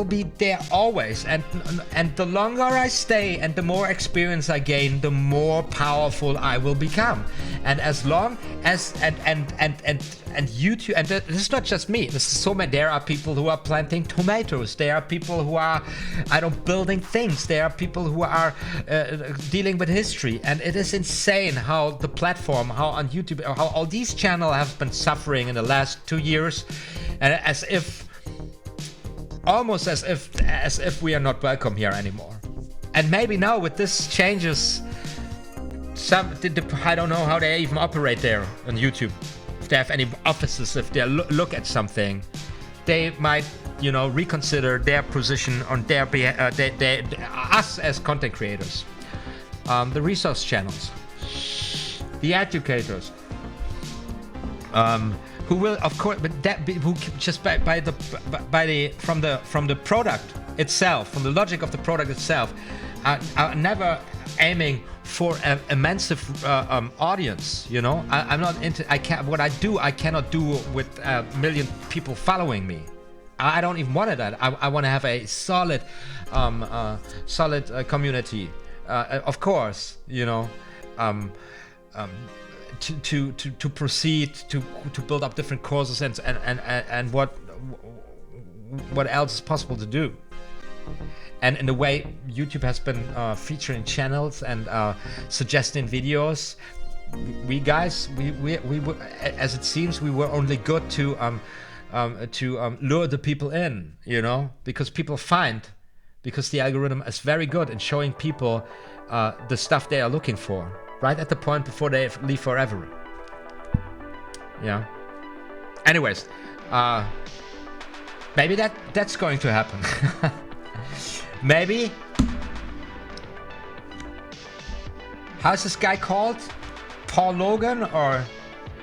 be there always. And the longer I stay and the more experience I gain, the more powerful I will become. And as long as and YouTube, and this is not just me, this is so many. There are people who are planting tomatoes, there are people who are, building things, there are people who are dealing with history. And it is insane how the platform, how on YouTube, how all these channels have been suffering in the last 2 years, and almost as if we are not welcome here anymore. And maybe now with this changes, I don't know how they even operate there on YouTube. If they have any offices, if they look at something, they might, you know, reconsider their position on their us as content creators, the resource channels, the educators, who will, of course, but who just from the product itself, from the logic of the product itself, are never aiming for an immense audience. You know, I'm not into. What I do, I cannot do with a million people following me. I don't even want that. I want to have a solid community. Of course, you know. To proceed to build up different courses and what else is possible to do. And in the way YouTube has been featuring channels and suggesting videos, we guys, we as it seems, we were only good to lure the people in, you know, because the algorithm is very good in showing people the stuff they are looking for right at the point before they leave forever. Yeah. Anyways, maybe that's going to happen. Maybe. How's this guy called? Paul Logan or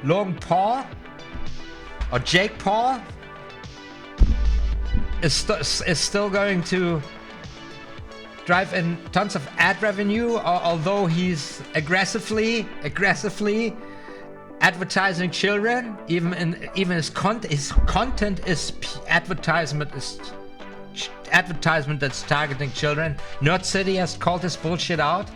Logan Paul or Jake Paul is still going to drive in tons of ad revenue, although he's aggressively advertising children. Even his content is advertisement that's targeting children. Nerd City has called this bullshit out.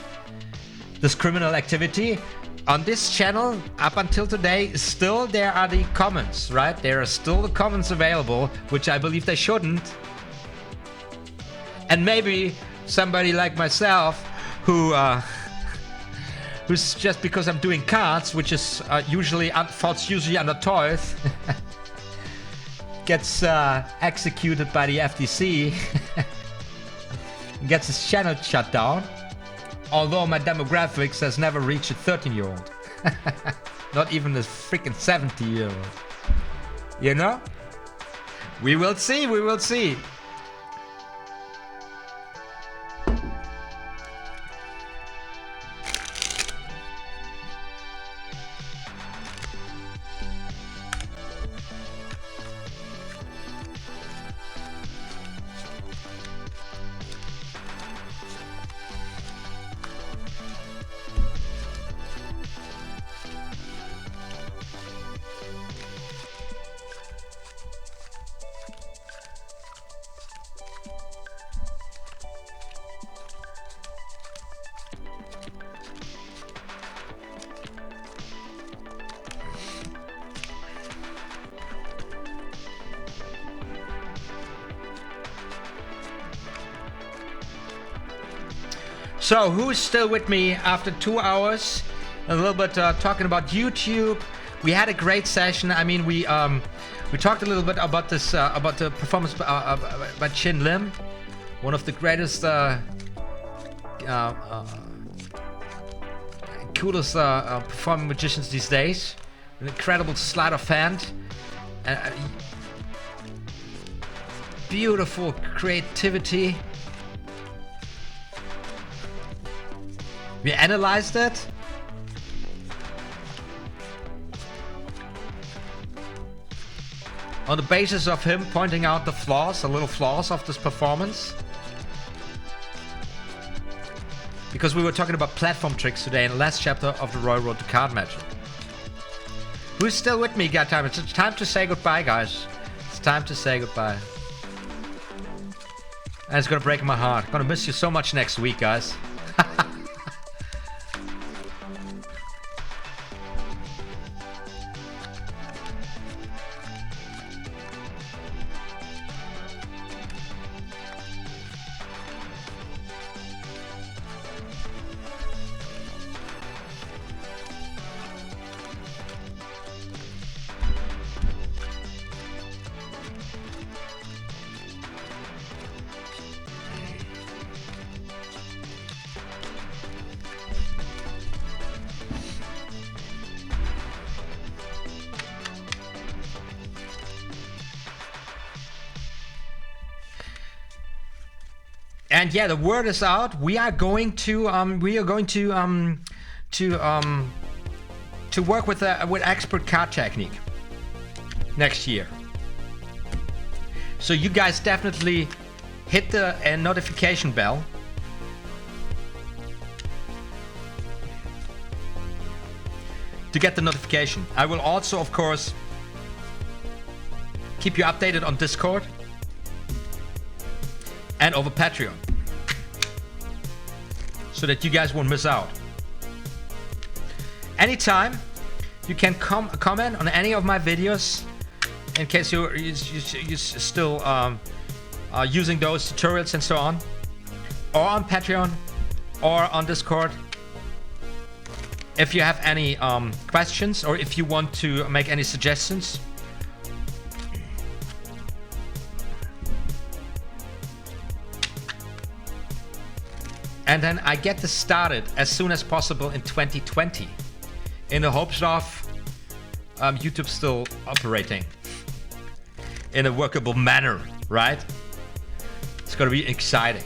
This criminal activity on this channel up until today. Still there are the comments, right? There are still the comments available, which I believe they shouldn't. And maybe somebody like myself who's just because I'm doing cards, which is falls usually under toys, gets executed by the FTC, gets his channel shut down. Although my demographics has never reached a 13-year-old. Not even a freaking 70-year-old. You know? We will see, we will see. So, who's still with me after 2 hours? A little bit talking about YouTube. We had a great session. I mean, we talked a little bit about this, about the performance by Chin Lim, one of the greatest, coolest performing magicians these days. An incredible sleight of hand, beautiful creativity. We analyzed it. On the basis of him pointing out the flaws, the little flaws of this performance. Because we were talking about platform tricks today in the last chapter of the Royal Road to Card Magic. Who's still with me, got time? It's time to say goodbye, guys. It's time to say goodbye. And it's gonna break my heart. Gonna miss you so much next week, guys. And yeah, the word is out. We are going to work with expert card technique next year. So you guys definitely hit the notification bell. To get the notification. I will also, of course, keep you updated on Discord and over Patreon, so that you guys won't miss out. Anytime, you can comment on any of my videos, in case you're still using those tutorials and so on, or on Patreon, or on Discord. If you have any questions, or if you want to make any suggestions, And then I get this started as soon as possible in 2020 in the hopes of YouTube still operating in a workable manner, right? It's gonna be exciting.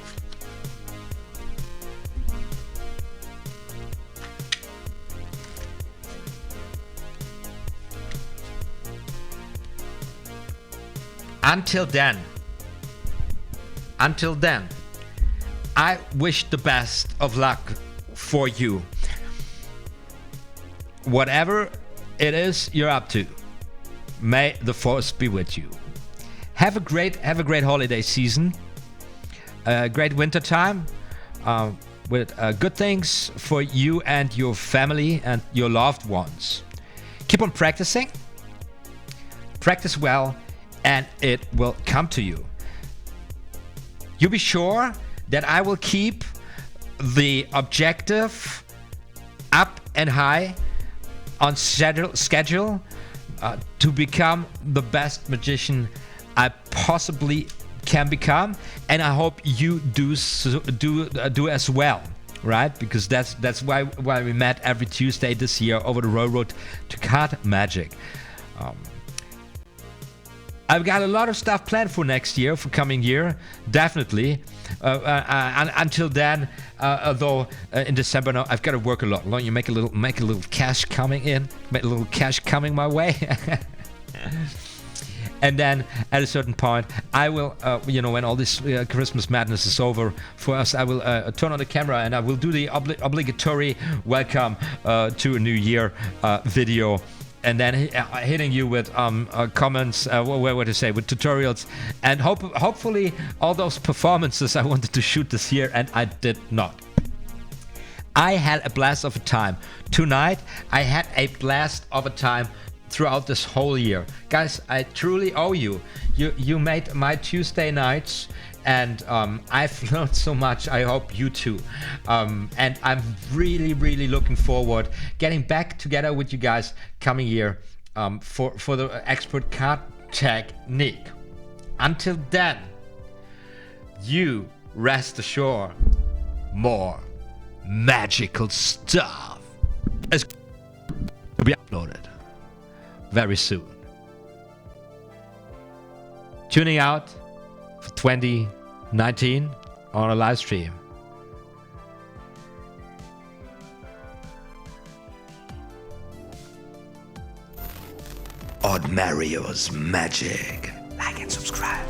Until then, I wish the best of luck for you. Whatever it is you're up to, may the force be with you. Have a great holiday season, a great winter time, with good things for you and your family and your loved ones. Keep on practicing, practice well, and it will come to you. You be sure that I will keep the objective up and high on schedule to become the best magician I possibly can become, and I hope you do as well, right? Because that's why we met every Tuesday this year over the road to card magic. I've got a lot of stuff planned for next year, for coming year, definitely. Until then, though, in December now, I've got to work a lot. You make a little cash coming in, make a little cash coming my way, and then at a certain point, I will, when all this Christmas madness is over for us, I will turn on the camera and I will do the obligatory welcome to a new year video. And then hitting you with comments, what to say, with tutorials, and hopefully all those performances I wanted to shoot this year and I did not. I had a blast of a time. Tonight, I had a blast of a time throughout this whole year. Guys, I truly owe you. You made my Tuesday nights, and I've learned so much. I hope you too. And I'm really looking forward getting back together with you guys coming year for the expert card technique. Until then, you rest assured, more magical stuff is to be uploaded very soon. Tuning out for 2019 on a live stream. OTHMARIUS Magic. Like and subscribe.